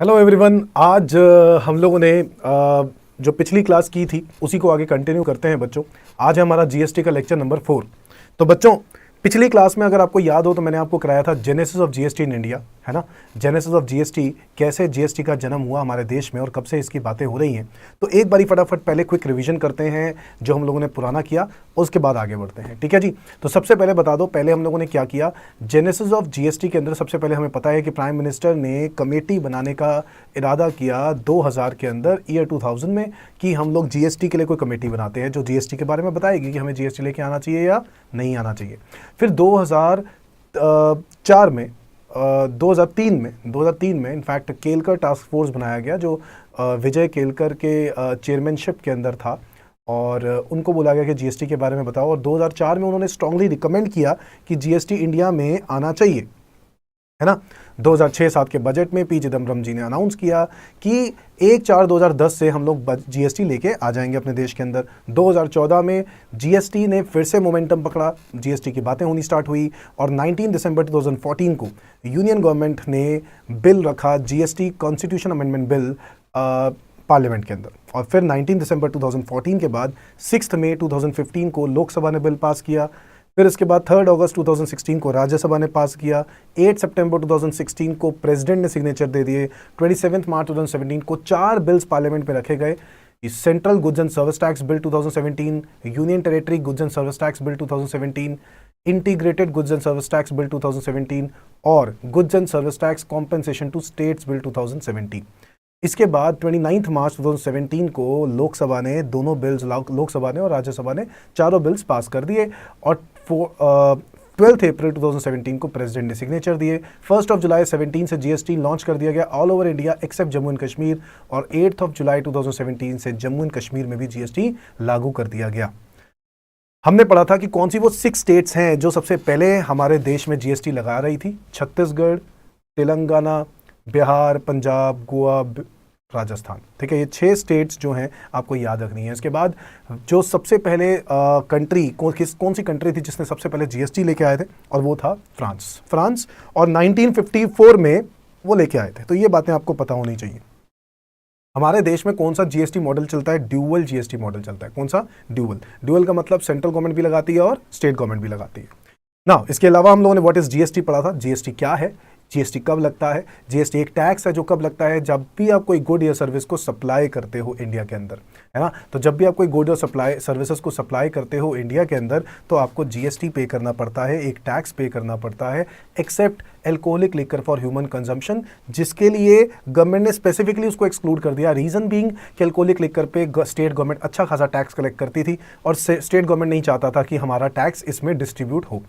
Hello everyone. आज हम लोगों ने जो पिछली क्लास की थी उसी को आगे कंटिन्यू करते हैं बच्चों। आज है हमारा जीएसटी का लेक्चर नंबर 4। तो बच्चों पिछली क्लास में अगर आपको याद हो तो मैंने आपको कराया था genesis of GST in India, है ना। जेनेसिस ऑफ जीएसटी, कैसे जीएसटी का जन्म हुआ हमारे देश में और कब से इसकी बातें हो रही हैं। तो एक बारी फटाफट पहले क्विक रिवीजन करते हैं जो हम लोगों ने पुराना किया, उसके बाद आगे बढ़ते हैं। ठीक है जी। तो सबसे पहले बता दो पहले हम लोगों ने क्या किया। जेनेसिस ऑफ जीएसटी के अंदर सबसे पहले हमें पता है कि प्राइम मिनिस्टर ने कमेटी बनाने का इरादा किया 2000 के अंदर, ईयर 2000 में, कि हम लोग जीएसटी के लिए कोई कमेटी बनाते हैं जो जीएसटी के बारे में बताएगी कि हमें जीएसटी लेके आना चाहिए या नहीं आना चाहिए। फिर 2004 में 2003 में इनफैक्ट केलकर टास्क फोर्स बनाया गया जो विजय केलकर के चेयरमैनशिप के अंदर था और उनको बोला गया कि जीएसटी के बारे में बताओ। और 2004 में उन्होंने स्ट्रांगली रिकमेंड किया कि जीएसटी इंडिया में आना चाहिए, है ना। 2006-07 के बजट में पी चिदम्बरम जी ने अनाउंस किया कि 1/4/2010 से हम लोग जीएसटी लेके आ जाएंगे अपने देश के अंदर। 2014 में जीएसटी ने फिर से मोमेंटम पकड़ा, जीएसटी की बातें होनी स्टार्ट हुई और 19 दिसंबर 2014 को यूनियन गवर्नमेंट ने बिल रखा, GST constitution amendment bill parliament के अंदर। और फिर 19 दिसंबर 2014 के बाद 6 मई 2015 को लोकसभा ने बिल पास किया। फिर इसके बाद 3 अगस्त 2016 को राज्यसभा ने पास किया। 8 सितंबर 2016 को प्रेसिडेंट ने सिग्नेचर दे दिए। 27 मार्च 2017 को 4 बिल्स पार्लियामेंट में रखे गए। Central goods and service tax bill 2017, union territory goods and service tax bill 2017, integrated goods and service tax bill 2017 और goods and service tax compensation to states bill 2017। इसके बाद 29 मार्च 2017 को लोकसभा ने दोनों बिल्स, लोकसभा ने और राज्यसभा ने चारों बिल्स पास कर दिए और 12 अप्रैल 2017 को प्रेसिडेंट ने सिग्नेचर दिए। 1 जुलाई 17 से जीएसटी लॉन्च कर दिया गया all over India accept Jammu and Kashmir और 8 जुलाई 2017 से जम्मू एंड कश्मीर में भी जीएसटी लागू कर दिया गया। हमने पढ़ा था कि कौन सी वो 6 स्टेट्स हैं जो सबसे पहले हमारे देश में जीएसटी लगा रही थी। छत्तीसगढ़, तेलंगाना, बिहार, पंजाब, गोवा, राजस्थान। ठीक है, ये 6 स्टेट्स जो हैं आपको याद रखनी है। इसके बाद जो सबसे पहले कंट्री कौन सी कंट्री थी जिसने सबसे पहले जीएसटी लेके आए थे, और वो था फ्रांस और 1954 में वो लेके आए थे। तो ये बातें आपको पता होनी चाहिए। हमारे देश में कौन सा जीएसटी मॉडल चलता है? ड्यूअल जीएसटी मॉडल चलता है। कौन सा? ड्यूअल का मतलब सेंट्रल गवर्नमेंट भी लगाती है और स्टेट गवर्नमेंट भी लगाती है ना। इसके अलावा हम लोगों ने व्हाट इज जीएसटी पढ़ा था। जीएसटी क्या है, जीएसटी कब लगता है। जीएसटी एक टैक्स है जो कब लगता है, जब भी आप कोई गुड या सर्विस को सप्लाई करते हो इंडिया के अंदर, है ना। तो जब भी आप कोई गुड और सर्विसेज को सप्लाई करते हो इंडिया के अंदर तो आपको जीएसटी पे करना पड़ता है, एक टैक्स पे करना पड़ता है, except alcoholic liquor for human consumption, जिसके लिए गवर्नमेंट ने स्पेसिफिकली उसको एक्सक्लूड कर दिया। रीजन बीइंग कि एल्कोहलिक लिकर पे स्टेट गवर्नमेंट अच्छा खासा टैक्स कलेक्ट करती थी और स्टेट गवर्नमेंट नहीं चाहता था कि हमारा टैक्स इसमें डिस्ट्रीब्यूट हो।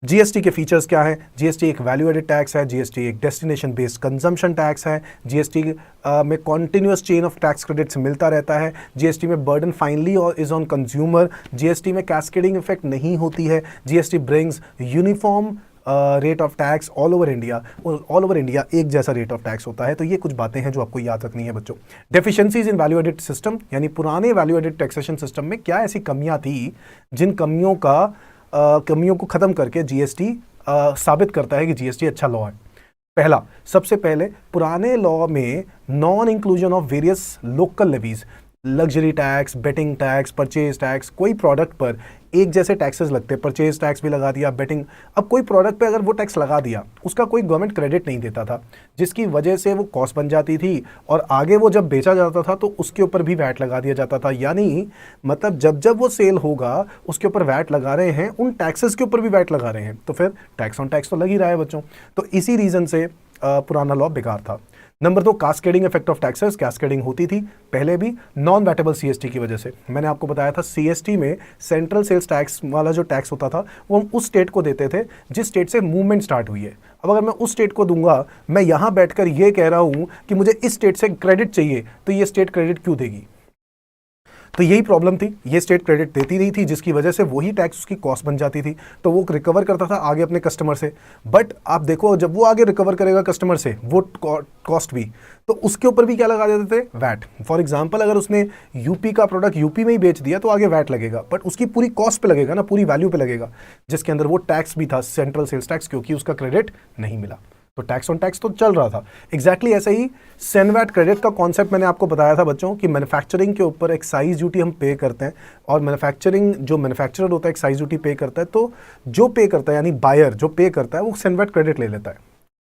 जीएसटी के फीचर्स क्या है? जीएसटी एक वैल्यू एडेड टैक्स है, जीएसटी एक डेस्टिनेशन बेस्ड कंजम्पशन टैक्स है, जीएसटी में continuous chain of tax credits मिलता रहता है, जीएसटी में बर्डन फाइनली और इज ऑन कंज्यूमर, जीएसटी में कैस्केडिंग इफेक्ट नहीं होती है, GST brings uniform rate of tax all over India एक जैसा रेट ऑफ टैक्स होता है। तो ये कुछ बातें हैं जो आपको याद रखनी है बच्चों। Deficiencies in value added system, यानी पुराने वैल्यू एडेड टैक्सेशन सिस्टम में क्या ऐसी कमियां थी जिन कमियों को खत्म करके जीएसटी साबित करता है कि जीएसटी अच्छा लॉ है। पहला, सबसे पहले पुराने लॉ में non inclusion of various local levies, luxury tax, betting tax, purchase tax, कोई प्रोडक्ट पर एक जैसे टैक्सेस लगते, परचेज टैक्स भी लगा दिया, बेटिंग। अब कोई प्रोडक्ट पे अगर वो टैक्स लगा दिया उसका कोई गवर्नमेंट क्रेडिट नहीं देता था, जिसकी वजह से वो कॉस्ट बन जाती थी और आगे वो जब बेचा जाता था तो उसके ऊपर भी वैट लगा दिया जाता था। यानी मतलब जब जब वो सेल होगा उसके ऊपर वैट लगा रहे हैं, उन टैक्सेस के ऊपर भी वैट लगा रहे हैं, तो फिर टैक्स ऑन टैक्स तो लग ही रहा है बच्चों। तो इसी रीजन से पुराना लॉ बेकार था। Number 2, cascading effect of taxes. Cascading होती थी पहले भी नॉन वैटेबल सीएसटी की वजह से। मैंने आपको बताया था सीएसटी में सेंट्रल सेल्स टैक्स वाला जो टैक्स होता था वो हम उस स्टेट को देते थे जिस स्टेट से मूवमेंट स्टार्ट हुई है। अब अगर मैं उस स्टेट को दूंगा, मैं यहां बैठकर ये कह रहा हूं कि मुझे इस स्टेट से क्रेडिट चाहिए, तो ये स्टेट क्रेडिट क्यों देगी? तो यही प्रॉब्लम थी, ये स्टेट क्रेडिट देती नहीं थी, जिसकी वजह से वही टैक्स उसकी कॉस्ट बन जाती थी, तो वो रिकवर करता था आगे अपने कस्टमर से। बट आप देखो जब वो आगे रिकवर करेगा कस्टमर से वो कॉस्ट भी, तो उसके ऊपर भी क्या लगा देते थे? वैट। फॉर एग्जांपल अगर उसने यूपी का प्रोडक्ट यूपी में ही बेच दिया तो आगे वैट लगेगा, बट उसकी पूरी कॉस्ट पे लगेगा ना, पूरी वैल्यू पे लगेगा, जिसके अंदर वो टैक्स भी था सेंट्रल सेल्स टैक्स, क्योंकि उसका क्रेडिट नहीं मिला। तो टैक्स ऑन टैक्स तो चल रहा था। एग्जैक्टली ऐसे ही सेनवैट क्रेडिट का कॉन्सेप्ट मैंने आपको बताया था बच्चों कि मैन्युफैक्चरिंग के ऊपर एक्साइज ड्यूटी हम पे करते हैं, और मैन्युफैक्चरिंग जो मैन्युफैक्चरर होता है एक्साइज ड्यूटी पे करता है, तो जो पे करता है यानी बायर जो पे करता है वो सेनवैट क्रेडिट ले लेता है,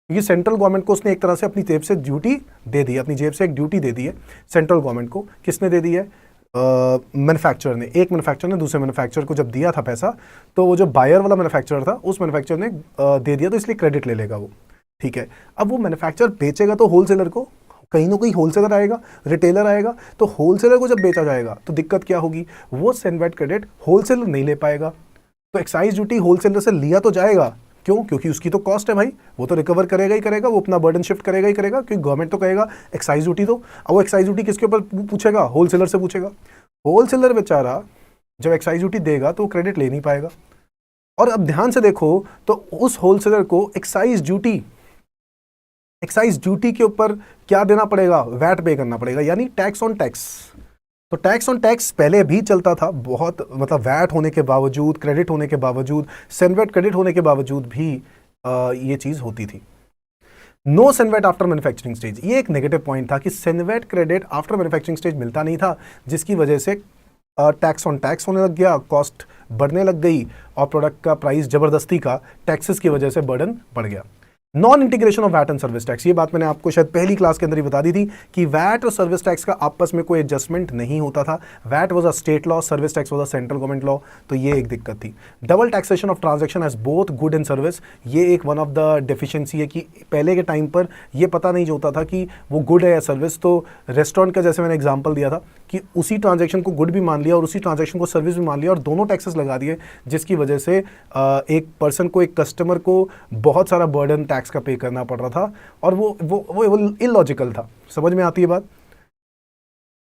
क्योंकि सेंट्रल गवर्नमेंट को उसने एक तरह से अपनी जेब से ड्यूटी दे दी है, अपनी जेब से एक ड्यूटी दे दी है सेंट्रल गवर्नमेंट को। किसने दे दी है? मैन्युफैक्चरर ने। एक मैन्युफैक्चरर ने दूसरे मैन्युफैक्चरर को जब दिया था पैसा, तो वो जो बायर वाला मैन्युफैक्चरर था उस मैन्युफैक्चरर ने दे दिया, तो इसलिए क्रेडिट ले लेगा वो। ठीक है, अब वो मैन्युफैक्चरर बेचेगा तो होलसेलर को, कहीं ना कहीं होलसेलर आएगा, रिटेलर आएगा, तो होलसेलर को जब बेचा जाएगा तो दिक्कत क्या होगी? वो सेनवैट क्रेडिट होलसेलर नहीं ले पाएगा। तो एक्साइज ड्यूटी होलसेलर से लिया तो जाएगा, क्यों? क्योंकि उसकी तो कॉस्ट है भाई, वो तो रिकवर करेगा ही करेगा, वो अपना बर्डन शिफ्ट करेगा ही करेगा, क्योंकि गवर्नमेंट तो कहेगा एक्साइज ड्यूटी दो। अब वो एक्साइज ड्यूटी किसके ऊपर पूछेगा? होलसेलर से पूछेगा। होलसेलर बेचारा जब एक्साइज ड्यूटी देगा तो क्रेडिट ले नहीं पाएगा। और अब ध्यान से देखो तो उस होलसेलर को एक्साइज ड्यूटी के ऊपर क्या देना पड़ेगा? वैट पे करना पड़ेगा, यानी टैक्स ऑन टैक्स। तो टैक्स ऑन टैक्स पहले भी चलता था बहुत, मतलब वैट होने के बावजूद, क्रेडिट होने के बावजूद, सेनवैट क्रेडिट होने के बावजूद भी ये चीज होती थी। No CENVAT after manufacturing stage, ये एक नेगेटिव पॉइंट था कि CENVAT credit after manufacturing stage मिलता नहीं था, जिसकी वजह से टैक्स ऑन टैक्स होने लग गया, कॉस्ट बढ़ने लग गई, और प्रोडक्ट का प्राइस जबरदस्ती का टैक्सेस की वजह से बर्डन बढ़ गया। Non integration of VAT and service tax, ये बात मैंने आपको शायद पहली क्लास के अंदर ही बता दी थी कि वैट और सर्विस टैक्स का आपस में कोई एडजस्टमेंट नहीं होता था। VAT was a state law, service tax was a central government law, तो ये एक दिक्कत थी। Double taxation of transaction as both good and service, ये एक वन ऑफ द डेफिशिएंसी है कि पहले के टाइम पर ये पता नहीं होता था कि वो गुड है या सर्विस। तो रेस्टोरेंट का जैसे मैंने एग्जाम्पल दिया था कि उसी ट्रांजैक्शन को गुड भी मान लिया और उसी ट्रांजैक्शन को सर्विस भी मान लिया और दोनों टैक्सेस लगा दिए, जिसकी वजह से एक पर्सन को, एक कस्टमर को बहुत सारा बर्डन टैक्स का पे करना पड़ रहा था, और वो इलॉजिकल था। समझ में आती है बात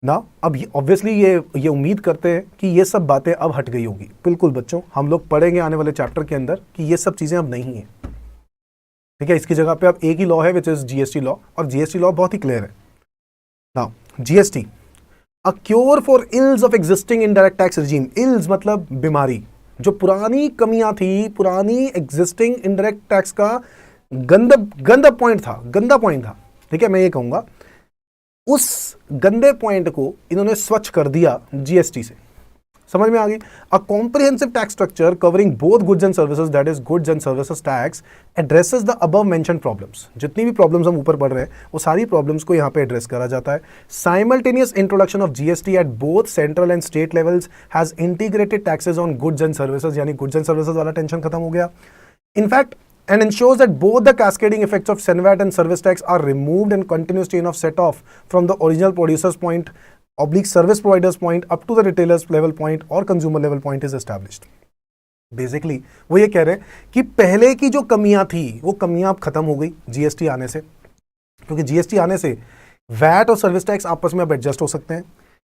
ना? अब ऑब्वियसली ये उम्मीद करते हैं कि ये सब बातें अब हट गई होगी। बिल्कुल बच्चों, हम लोग पढ़ेंगे आने वाले चैप्टर के अंदर कि ये सब चीजें अब नहीं है। ठीक है, इसकी जगह पे अब एक ही लॉ है विच इज जीएसटी लॉ, और जीएसटी लॉ बहुत ही क्लियर है ना। GST a cure for ills of existing indirect tax regime. Ills मतलब बीमारी, जो पुरानी कमियां थी, पुरानी एग्जिस्टिंग इनडायरेक्ट टैक्स का गंदा पॉइंट था। ठीक है, मैं ये कहूंगा उस गंदे पॉइंट को इन्होंने स्वच्छ कर दिया जीएसटी से। समझ में आ गई? A comprehensive tax structure covering both goods and services, that is goods and services tax, addresses the above mentioned problems. जितनी भी प्रॉब्लम्स हम ऊपर पढ़ रहे हैं वो सारी प्रॉब्लम्स को यहां पे एड्रेस करा जाता है। Simultaneous introduction of GST at both central and state levels has integrated taxes on goods and services, यानी गुड्स एंड सर्विसेज वाला टेंशन खत्म हो गया। In fact and ensures that both the cascading effects of Senvat and service tax are removed and continuous chain of set off from the original producer's point oblique service provider's point up to the retailer's level point or consumer level point is established. Basically वो ये कह रहे हैं कि पहले की जो कमियां थी वो कमियां अब खत्म हो गई जीएसटी आने से, क्योंकि जीएसटी आने से वैट और सर्विस टैक्स आपस में अब एडजस्ट हो सकते हैं।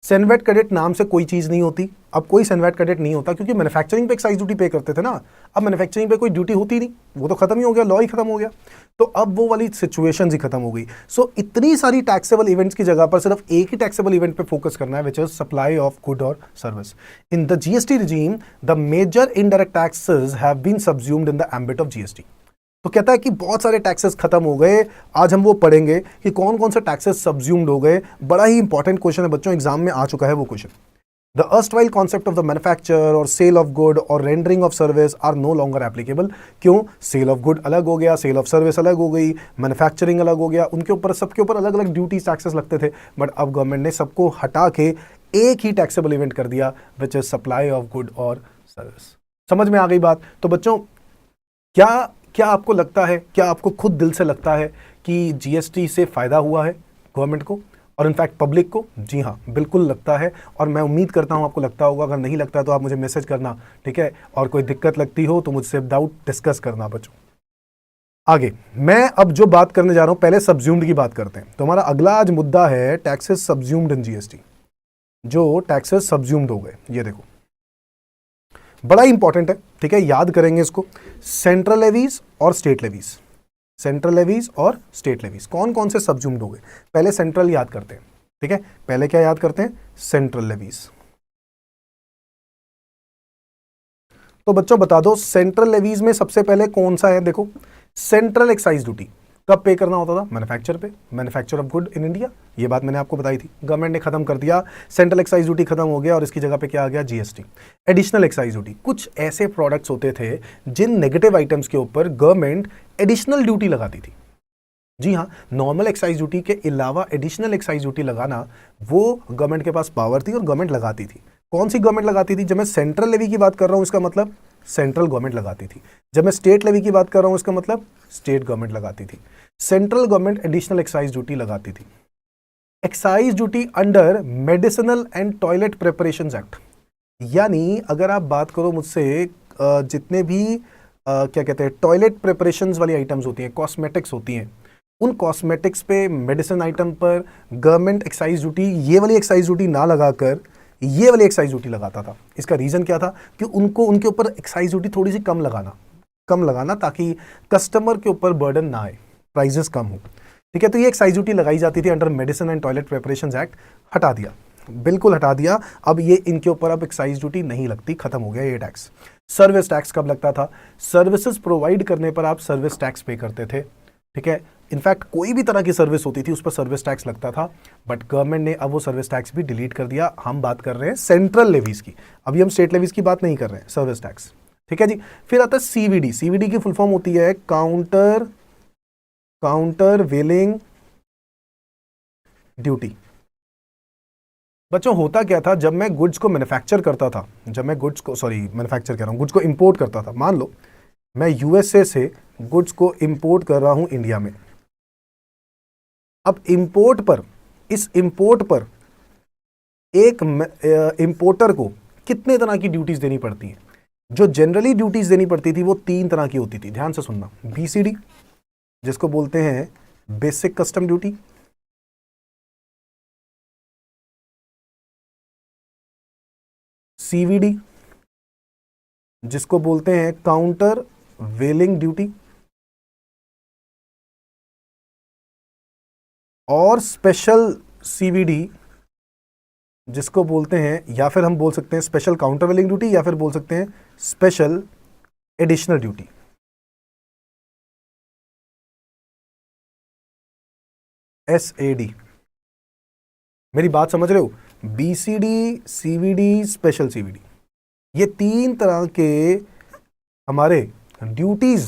सेनवैट क्रेडिट नाम से कोई चीज नहीं होती, अब कोई सेनवैट क्रेडिट नहीं होता, क्योंकि मैन्युफैक्चरिंग पे एक्साइज ड्यूटी पे करते थे ना, अब मैन्युफैक्चरिंग पे कोई ड्यूटी होती नहीं, वो तो खत्म ही हो गया, लॉ ही खत्म हो गया, तो अब वो वाली सिचुएशंस ही खत्म हो गई। सो इतनी सारी टैक्सेबल इवेंट्स की जगह पर सिर्फ एक ही टैक्सेबल इवेंट पे फोकस करना है, which is supply of good और service. In the GST regime the major indirect taxes have been subsumed in the ambit of GST. तो कहता है कि बहुत सारे टैक्सेस खत्म हो गए। आज हम वो पढ़ेंगे कि कौन कौन से टैक्सेस सब्ज्यूम्ड हो गए। बड़ा ही इंपॉर्टेंट क्वेश्चन है बच्चों, एग्जाम में आ चुका है वो question. The erstwhile concept of the manufacture और सेल ऑफ गुड और rendering of service are no longer applicable. क्यों? सेल ऑफ गुड अलग हो गया, सेल ऑफ सर्विस अलग हो गई, मैन्युफैक्चरिंग अलग हो गया, उनके ऊपर सबके ऊपर अलग अलग ड्यूटीज टैक्सेस लगते थे, बट अब गवर्नमेंट ने सबको हटा के एक ही टैक्सेबल इवेंट कर दिया, विच इज सप्लाई ऑफ गुड और सर्विस। समझ में आ गई बात? तो बच्चों क्या आपको लगता है, क्या आपको खुद दिल से लगता है कि जीएसटी से फायदा हुआ है गवर्नमेंट को और इनफैक्ट पब्लिक को? जी हाँ, बिल्कुल लगता है, और मैं उम्मीद करता हूँ आपको लगता होगा। अगर नहीं लगता है तो आप मुझे मैसेज करना, ठीक है? और कोई दिक्कत लगती हो तो मुझसे डाउट डिस्कस करना बच्चों। आगे मैं अब जो बात करने जा रहा हूँ, पहले सब्ज्यूम्ड की बात करते हैं। तो हमारा अगला आज मुद्दा है टैक्सेस सब्ज्यूम्ड इन जीएसटी। जो टैक्सेस सब्ज्यूम्ड हो गए, ये देखो बड़ा इंपॉर्टेंट है, ठीक है? याद करेंगे इसको। सेंट्रल लेवीज और स्टेट लेवीज, सेंट्रल लेवीज और स्टेट लेवीज कौन कौन से सब्ज्यूम्ड हो गए? पहले सेंट्रल याद करते हैं, ठीक है? पहले क्या याद करते हैं? Central levies. तो बच्चों बता दो, सेंट्रल लेवीज में सबसे पहले कौन सा है? देखो, सेंट्रल एक्साइज ड्यूटी। कब पे करना होता था? मैन्युफैक्चर पे, manufacture of good in India. ये बात मैंने आपको बताई थी। गवर्नमेंट ने खत्म कर दिया, सेंट्रल एक्साइज ड्यूटी खत्म हो गया और इसकी जगह पे क्या आ गया? GST, additional excise duty. कुछ ऐसे प्रोडक्ट्स होते थे जिन नेगेटिव आइटम्स के ऊपर गवर्नमेंट एडिशनल ड्यूटी लगाती थी। जी हाँ, नॉर्मल एक्साइज ड्यूटी के अलावा एडिशनल एक्साइज ड्यूटी लगाना वो गवर्नमेंट के पास पावर थी और गवर्नमेंट लगाती थी। कौन सी गवर्नमेंट लगाती थी? जब मैं सेंट्रल लेवी की बात कर रहा हूं इसका मतलब सेंट्रल गवर्नमेंट लगाती थी। जब मैं स्टेट लेवी की बात कर रहा हूं इसका मतलब स्टेट गवर्नमेंट लगाती थी। Central government additional excise duty लगाती थी। Excise duty under medicinal and toilet preparations act, यानी अगर आप बात करो मुझसे जितने भी क्या कहते हैं टॉयलेट प्रिपरेशंस वाली आइटम्स होती हैं, कॉस्मेटिक्स होती हैं, उन कॉस्मेटिक्स पे, मेडिसिन आइटम पर गवर्नमेंट एक्साइज ड्यूटी ये वाली एक्साइज ड्यूटी ना लगाकर ये वाली एक्साइज ड्यूटी लगाता था। इसका रीजन क्या था? कि उनको उनके ऊपर एक्साइज ड्यूटी थोड़ी सी कम लगाना ताकि कस्टमर के ऊपर बर्डन ना आए, प्राइजेस कम हो। ठीक है, तो ये एक्साइज ड्यूटी लगाई जाती थी under medicine and toilet preparations act. हटा दिया, बिल्कुल हटा दिया। अब ये इनके ऊपर अब एक्साइज ड्यूटी नहीं लगती, खत्म हो गया ये टैक्स। सर्विस टैक्स कब लगता था? सर्विसेज प्रोवाइड करने पर आप सर्विस टैक्स पे करते थे। ठीक है, इनफैक्ट कोई भी तरह की सर्विस होती थी उस पर सर्विस टैक्स लगता था, बट गवर्नमेंट ने अब वो सर्विस टैक्स भी डिलीट कर दिया। हम बात कर रहे हैं सेंट्रल लेवीज की, अभी हम स्टेट लेवीज की बात नहीं कर रहे हैं, सर्विस टैक्स। ठीक है जी। फिर आता है सीवीडी। सीवीडी की फुल फॉर्म होती है काउंटर वेलिंग ड्यूटी। बच्चों होता क्या था, जब मैं गुड्स को मैन्युफैक्चर करता था, गुड्स को इंपोर्ट करता था, मान लो मैं यूएसए से गुड्स को इंपोर्ट कर रहा हूं इंडिया में। अब इस इंपोर्ट पर एक इंपोर्टर को कितने तरह की ड्यूटीज देनी पड़ती हैं? जो जनरली ड्यूटीज देनी पड़ती थी वो 3 तरह की होती थी, ध्यान से सुनना। बीसीडी, जिसको बोलते हैं बेसिक कस्टम ड्यूटी, सीवीडी, जिसको बोलते हैं काउंटर वेलिंग ड्यूटी, और स्पेशल सीवीडी, जिसको बोलते हैं, या फिर हम बोल सकते हैं स्पेशल काउंटर वेलिंग ड्यूटी, या फिर बोल सकते हैं स्पेशल एडिशनल ड्यूटी। एसएडी, मेरी बात समझ रहे हो? बीसीडी, सीवीडी, स्पेशल सीवीडी, ये 3 तरह के हमारे ड्यूटीज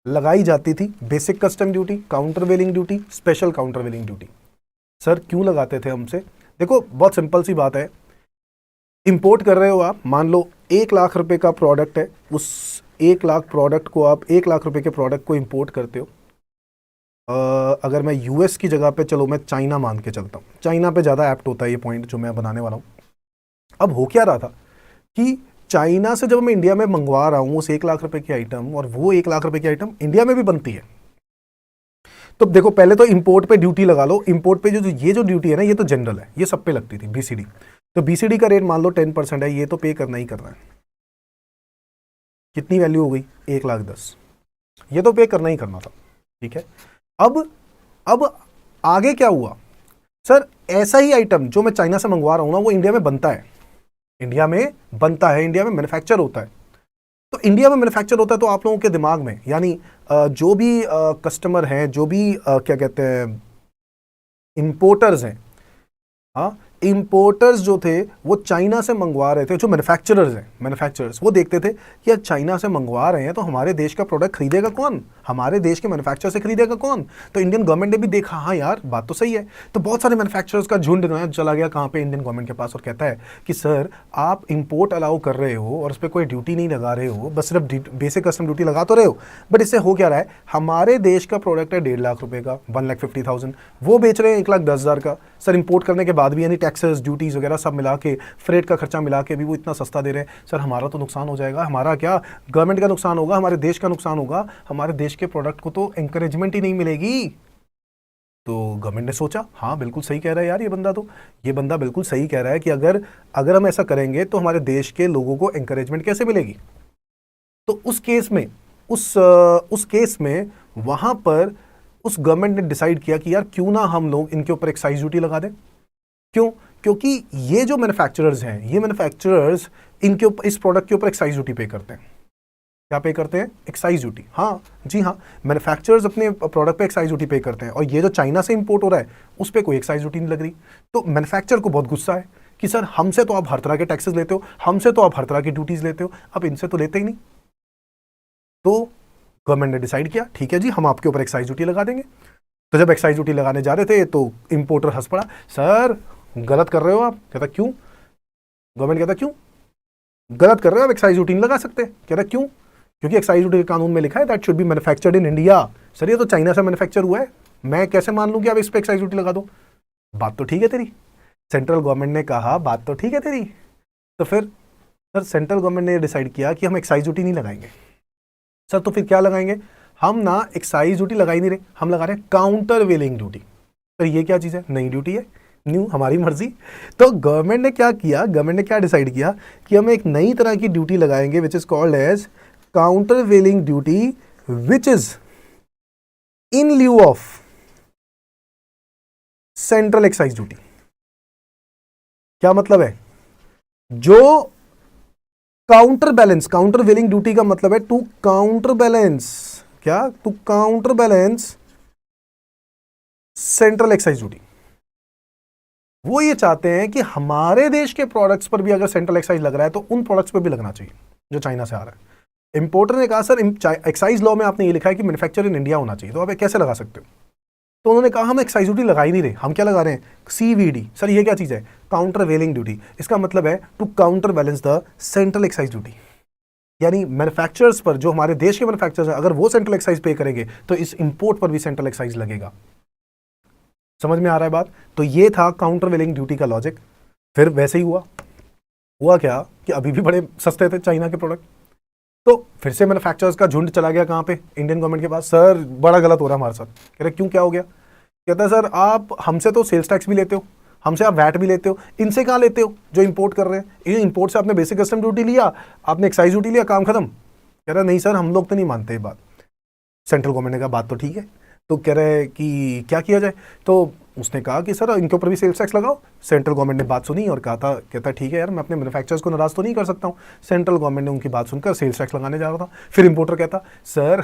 लगाई जाती थी। बेसिक कस्टम ड्यूटी, काउंटर वेलिंग duty, special countervailing duty. Sir क्यों लगाते थे हमसे? देखो बहुत सिंपल सी बात है। इंपोर्ट कर रहे हो आप, मान लो 1 लाख रुपए का प्रोडक्ट है, उस 1 लाख प्रोडक्ट को आप 1 लाख रुपए के प्रोडक्ट को इंपोर्ट करते हो। अगर मैं यूएस की जगह पे, चलो मैं चाइना मान के चलता हूँ, चाइना पे ज़्यादा एप्ट होता है ये पॉइंट जो मैं बनाने वाला हूँ। अब हो क्या रहा था कि चाइना से जब मैं इंडिया में मंगवा रहा हूँ उस 1 लाख रुपए की आइटम, और वो 1 लाख रुपए की आइटम इंडिया में भी बनती है, तो देखो पहले तो इंपोर्ट पे ड्यूटी लगा लो। इंपोर्ट पे ये जो ड्यूटी है ना, ये तो जनरल है, ये सब पे लगती थी, बीसीडी। तो बीसीडी का रेट मान लो 10% है, ये तो पे करना ही करना है। कितनी वैल्यू हो गई? 1,10,000, ये तो पे करना ही करना था। ठीक है, अब आगे क्या हुआ? सर ऐसा ही आइटम जो मैं चाइना से मंगवा रहा हूं ना, वो इंडिया में बनता है, इंडिया में मैन्युफैक्चर होता है। तो इंडिया में मैन्युफैक्चर होता है, तो आप लोगों के दिमाग में, यानी जो भी कस्टमर हैं, जो भी क्या कहते हैं इंपोर्टर्स हैं, हाँ, इंपोर्टर्स जो थे वो चाइना से मंगवा रहे थे। जो मैन्युफैक्चरर्स वो देखते थे कि यार चाइना से मंगवा रहे हैं तो हमारे देश का प्रोडक्ट खरीदेगा कौन? हमारे देश के मैन्युफैक्चर से खरीदेगा कौन? तो इंडियन गवर्नमेंट ने भी देखा, हाँ यार बात तो सही है। तो बहुत सारे मैन्युफैक्चरर्स का झुंड चला गया कहाँ पे? इंडियन गवर्नमेंट के पास, और कहता है कि सर आप इंपोर्ट अलाउ कर रहे हो और उस पर कोई ड्यूटी नहीं लगा रहे हो, बस सिर्फ बेसिक कस्टम ड्यूटी लगा तो रहे हो, बट इससे हो क्या रहा है? हमारे देश का प्रोडक्ट है 1.5 लाख रुपए का, 1,50,000, वो बेच रहे हैं 1,10,000 का। सर इंपोर्ट करने के बाद भी यानी टैक्सेस, ड्यूटीज वगैरह सब मिला के, फ्रेट का खर्चा मिला के भी वो इतना सस्ता दे रहे हैं। सर हमारा तो नुकसान हो जाएगा। हमारा क्या, गवर्नमेंट का नुकसान होगा, हमारे देश का नुकसान होगा, हमारे देश के प्रोडक्ट को तो एंकरेजमेंट ही नहीं मिलेगी। तो गवर्नमेंट ने सोचा, हाँ बिल्कुल सही कह रहा है यार ये बंदा बिल्कुल सही कह रहा है कि अगर हम ऐसा करेंगे तो हमारे देश के लोगों को एंकरेजमेंट कैसे मिलेगी। तो उस केस में वहां पर उस गवर्नमेंट ने डिसाइड किया कि यार क्यों ना हम लोग इनके ऊपर एक्साइज ड्यूटी लगा दें। क्यों? क्योंकि ये जो मैन्युफैक्चरर्स हैं, ये मैन्युफैक्चरर्स इनके ऊपर, इस प्रोडक्ट के ऊपर एक्साइज ड्यूटी पे करते हैं। क्या पे करते हैं? Excise duty. हाँ जी हाँ, मैन्युफैक्चरर्स अपने प्रोडक्ट पे एक्साइज ड्यूटी पे करते हैं, और ये जो चाइना से इंपोर्ट हो रहा है उस पर कोई एक्साइज ड्यूटी नहीं लग रही। तो मैन्युफैक्चरर को बहुत गुस्सा है कि सर हमसे तो आप हर तरह के टैक्सेस लेते हो, हमसे तो आप हर तरह की ड्यूटीज लेते हो, अब इनसे तो लेते ही नहीं। तो गवर्नमेंट ने डिसाइड किया, ठीक है जी, हम आपके ऊपर एक्साइज ड्यूटी लगा देंगे। तो जब एक्साइज ड्यूटी लगाने जा रहे थे तो इंपोर्टर हंस पड़ा, सर गलत कर रहे हो आप। कहता क्यों? गवर्नमेंट कहता क्यों गलत कर रहे हो आप, एक्साइज ड्यूटी नहीं लगा सकते। कहता क्यों? क्योंकि एक्साइज ड्यूटी के कानून में लिखा है that should be manufactured in India. Sir ये तो चाइना से मैन्युफैक्चर हुआ है, मैं कैसे मान लूं कि आप इस पर एक्साइज ड्यूटी लगा दो? बात तो ठीक है तेरी। सेंट्रल गवर्नमेंट ने कहा बात तो ठीक है तेरी, तो फिर सर सेंट्रल गवर्नमेंट ने डिसाइड किया कि हम एक्साइज ड्यूटी नहीं लगाएंगे। सर तो फिर क्या लगाएंगे? हम ना एक्साइज ड्यूटी लगा ही नहीं रहे, हम लगा रहे हैं काउंटर वेलिंग ड्यूटी। तो ये क्या चीज़ है? नई ड्यूटी है, न्यू, हमारी मर्जी। तो गवर्नमेंट ने क्या किया, गवर्नमेंट ने क्या डिसाइड किया कि हम एक नई तरह की ड्यूटी लगाएंगे which is called as countervailing duty, which is in lieu of central excise duty. क्या मतलब है? जो counterbalance, countervailing duty का मतलब है टू काउंटर बैलेंस, क्या? To counterbalance central excise duty. वो ये चाहते हैं कि हमारे देश के प्रोडक्ट्स पर भी अगर सेंट्रल एक्साइज लग रहा है तो उन प्रोडक्ट्स पर भी लगना चाहिए जो चाइना से आ रहा है। इंपोर्टर ने कहा सर एक्साइज लॉ में आपने ये लिखा है कि मैन्युफैक्चर इन इंडिया होना चाहिए, तो आप ये कैसे लगा सकते हो? तो उन्होंने कहा हम एक्साइज ड्यूटी लगा ही नहीं रहे, हम क्या लगा रहे हैं? सीवीडी। सर ये क्या चीज़ है? Countervailing duty. इसका मतलब है to counterbalance the central excise duty. यानी मैन्युफैक्चरर्स पर, जो हमारे देश के मैन्युफैक्चरर्स हैं, अगर वो सेंट्रल एक्साइज पे करेंगे तो इस इंपोर्ट पर भी सेंट्रल एक्साइज लगेगा। समझ में आ रहा है बात? तो ये था काउंटर वेलिंग ड्यूटी का लॉजिक। फिर वैसे ही हुआ क्या कि अभी भी बड़े सस्ते थे चाइना के प्रोडक्ट, तो फिर से मैन्युफैक्चरर्स का झुंड चला गया कहाँ पे? इंडियन गवर्नमेंट के पास। सर बड़ा गलत हो रहा है हमारे साथ। कह रहे क्यों, क्या हो गया? कहता है सर आप हमसे तो सेल्स टैक्स भी लेते हो, हमसे आप वैट भी लेते हो, इनसे कहाँ लेते हो जो इंपोर्ट कर रहे हैं? ये इंपोर्ट से आपने बेसिक कस्टम ड्यूटी लिया, आपने एक्साइज ड्यूटी लिया, काम खत्म। कह रहा नहीं सर हम लोग तो नहीं मानते ये बात। सेंट्रल गवर्नमेंट ने कहा बात तो ठीक है, तो कह रहे कि क्या किया जाए? तो उसने कहा कि सर इनके ऊपर भी सेल्स टैक्स लगाओ। सेंट्रल गवर्नमेंट ने बात सुनी और कहा था, कहता ठीक है यार, मैं अपने मैन्युफैक्चरर्स को नाराज तो नहीं कर सकता हूँ। सेंट्रल गवर्नमेंट ने उनकी बात सुनकर सेल्स टैक्स लगाने जा रहा था। फिर इंपोर्टर कहता सर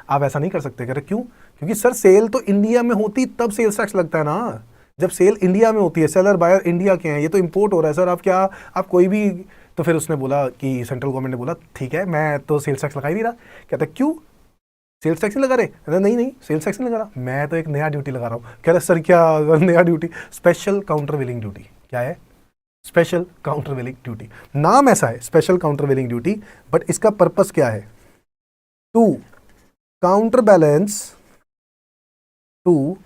आप ऐसा नहीं कर सकते। कह रहे क्यों? क्योंकि सर सेल तो इंडिया में होती तब सेल्स टैक्स लगता है ना, जब सेल इंडिया में होती है, सेलर बायर इंडिया के हैं, ये तो इंपोर्ट हो रहा है सर, आप क्या, आप कोई भी। तो फिर उसने बोला कि सेंट्रल गवर्नमेंट ने बोला ठीक है मैं तो सेल्स टैक्स लगा ही नहीं रहा। कहता क्यों सेल्स टैक्स नहीं लगा रहे? कहता नहीं नहीं सेल्स टैक्स नहीं लगा रहा, मैं तो एक नया ड्यूटी लगा रहा हूँ। कह रहे सर क्या नया duty? Special countervailing duty. क्या है? Special countervailing duty. नाम ऐसा है special countervailing duty, but इसका पर्पस क्या है? To counterbalance, to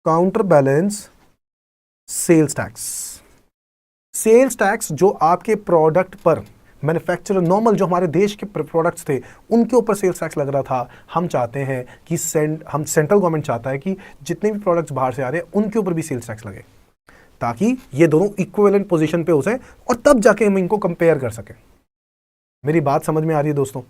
counterbalance sales tax. Sales tax जो आपके प्रोडक्ट पर मैन्युफैक्चरर नॉर्मल जो हमारे देश के प्रोडक्ट्स थे उनके ऊपर सेल्स टैक्स लग रहा था, हम चाहते हैं कि हम सेंट्रल गवर्नमेंट चाहता है कि जितने भी प्रोडक्ट्स बाहर से आ रहे हैं उनके ऊपर भी सेल्स टैक्स लगे, ताकि ये दोनों इक्विवेलेंट पोजीशन पे हो जाए और तब जाके हम इनको कंपेयर कर सकें। मेरी बात समझ में आ रही है दोस्तों?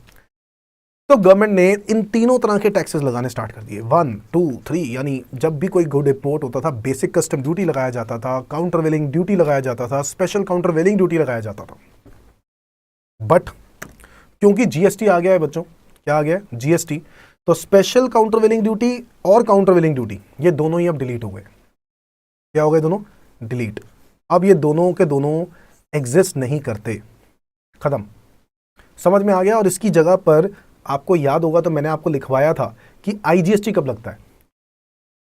तो गवर्नमेंट ने इन तीनों तरह के टैक्सेस लगाने स्टार्ट कर दिए, 1, 2, 3। यानी जब भी कोई गुड इंपोर्ट होता था बेसिक कस्टम ड्यूटी लगाया जाता था, काउंटर वेलिंग ड्यूटी लगाया जाता था, स्पेशल काउंटर वेलिंग ड्यूटी लगाया जाता था। बट क्योंकि जीएसटी आ गया है बच्चों, क्या आ गया है? जीएसटी। तो स्पेशल काउंटर वेलिंग ड्यूटी और काउंटर वेलिंग ड्यूटी ये दोनों ही अब डिलीट हो गए। क्या हो गए? दोनों डिलीट। अब ये दोनों के दोनों एग्जिस्ट नहीं करते, खत्म। समझ में आ गया? और इसकी जगह पर आपको याद होगा तो मैंने आपको लिखवाया था कि आईजीएसटी कब लगता है?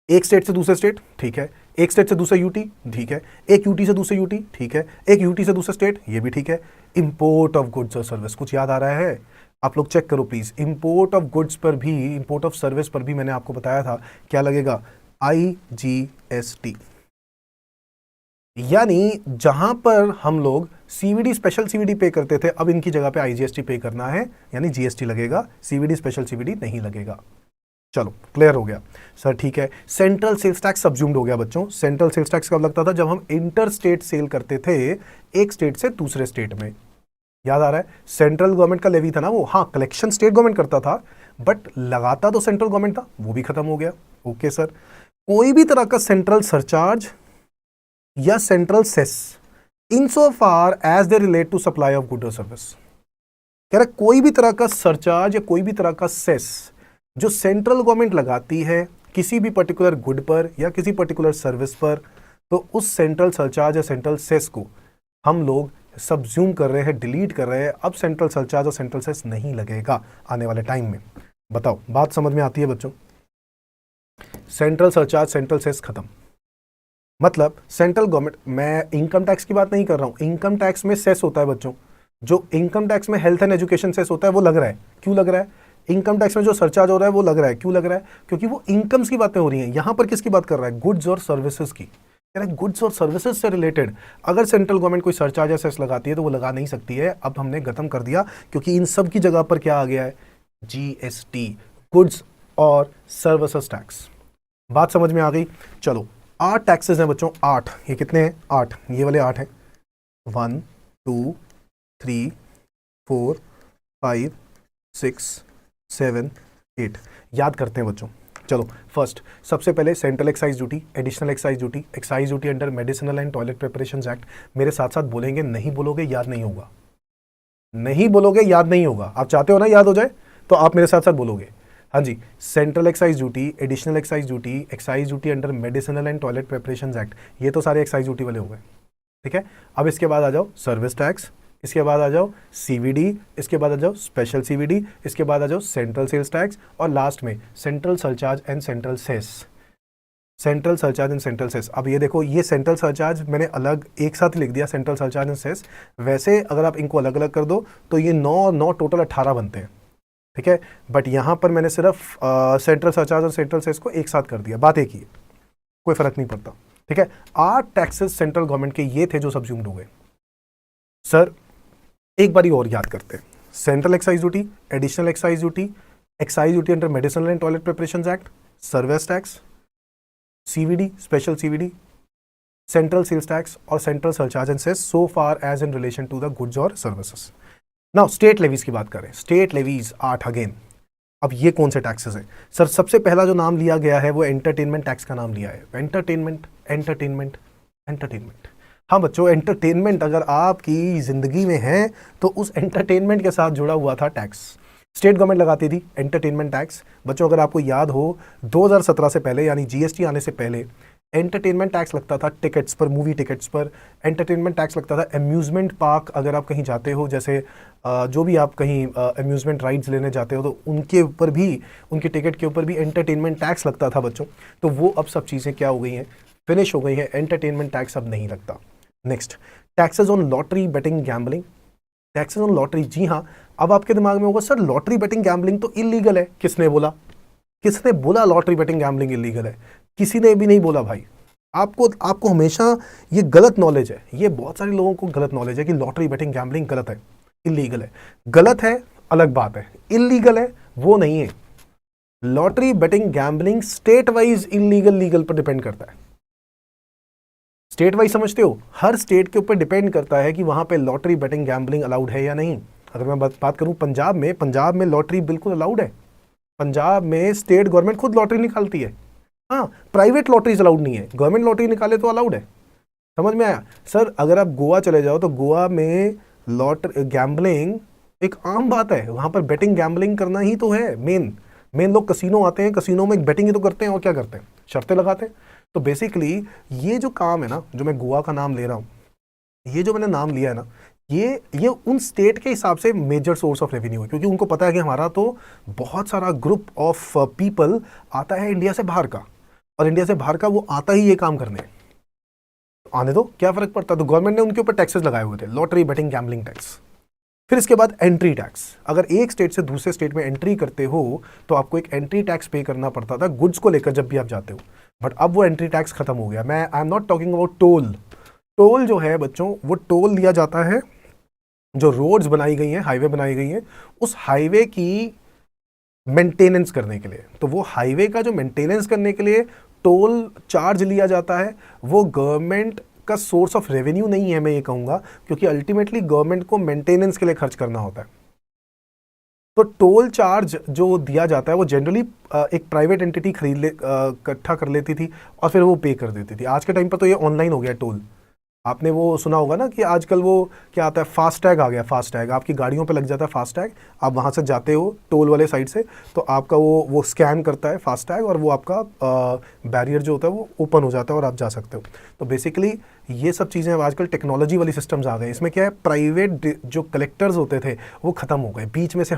एक स्टेट से दूसरे स्टेट, ठीक है, एक स्टेट से दूसरा यूटी, ठीक है, एक यूटी से दूसरे यूटी, ठीक है, एक यूटी से दूसरा स्टेट, ये भी ठीक है। इंपोर्ट ऑफ गुड्स और सर्विस, कुछ याद आ रहा है? आप लोग चेक करो प्लीज। इंपोर्ट ऑफ गुड्स पर भी, इंपोर्ट ऑफ सर्विस पर भी मैंने आपको बताया था क्या लगेगा? आईजीएसटी। यानी जहां पर हम लोग सीवीडी स्पेशल सीवीडी पे करते थे, अब इनकी जगह पे आईजीएसटी पे करना है, यानी जीएसटी लगेगा, सीवीडी स्पेशल सीवीडी नहीं लगेगा। चलो क्लियर हो गया सर, ठीक है। सेंट्रल सेल्स टैक्स सब्ज्यूम्ड हो गया बच्चों। सेंट्रल सेल्स टैक्स कब लगता था? जब हम इंटर स्टेट सेल करते थे एक स्टेट से दूसरे स्टेट में। याद आ रहा है? सेंट्रल गवर्नमेंट का लेवी था ना वो, हाँ कलेक्शन स्टेट गवर्नमेंट करता था बट लगाता तो सेंट्रल गवर्नमेंट था, वो भी खत्म हो गया। Okay sir. कोई भी तरह का सेंट्रल सरचार्ज या central cess in so far as they relate to supply of good और सर्विस, कह रहा है कोई भी तरह का सरचार्ज या कोई भी तरह का सेस जो सेंट्रल गवर्नमेंट लगाती है किसी भी पर्टिकुलर गुड पर या किसी पर्टिकुलर सर्विस पर, तो उस सेंट्रल सरचार्ज या सेंट्रल सेस को हम लोग सबज्यूम कर रहे हैं, डिलीट कर रहे हैं। अब सेंट्रल सरचार्ज और सेंट्रल सेस नहीं लगेगा आने वाले टाइम में। बताओ, बात समझ में आती है बच्चों? सेंट्रल सरचार्ज सेंट्रल सेस खत्म, मतलब सेंट्रल गवर्नमेंट, मैं इनकम टैक्स की बात नहीं कर रहा हूं, इनकम टैक्स में सेस होता है बच्चों, जो इनकम टैक्स में हेल्थ एंड एजुकेशन सेस होता है वो लग रहा है। क्यों लग रहा है? इनकम टैक्स में जो सरचार्ज हो रहा है वो लग रहा है। क्यों लग रहा है? क्योंकि वो इनकम्स की बातें हो रही हैं। यहां पर किसकी बात कर रहा है? गुड्स और सर्विसेज की। कह रहा है गुड्स और सर्विसेज से रिलेटेड अगर सेंट्रल गवर्नमेंट कोई सरचार्ज या सेस लगाती है तो वो लगा नहीं सकती है। अब हमने खत्म कर दिया, क्योंकि इन सब की जगह पर क्या आ गया है? जीएसटी, गुड्स और सर्विसेज टैक्स। बात समझ में आ गई? चलो, 8 टैक्सेस हैं बच्चों, 8। ये कितने हैं? 8, ये वाले 8 हैं। 1 2 3 4 5 6 7 8। याद करते हैं बच्चों। चलो, फर्स्ट सबसे पहले central excise duty, additional excise duty, excise duty under medicinal and toilet preparations act. मेरे साथ साथ बोलेंगे, नहीं बोलोगे याद नहीं होगा, नहीं बोलोगे याद नहीं होगा। आप चाहते हो ना याद हो जाए, तो आप मेरे साथ साथ बोलोगे। हाँ जी, central excise duty, additional excise duty, excise duty under medicinal and toilet preparations act, ये तो सारे एक्साइज ड्यूटी वाले हो गए। ठीक है, अब इसके बाद आ जाओ सर्विस टैक्स, इसके बाद आ जाओ सीवीडी, इसके बाद आ जाओ स्पेशल सीवीडी, इसके बाद आ जाओ सेंट्रल सेल्स टैक्स, और लास्ट में central surcharge and central cess. Central surcharge and central cess. अब ये देखो, ये सेंट्रल सरचार्ज मैंने अलग एक साथ लिख दिया, सेंट्रल सरचार्ज एंड सेस। वैसे अगर आप इनको अलग अलग कर दो तो ये 9 टोटल 18 बनते हैं। ठीक है, बट यहां पर मैंने सिर्फ सेंट्रल सरचार्ज और सेंट्रल सेस को एक साथ कर दिया, बात एक ही है, कोई फर्क नहीं पड़ता। ठीक है, 8 टैक्सेस सेंट्रल गवर्नमेंट के ये थे जो सब्ज्यूम्ड हो गए। सर एक बारी और याद करते हैं, central excise duty, additional excise duty, excise duty under medicinal and toilet preparations act, service tax, CVD, special CVD, central sales tax और central surcharge and cess, so far as in relation to the goods और services. Now state levies की बात करें, state levies 8 again. अब ये कौन से taxes हैं? सर सबसे पहला जो नाम लिया गया है वो एंटरटेनमेंट टैक्स का नाम लिया है। Entertainment, entertainment, entertainment. हाँ बच्चों, एंटरटेनमेंट अगर आपकी जिंदगी में है तो उस एंटरटेनमेंट के साथ जुड़ा हुआ था टैक्स। स्टेट गवर्नमेंट लगाती थी एंटरटेनमेंट टैक्स। बच्चों अगर आपको याद हो, 2017 से पहले यानी जीएसटी आने से पहले एंटरटेनमेंट टैक्स लगता था टिकट्स पर, मूवी टिकट्स पर। एंटरटेनमेंट टैक्स लगता था अम्यूज़मेंट पार्क, अगर आप कहीं जाते हो, जैसे जो भी आप कहीं अम्यूज़मेंट राइड्स लेने जाते हो तो उनके ऊपर भी, उनके टिकट के ऊपर भी एंटरटेनमेंट टैक्स लगता था बच्चों। तो वो अब सब चीज़ें क्या हो गई हैं? फिनिश हो गई हैं। एंटरटेनमेंट टैक्स अब नहीं लगता। Next, taxes on lottery, betting, gambling. Taxes on lottery, जी हाँ। अब आपके दिमाग में होगा सर लॉटरी, बेटिंग, गैम्बलिंग तो इलीगल है। किसने बोला? किसने बोला लॉटरी, बेटिंग, गैम्बलिंग इलीगल है? किसी ने भी नहीं बोला भाई। आपको हमेशा ये गलत नॉलेज है, ये बहुत सारे लोगों को गलत नॉलेज है कि लॉटरी, बेटिंग, गैम्बलिंग गलत है, इलीगल है। गलत है अलग बात है, इलीगल है वो नहीं है। Lottery, betting, gambling state wise illegal legal पर डिपेंड करता है। स्टेट वाइज समझते हो? हर स्टेट के ऊपर डिपेंड करता है कि वहां पे लॉटरी, बेटिंग, गैम्बलिंग अलाउड है या नहीं। अगर मैं बात करूं पंजाब में लॉटरी बिल्कुल अलाउड है। पंजाब में स्टेट गवर्नमेंट खुद लॉटरी निकालती है। हाँ, प्राइवेट लॉटरीज अलाउड नहीं है, गवर्नमेंट लॉटरी निकाले तो अलाउड है। समझ में आया? सर अगर आप गोवा चले जाओ तो गोवा में लॉटरी, गैम्बलिंग एक आम बात है। वहां पर बेटिंग, गैम्बलिंग करना ही तो है मेन लोग कसिनो आते हैं, कसिनो में बेटिंग ही तो करते हैं और क्या करते हैं? शर्तें लगाते हैं। तो बेसिकली ये जो काम है ना, जो मैं गोवा का नाम ले रहा हूँ, ये जो मैंने नाम लिया है ना, ये उन स्टेट के हिसाब से मेजर सोर्स ऑफ रेवेन्यू है, क्योंकि उनको पता है कि हमारा तो बहुत सारा ग्रुप ऑफ पीपल आता है इंडिया से बाहर का, और इंडिया से बाहर का वो आता ही ये काम करने। आने दो, क्या फर्क पड़ता है? तो गवर्नमेंट ने उनके ऊपर टैक्सेस लगाए हुए थे, लॉटरी, बेटिंग, गैम्बलिंग टैक्स। फिर इसके बाद एंट्री टैक्स। अगर एक स्टेट से दूसरे स्टेट में एंट्री करते हो तो आपको एक एंट्री टैक्स पे करना पड़ता था गुड्स को लेकर जब भी आप जाते हो, बट अब वो एंट्री टैक्स खत्म हो गया। I am not talking about toll. Toll जो है बच्चों, वो टोल दिया जाता है जो रोड्स बनाई गई हैं, हाईवे बनाई गई हैं, उस हाईवे की मेंटेनेंस करने के लिए। तो वो हाईवे का जो मेंटेनेंस करने के लिए टोल चार्ज लिया जाता है, वो गवर्नमेंट का सोर्स ऑफ रेवेन्यू नहीं है, मैं ये कहूंगा, क्योंकि अल्टीमेटली गवर्नमेंट को मेंटेनेंस के लिए खर्च करना होता है। तो टोल चार्ज जो दिया जाता है वो जनरली एक प्राइवेट एंटिटी इकट्ठा कर लेती थी और फिर वो पे कर देती थी। आज के टाइम पर तो ये ऑनलाइन हो गया टोल। आपने वो सुना होगा ना कि आजकल वो क्या आता है, फास्टैग आ गया, फास्टैग आपकी गाड़ियों पे लग जाता है फास्टैग। आप वहाँ से जाते हो टोल वाले साइड से, तो आपका वो स्कैन करता है फास्टैग, और वो आपका बैरियर जो होता है वो ओपन हो जाता है और आप जा सकते हो। तो बेसिकली ये सब चीज़ें अब आजकल टेक्नोलॉजी वाली सिस्टम्स आ गए। इसमें क्या है, प्राइवेट जो कलेक्टर्स होते थे वो ख़त्म हो गए, बीच में से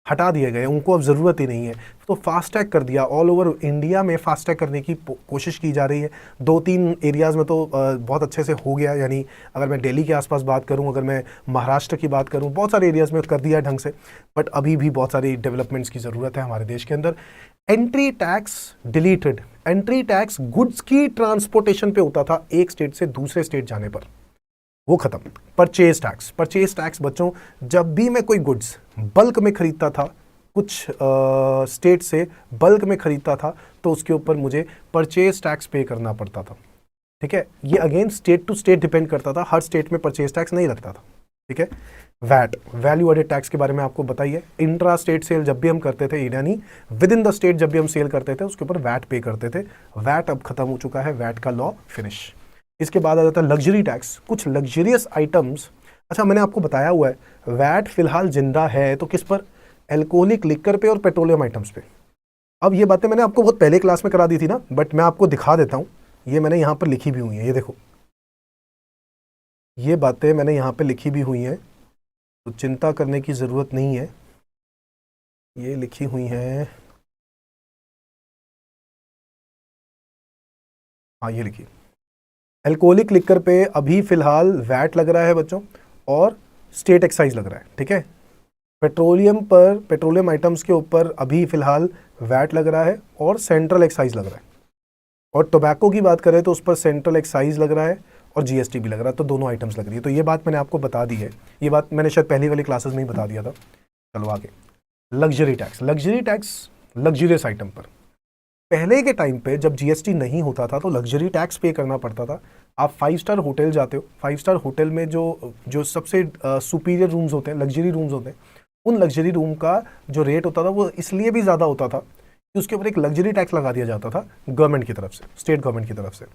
हटा दिए गए, उनको अब ज़रूरत ही नहीं है। तो फास्टैग कर दिया, ऑल ओवर इंडिया में फास्टैग करने की कोशिश की जा रही है। 2-3 एरियाज़ में तो बहुत अच्छे से हो गया, यानी अगर मैं दिल्ली के आसपास बात करूं, अगर मैं महाराष्ट्र की बात करूं, बहुत सारे एरियाज़ में कर दिया ढंग से। बट अभी भी बहुत सारी डेवलपमेंट्स की ज़रूरत है हमारे देश के अंदर। Entry tax deleted. Entry tax goods की ट्रांसपोर्टेशन पे होता था एक स्टेट से दूसरे स्टेट जाने पर, वो खत्म। Purchase tax. परचेज टैक्स बच्चों, जब भी मैं कोई गुड्स बल्क में खरीदता था, कुछ स्टेट से बल्क में खरीदता था, तो उसके ऊपर मुझे परचेज टैक्स पे करना पड़ता था। ठीक है, ये again state to state depend करता था, हर स्टेट में परचेज टैक्स नहीं लगता था। ठीक है, वैट, वैल्यू एडेड टैक्स के बारे में आपको बताइए। इंट्रा स्टेट सेल जब भी हम करते थे, यानी विद इन द स्टेट जब भी हम सेल करते थे, उसके ऊपर वैट पे करते थे। वैट अब खत्म हो चुका है, वैट का लॉ फिनिश। इसके बाद आ जाता है लग्जरी टैक्स। कुछ लग्जरियस आइटम्स, अच्छा मैंने आपको बताया हुआ है वैट फिलहाल जिंदा है तो किस पर, एल्कोहलिक लिकर पे और पेट्रोलियम आइटम्स पे। अब ये बातें मैंने आपको बहुत पहले क्लास में करा दी थी ना, बट मैं आपको दिखा देता हूँ, ये मैंने यहाँ पर लिखी भी हुई है, ये देखो, ये बातें मैंने यहाँ पे लिखी भी हुई हैं, तो चिंता करने की ज़रूरत नहीं है। ये लिखी हुई हैं, हाँ ये लिखी। एल्कोहलिक लिकर पे अभी फ़िलहाल वैट लग रहा है बच्चों, और स्टेट एक्साइज लग रहा है। ठीक है, पेट्रोलियम पर, पेट्रोलियम आइटम्स के ऊपर अभी फ़िलहाल वैट लग रहा है और सेंट्रल एक्साइज लग रहा है। और टोबैको की बात करें तो उस पर सेंट्रल एक्साइज लग रहा है और जीएसटी भी लग रहा है, तो दोनों आइटम्स लग रही है। तो ये बात मैंने आपको बता दी है, ये बात मैंने शायद पहली वाली क्लासेस में ही बता दिया था। चलो आगे, luxury tax. Luxury tax luxurious item पर। पहले के टाइम पे जब जीएसटी नहीं होता था तो लग्जरी टैक्स पे करना पड़ता था। आप 5 स्टार होटल जाते हो, 5 स्टार होटल में जो जो सबसे सुपीरियर रूम्स होते हैं, लग्जरी रूम्स होते हैं, उन लग्जरी रूम का जो रेट होता था वो इसलिए भी ज़्यादा होता था कि उसके ऊपर एक लग्जरी टैक्स लगा दिया जाता था गवर्नमेंट की तरफ से, स्टेट गवर्नमेंट की तरफ से।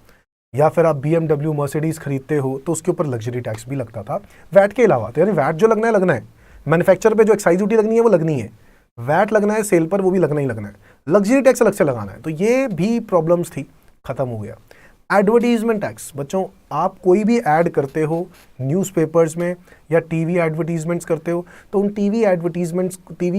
या फिर आप BMW मर्सिडीज़ खरीदते हो तो उसके ऊपर लग्जरी टैक्स भी लगता था वैट के अलावा। तो यानी वैट जो लगना है लगना है, मैन्युफैक्चर पे जो एक्साइज ड्यूटी लगनी है वो लगनी है, वैट लगना है सेल पर, वो भी लगना ही लगना है, लग्जरी टैक्स अलग से लगाना है। तो ये भी प्रॉब्लम्स थी, खत्म हो गया। एडवर्टीजमेंट टैक्स बच्चों, आप कोई भी ऐड करते हो न्यूज़पेपर्स में या टीवी एडवर्टीजमेंट्स करते हो, तो उन टीवी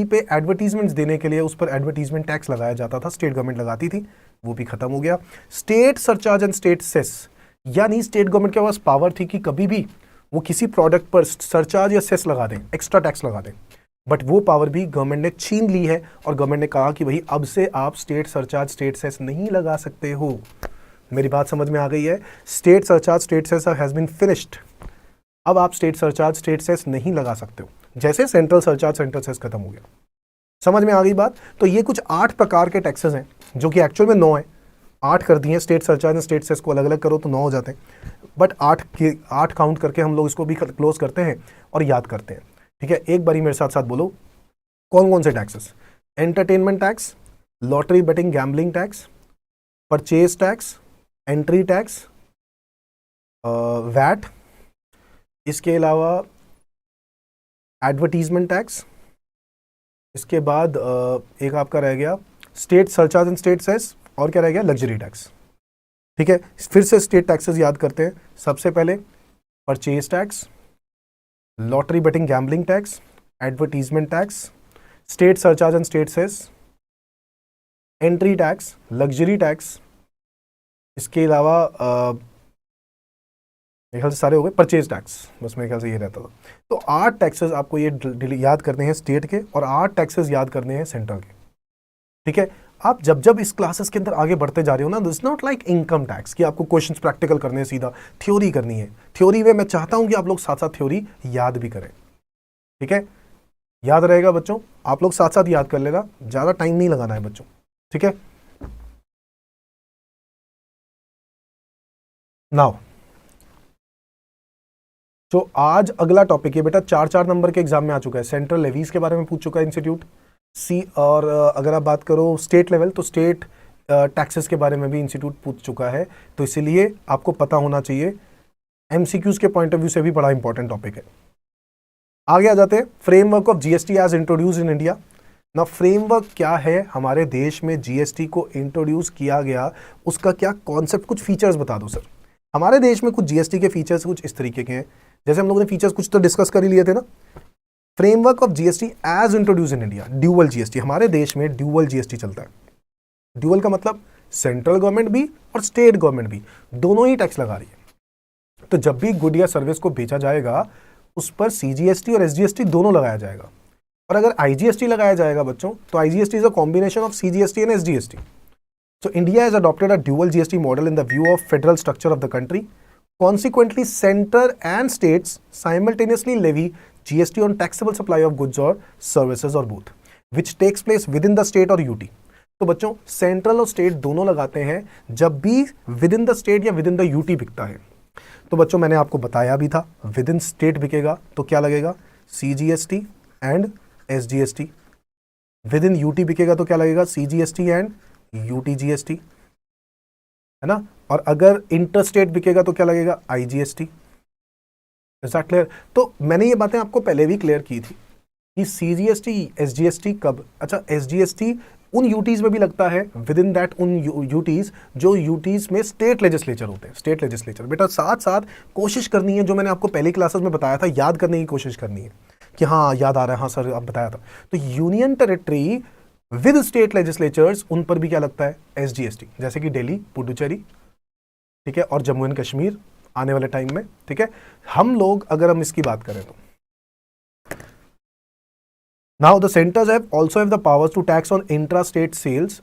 पे एडवर्टीजमेंट्स देने के लिए उस पर एडवर्टीजमेंट टैक्स लगाया जाता था, स्टेट गवर्नमेंट लगाती थी, वो भी खत्म हो गया। State surcharge and state cess, यानी स्टेट गवर्नमेंट के पास पावर थी कि कभी भी वो किसी प्रोडक्ट पर सरचार्ज या सेस लगा दें, एक्स्ट्रा टैक्स लगा दें, बट वो पावर भी गवर्नमेंट ने छीन ली है और गवर्नमेंट ने कहा कि भाई अब से आप स्टेट सरचार्ज स्टेट सेस नहीं लगा सकते हो। मेरी बात समझ में आ गई है? State surcharge state cess has been finished. अब आप स्टेट सरचार्ज स्टेट सेस नहीं लगा सकते हो, जैसे सेंट्रल सरचार्ज सेंट्रल सेस खत्म हो गया। समझ में आ गई बात? तो ये कुछ 8 प्रकार के टैक्सेस हैं, जो कि एक्चुअल में 9 है, 8 कर दिए। State surcharge and state cess को अलग अलग करो तो 9 हो जाते हैं, बट 8 काउंट करके हम लोग इसको भी क्लोज करते हैं और याद करते हैं। ठीक है, एक बारी मेरे साथ साथ बोलो, कौन कौन से taxes? Entertainment tax, lottery betting gambling tax, purchase tax, entry tax, VAT, इसके अलावा एडवर्टीजमेंट टैक्स, इसके बाद एक आपका रह गया state surcharge and state cess, और क्या रह गया? Luxury tax. ठीक है, फिर से स्टेट टैक्सेस याद करते हैं। सबसे पहले purchase tax, lottery betting gambling tax, advertisement tax, state surcharge and state cess, entry tax, luxury tax, इसके अलावा मेरे ख्याल से सारे हो गए, परचेज टैक्स, बस मेरे ख्याल से ये रहता था। तो 8 टैक्सेस आपको ये याद करने हैं स्टेट के, और 8 टैक्सेस याद करने हैं सेंट्रल के। ठीक है, आप जब जब इस क्लासेस के अंदर आगे बढ़ते जा रहे हो ना, this not like income tax कि आपको क्वेश्चंस प्रैक्टिकल करने हैं, सीधा थ्योरी करनी है। थ्योरी में मैं चाहता हूं कि आप लोग साथ साथ थ्योरी याद भी करें। ठीक है, याद रहेगा बच्चों, आप लोग साथ साथ याद कर लेना, ज़्यादा टाइम नहीं लगाना है बच्चों। ठीक है, नाउ तो आज अगला टॉपिक है बेटा, 4-4 नंबर के एग्जाम में आ चुका है, सेंट्रल लेवीज के बारे में पूछ चुका है इंस्टीट्यूट सी। और अगर आप बात करो स्टेट लेवल, तो स्टेट टैक्सेस के बारे में भी इंस्टीट्यूट पूछ चुका है। तो इसीलिए आपको पता होना चाहिए एमसीक्यूज के पॉइंट ऑफ व्यू से भी बड़ा इंपॉर्टेंट टॉपिक है। आगे आ जाते हैं, framework of GST as introduce in India. ना फ्रेमवर्क क्या है, हमारे देश में जीएसटी को इंट्रोड्यूस किया गया, उसका क्या कॉन्सेप्ट, कुछ फीचर्स बता दो सर। हमारे देश में कुछ जीएसटी के फीचर्स कुछ इस तरीके के हैं, जैसे हम लोगों ने फीचर्स कुछ तो डिस्कस कर ही लिए थे ना। Framework of GST as introduce in India, dual GST, हमारे देश में ड्यूअल जीएसटी चलता है। ड्यूअल का मतलब सेंट्रल गवर्नमेंट भी और स्टेट गवर्नमेंट भी दोनों ही टैक्स लगा रही है। तो जब भी गुड या सर्विस को बेचा जाएगा उस पर सीजीएसटी और एसजीएसटी दोनों लगाया जाएगा। और अगर आईजीएसटी लगाया जाएगा बच्चों, तो IGST is a combination of CGST and SGST. So India has adopted a dual GST model in the view of federal structure of the country. Consequently, center and states simultaneously levy GST on taxable supply of goods or services or both, which takes place within the state or UT. तो बच्चों central और state दोनों लगाते हैं जब भी with in the state या with in the UT बिकता है। तो बच्चों मैंने आपको बताया भी था, विद इन स्टेट बिकेगा तो क्या लगेगा, CGST and SGST. With in UT बिकेगा तो क्या लगेगा, सीजीएसटी एंड यूटी जीएसटी, है ना। और अगर इंटर स्टेट बिकेगा तो क्या लगेगा, आईजीएसटी। Is that clear? तो मैंने ये बातें आपको पहले भी क्लियर की थी कि सीजीएसटी एसजीएसटी कब, अच्छा एसजीएसटी उन यूटीज में भी लगता है, विद इन दैट उन यूटीज जो यूटीज में स्टेट लेजिस्लेचर होते हैं। स्टेट लेजिस्लेचर बेटा साथ साथ कोशिश करनी है, जो मैंने आपको पहले क्लासेस में बताया था, याद करने की कोशिश करनी है कि हाँ याद आ रहा है, हाँ सर अब बताया था। तो union territory with state legislatures, उन पर भी क्या लगता है, एसजीएसटी, जैसे कि दिल्ली, पुडुचेरी, ठीक है, और जम्मू एंड कश्मीर आने वाले टाइम में, ठीक है। हम लोग अगर हम इसकी बात करें तो now the centres have also have the powers to tax on intra-state sales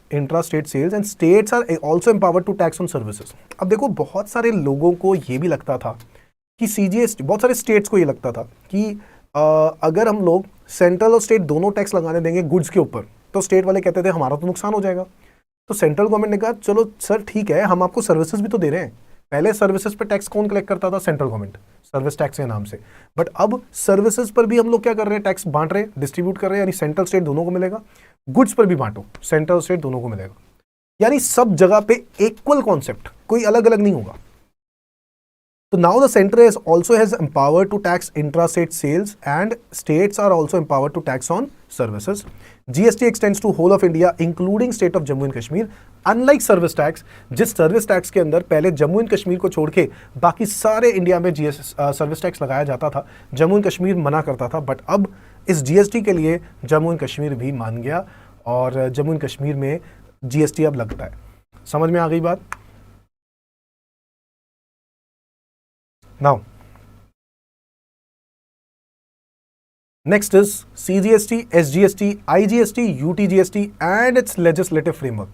and states are also empowered to tax on services. अब देखो बहुत सारे लोगों को ये भी लगता था कि सीजीएसटी, बहुत सारे स्टेट्स को ये लगता था कि अगर हम लोग सेंट्रल और स्टेट दोनों टैक्स लगाने देंगे गुड्स के ऊपर, तो स्टेट वाले कहते थे हमारा तो नुकसान हो जाएगा। तो सेंट्रल गवर्नमेंट ने कहा चलो सर ठीक है, हम आपको सर्विसेज भी तो दे रहे हैं। पहले सर्विसेज पे टैक्स कौन कलेक्ट करता था, सेंट्रल गवर्नमेंट, सर्विस टैक्स के नाम से। बट अब सर्विसेज पर भी हम लोग क्या कर रहे हैं, टैक्स बांट रहे हैं, डिस्ट्रीब्यूट कर रहे हैं, यानी सेंट्रल स्टेट दोनों को मिलेगा। गुड्स पर भी बांटो, सेंट्रल स्टेट दोनों को मिलेगा, यानी सब जगह पे इक्वल कॉन्सेप्ट, कोई अलग अलग नहीं होगा। So now the center is also has empowered to tax intra-state sales and states are also empowered to tax on services. GST extends to whole of India including state of Jammu and Kashmir. Unlike service tax, जिस service tax के अंदर पहले Jammu and Kashmir को छोड़ के बाकी सारे India में सर्विस टैक्स लगाया जाता था, जम्मू एंड कश्मीर मना करता था, बट अब इस जीएसटी के लिए जम्मू एंड कश्मीर भी मान गया और जम्मू एंड कश्मीर में जीएसटी अब लगता है। समझ में आ गई बात? Now, next is CGST, SGST, IGST, UTGST and its legislative framework.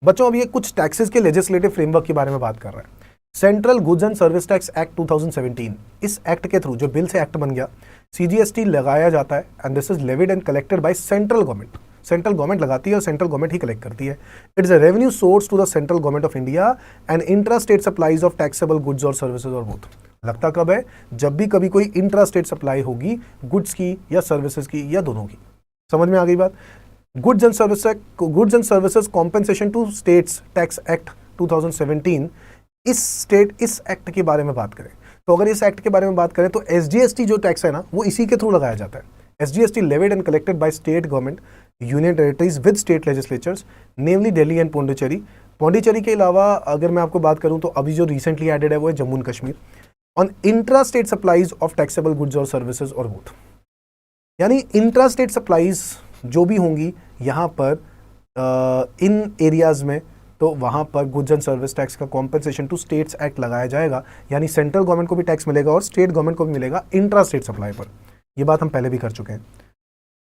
बच्चों अब ये कुछ टैक्सेस के लेजिस्लेटिव फ्रेमवर्क के बारे में बात कर रहा है। Central goods and service tax act 2017, इस एक्ट के थ्रू, जो बिल से एक्ट बन गया, सीजीएसटी लगाया जाता है and this is levied and collected by central government. Central government लगाती है और सेंट्रल गवर्नमेंट ही कलेक्ट करती है। It is a revenue source to the central government of India and intra state supplies of taxable goods और services और both. लगता कब है, जब भी कभी कोई इंट्रा स्टेट सप्लाई होगी गुड्स की या सर्विसेज की या दोनों की। समझ में आ गई बात? Goods and services compensation to states tax act 2017, इस एक्ट के बारे में बात करें तो अगर इस एक्ट के बारे में बात करें तो एसजीएसटी जो टैक्स है ना, वो इसी के थ्रू लगाया जाता है। SGST levied and collected by state government, union territories with state legislatures, namely Delhi and Pondicherry के अलावा अगर मैं आपको बात करूं तो अभी जो रिसेंटली एडेड है वो है Jammu and Kashmir, on intra state supplies of taxable goods और सर्विसेज और बोथ। यानी इंट्रा स्टेट सप्लाईज जो भी होंगी यहाँ पर इन एरियाज में, तो वहाँ पर गुड्स एंड सर्विस टैक्स का कॉम्पेंसेशन टू स्टेट्स एक्ट लगाया जाएगा, यानी सेंट्रल गवर्नमेंट को भी टैक्स मिलेगा और स्टेट गवर्नमेंट को भी मिलेगा इंट्रा स्टेट सप्लाई पर। ये बात हम पहले भी कर चुके हैं।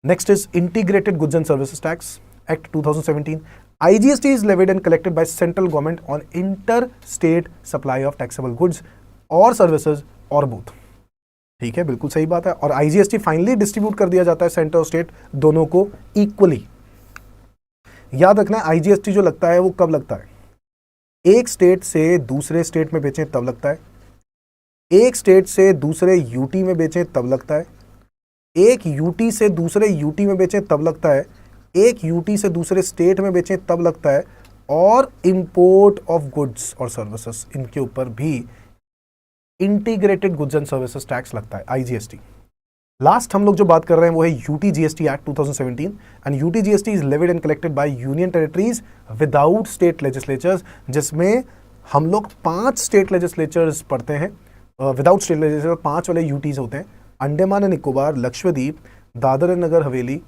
Next is integrated goods and services tax act 2017। IGST is levied and collected by central government on inter-state supply of taxable goods और सर्विसेज और बोथ। ठीक है, बिल्कुल सही बात है। और IGST फाइनली डिस्ट्रीब्यूट कर दिया जाता है सेंटर और स्टेट दोनों को इक्वली। याद रखना है IGST जो लगता है वो कब लगता है, एक स्टेट से दूसरे स्टेट में बेचें तब लगता है, एक स्टेट से दूसरे यूटी में बेचें तब लगता है, एक यूटी से दूसरे यूटी में बेचें तब लगता है, एक यूटी से दूसरे स्टेट में बेचें तब लगता है, और इंपोर्ट ऑफ गुड्स और सर्विसेज, इनके ऊपर भी integrated goods and services tax लगता है, IGST। लास्ट हम लोग जो बात कर रहे हैं वो है UTGST act 2017 and UTGST is levied and collected by union territories without state legislatures, जिसमें हम लोग 5 स्टेट लेजिस्लेचर्स पढ़ते हैं। विदाउट स्टेट लेजिस्लेचर 5 वाले यूटीज होते हैं, अंडमान एंड निकोबार, लक्षद्वीप, दादर एंड नगर हवेली,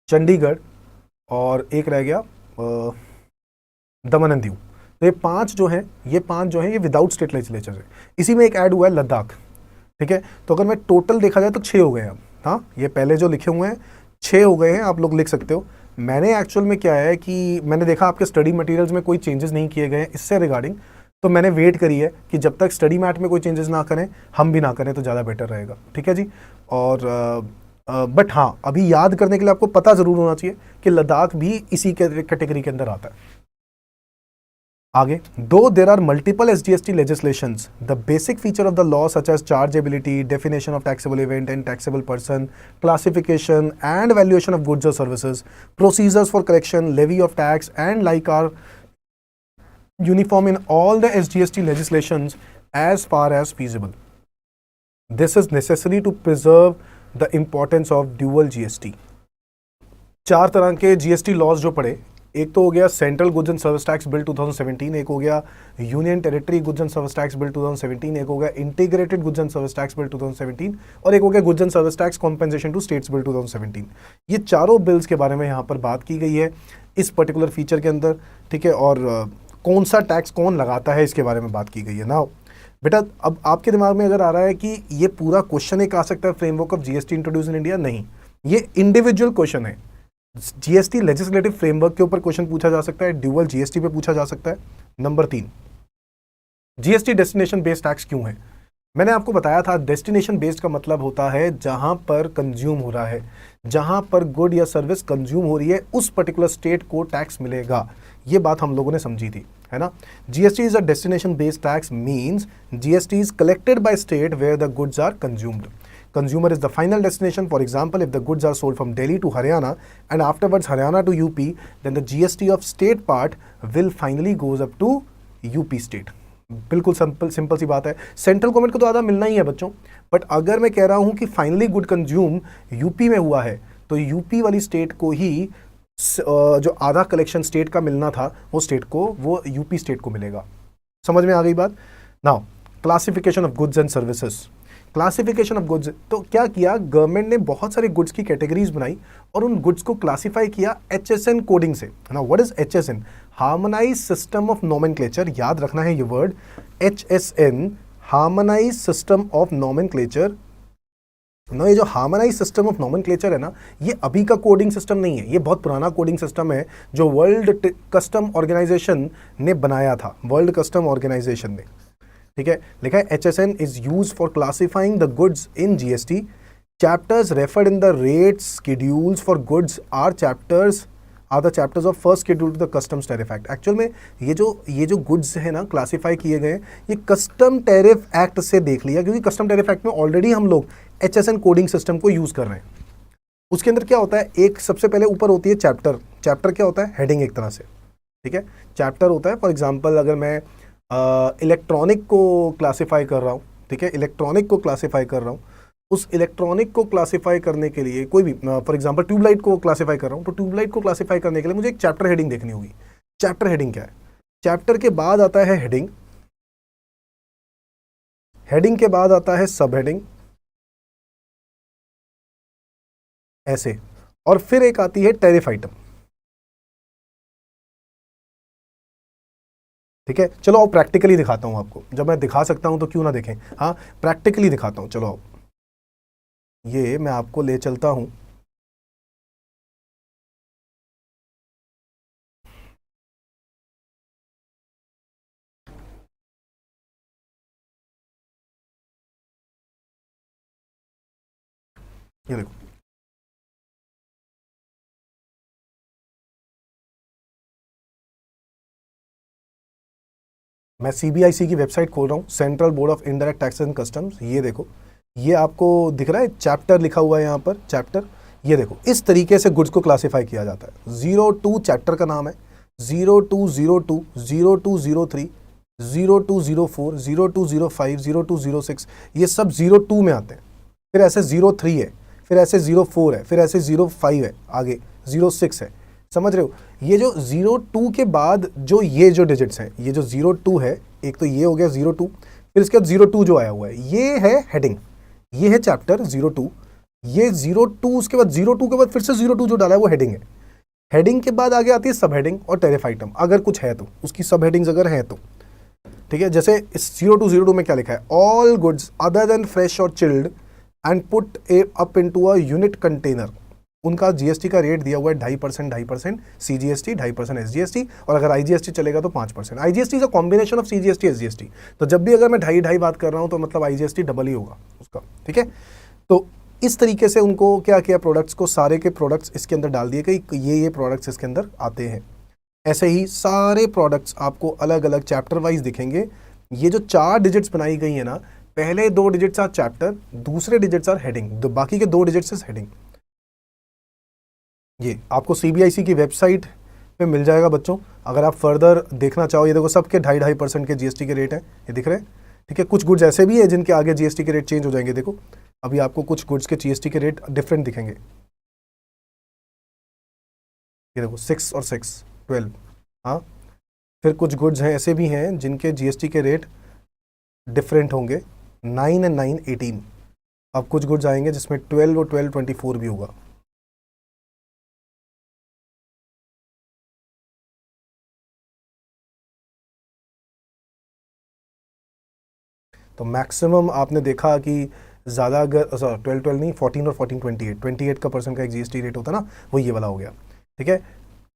चंडीगढ़ और एक रह गया दमन एंड दीव। तो ये 5 जो हैं ये विदाउट स्टेट लेजिस्लेचर है। इसी में एक ऐड हुआ है लद्दाख, ठीक है। तो अगर मैं टोटल देखा जाए तो 6 हो गए हैं अब। हाँ, ये पहले जो लिखे हुए हैं 6 हो गए हैं, आप लोग लिख सकते हो। मैंने एक्चुअल में क्या है कि मैंने देखा आपके स्टडी मटेरियल्स में कोई चेंजेस नहीं किए गए हैं इससे रिगार्डिंग, तो मैंने वेट करी है कि जब तक स्टडी मैट में कोई चेंजेस ना करें, हम भी ना करें तो ज़्यादा बेटर रहेगा, ठीक है जी। और बट हाँ, अभी याद करने के लिए आपको पता ज़रूर होना चाहिए कि लद्दाख भी इसी कैटेगरी के अंदर आता है। आगे, though there are multiple SGST legislations, the basic feature of the law such as chargeability, definition of taxable event and taxable person, classification and valuation of goods or services, procedures for collection, levy of tax and like are uniform in all the SGST legislations as far as feasible. This is necessary to preserve the importance of dual GST. 4 तरह के GST laws जो पड़े, एक तो हो गया central goods and service tax bill 2017, एक हो गया union territory goods and service tax bill 2017, एक हो गया integrated goods and service tax bill 2017 और एक हो गया goods and service tax compensation to states bill 2017। ये चारों बिल्स के बारे में यहाँ पर बात की गई है इस पर्टिकुलर फीचर के अंदर, ठीक है। और कौन सा टैक्स कौन लगाता है इसके बारे में बात की गई है। नाउ बेटा, अब आपके दिमाग में अगर आ रहा है कि ये पूरा क्वेश्चन एक आ सकता है framework of GST introduce in India, नहीं, ये इंडिविजुअल क्वेश्चन है। GST लेजिस्लेटिव फ्रेमवर्क के ऊपर क्वेश्चन पूछा जा सकता है, ड्यूअल GST पे पूछा जा सकता है। Number 3, GST destination based tax क्यों है? मैंने आपको बताया था डेस्टिनेशन बेस्ड का मतलब होता है जहां पर कंज्यूम हो रहा है, जहां पर गुड या सर्विस कंज्यूम हो रही है उस पर्टिकुलर स्टेट को टैक्स मिलेगा। ये बात हम लोगों ने समझी थी, है ना। GST is a destination based tax means GST is collected by state where the goods are consumed. Consumer is the final destination. For example, if the goods are sold from Delhi to Haryana and afterwards Haryana to UP, then the GST of state part will finally goes up to UP state. बिल्कुल simple सी बात है। Central government को तो आधा मिलना ही है बच्चों, but अगर मैं कह रहा हूं कि फाइनली गुड कंज्यूम यूपी में हुआ है तो यूपी वाली स्टेट को ही जो आधा कलेक्शन स्टेट का मिलना था वो स्टेट को, वो यूपी स्टेट को मिलेगा। समझ में आ गई बात। Now, classification of goods and services. Classification of goods, तो क्या किया गवर्नमेंट ने, बहुत सारे गुड्स की कैटेगरीज बनाई और उन गुड्स को क्लासिफाई किया HSN कोडिंग से। Now what is HSN? Harmonise system of nomenclature. याद रखना है ये word HSN, harmonise system of nomenclature. ना, ये जो हार्मोनाइज सिस्टम ऑफ नोमेनक्लेचर है ना, ये अभी का कोडिंग सिस्टम नहीं है, ये बहुत पुराना कोडिंग सिस्टम है जो वर्ल्ड कस्टम ऑर्गेनाइजेशन ने बनाया था, वर्ल्ड कस्टम ऑर्गेनाइजेशन ने, ठीक है। लिखा है HSN is use for classifying the goods in GST। Chapters referred in the rates schedules for goods are the chapters of first schedule to the customs tariff act. Actual में ये जो goods है ना क्लासिफाई किए गए, ये custom tariff act से देख लिया, क्योंकि कस्टम टैरिफ एक्ट में ऑलरेडी हम लोग HSN कोडिंग सिस्टम को यूज कर रहे हैं। उसके अंदर क्या होता है, एक सबसे पहले ऊपर होती है चैप्टर। चैप्टर क्या होता है? हेडिंग एक तरह से, ठीक है। चैप्टर होता है, फॉर एग्जाम्पल अगर मैं इलेक्ट्रॉनिक को क्लासिफाई कर रहा हूँ, ठीक है, इलेक्ट्रॉनिक को क्लासिफाई कर रहा हूँ, उस इलेक्ट्रॉनिक को क्लासिफाई करने के लिए कोई भी, फॉर एग्जांपल ट्यूबलाइट को क्लासिफाई कर रहा हूँ, तो ट्यूबलाइट को क्लासिफाई करने के लिए मुझे एक चैप्टर हेडिंग देखनी होगी। चैप्टर हेडिंग क्या है? चैप्टर के बाद आता है हेडिंग, हेडिंग के बाद आता है सब हेडिंग, ऐसे, और फिर एक आती है टैरिफ आइटम, ठीक है। चलो अब प्रैक्टिकली दिखाता हूं आपको, जब मैं दिखा सकता हूं तो क्यों ना देखें। हाँ, प्रैक्टिकली दिखाता हूं। चलो अब ये मैं आपको ले चलता हूं, ये देखो, मैं CBIC की वेबसाइट खोल रहा हूँ, central board of indirect taxes and customs. ये देखो, ये आपको दिख रहा है, चैप्टर लिखा हुआ है यहाँ पर, चैप्टर। ये देखो, इस तरीके से गुड्स को क्लासिफाई किया जाता है। 02 चैप्टर का नाम है, 0202, 0203, 0204, 0205, 0206, ये सब 02 में आते हैं। फिर ऐसे 03 है, फिर ऐसे 04 है, फिर ऐसे 05 है, आगे 06 है। समझ रहे हो? ये जो 02 के बाद जो ये जो डिजिट्स हैं, ये जो 02 है, एक तो ये हो गया 02, फिर इसके बाद 02 जो आया हुआ है, ये है हेडिंग, ये है चैप्टर 02, ये 02, उसके बाद 02 के बाद फिर से 02 जो डाला है वो हेडिंग है। हेडिंग के बाद आगे आती है सब हेडिंग और टेरिफ आइटम, अगर कुछ है तो उसकी सब हेडिंग्स अगर हैं तो, ठीक है। जैसे इस 0202 में क्या लिखा है, all goods other than fresh और chilled and put up into a unit container, उनका जीएसटी का रेट दिया हुआ है 2.5% सीजीएसटी, 2.5% एसजीएसटी, और अगर आईजीएसटी चलेगा तो 5%। IGST is a combination of CGST SGST, तो जब भी अगर मैं 2.5 बात कर रहा हूं तो मतलब आईजीएसटी डबल ही होगा उसका, ठीक है। तो इस तरीके से उनको क्या किया, प्रोडक्ट्स को, सारे के प्रोडक्ट्स इसके अंदर डाल दिए कि ये प्रोडक्ट्स इसके अंदर आते हैं। ऐसे ही सारे प्रोडक्ट्स आपको अलग अलग चैप्टर वाइज दिखेंगे। ये जो 4 डिजिट्स बनाई गई है ना, पहले 2 डिजिट्स आर चैप्टर, दूसरे डिजिट्स आर हेडिंग, बाकी के 2 डिजिट्स इज हेडिंग। ये आपको सीबीआईसी की वेबसाइट पे मिल जाएगा बच्चों, अगर आप फर्दर देखना चाहो। ये देखो सबके 2.5% के जीएसटी के रेट हैं, ये दिख रहे हैं, ठीक है। कुछ गुड्स ऐसे भी है जिनके आगे जीएसटी के रेट चेंज हो जाएंगे। देखो अभी आपको कुछ गुड्स के जीएसटी के रेट डिफरेंट दिखेंगे, ये देखो 6 और 6, 12, हाँ। फिर कुछ गुड्स हैं ऐसे भी हैं जिनके जीएसटी के रेट डिफरेंट होंगे, 9 एंड 9, 18। अब कुछ गुड्स आएंगे जिसमें 12 और 12, 24 भी होगा। तो मैक्सिमम आपने देखा कि ज़्यादा, अगर 12, 12 नहीं, 14 और 14, 28, 28 का परसेंट का एक जीएसटी रेट होता है ना, वो ये वाला हो गया, ठीक है।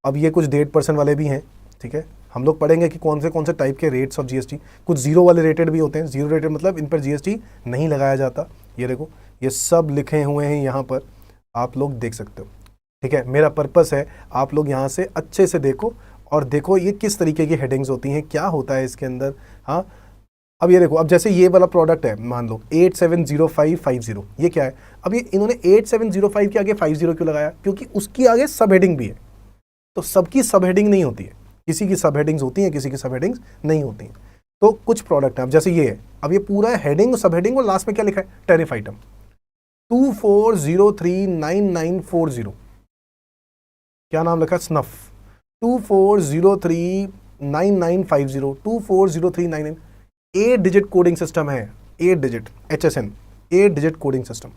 अब ये कुछ 1.5% वाले भी हैं, ठीक है। हम लोग पढ़ेंगे कि कौन से टाइप के रेट्स ऑफ जीएसटी, कुछ जीरो वाले रेटेड भी होते हैं। जीरो रेटेड मतलब इन पर जीएसटी नहीं लगाया जाता। ये देखो ये सब लिखे हुए हैं यहाँ पर, आप लोग देख सकते हो, ठीक है। मेरा पर्पस है आप लोग यहाँ से अच्छे से देखो और देखो ये किस तरीके की हेडिंग्स होती हैं, क्या होता है इसके अंदर, हाँ। अब ये देखो, अब जैसे ये वाला प्रोडक्ट है, मान लो 870550, ये क्या है। अब ये इन्होंने 8705 के आगे 50 क्यों लगाया, क्योंकि उसकी आगे सब हेडिंग भी है। तो सबकी सब हेडिंग नहीं होती है, किसी की सब हेडिंग्स होती हैं, किसी की सब हेडिंग्स नहीं होती हैं। तो कुछ प्रोडक्ट है, अब जैसे ये है, अब ये पूरा हेडिंग सब हेडिंग और लास्ट में क्या लिखा है, टैरिफ आइटम 24039940, क्या नाम लिखा है, स्नफ 24039950, 240399, 8 डिजिट कोडिंग सिस्टम है, 8 digit HSN, 8 digit coding system,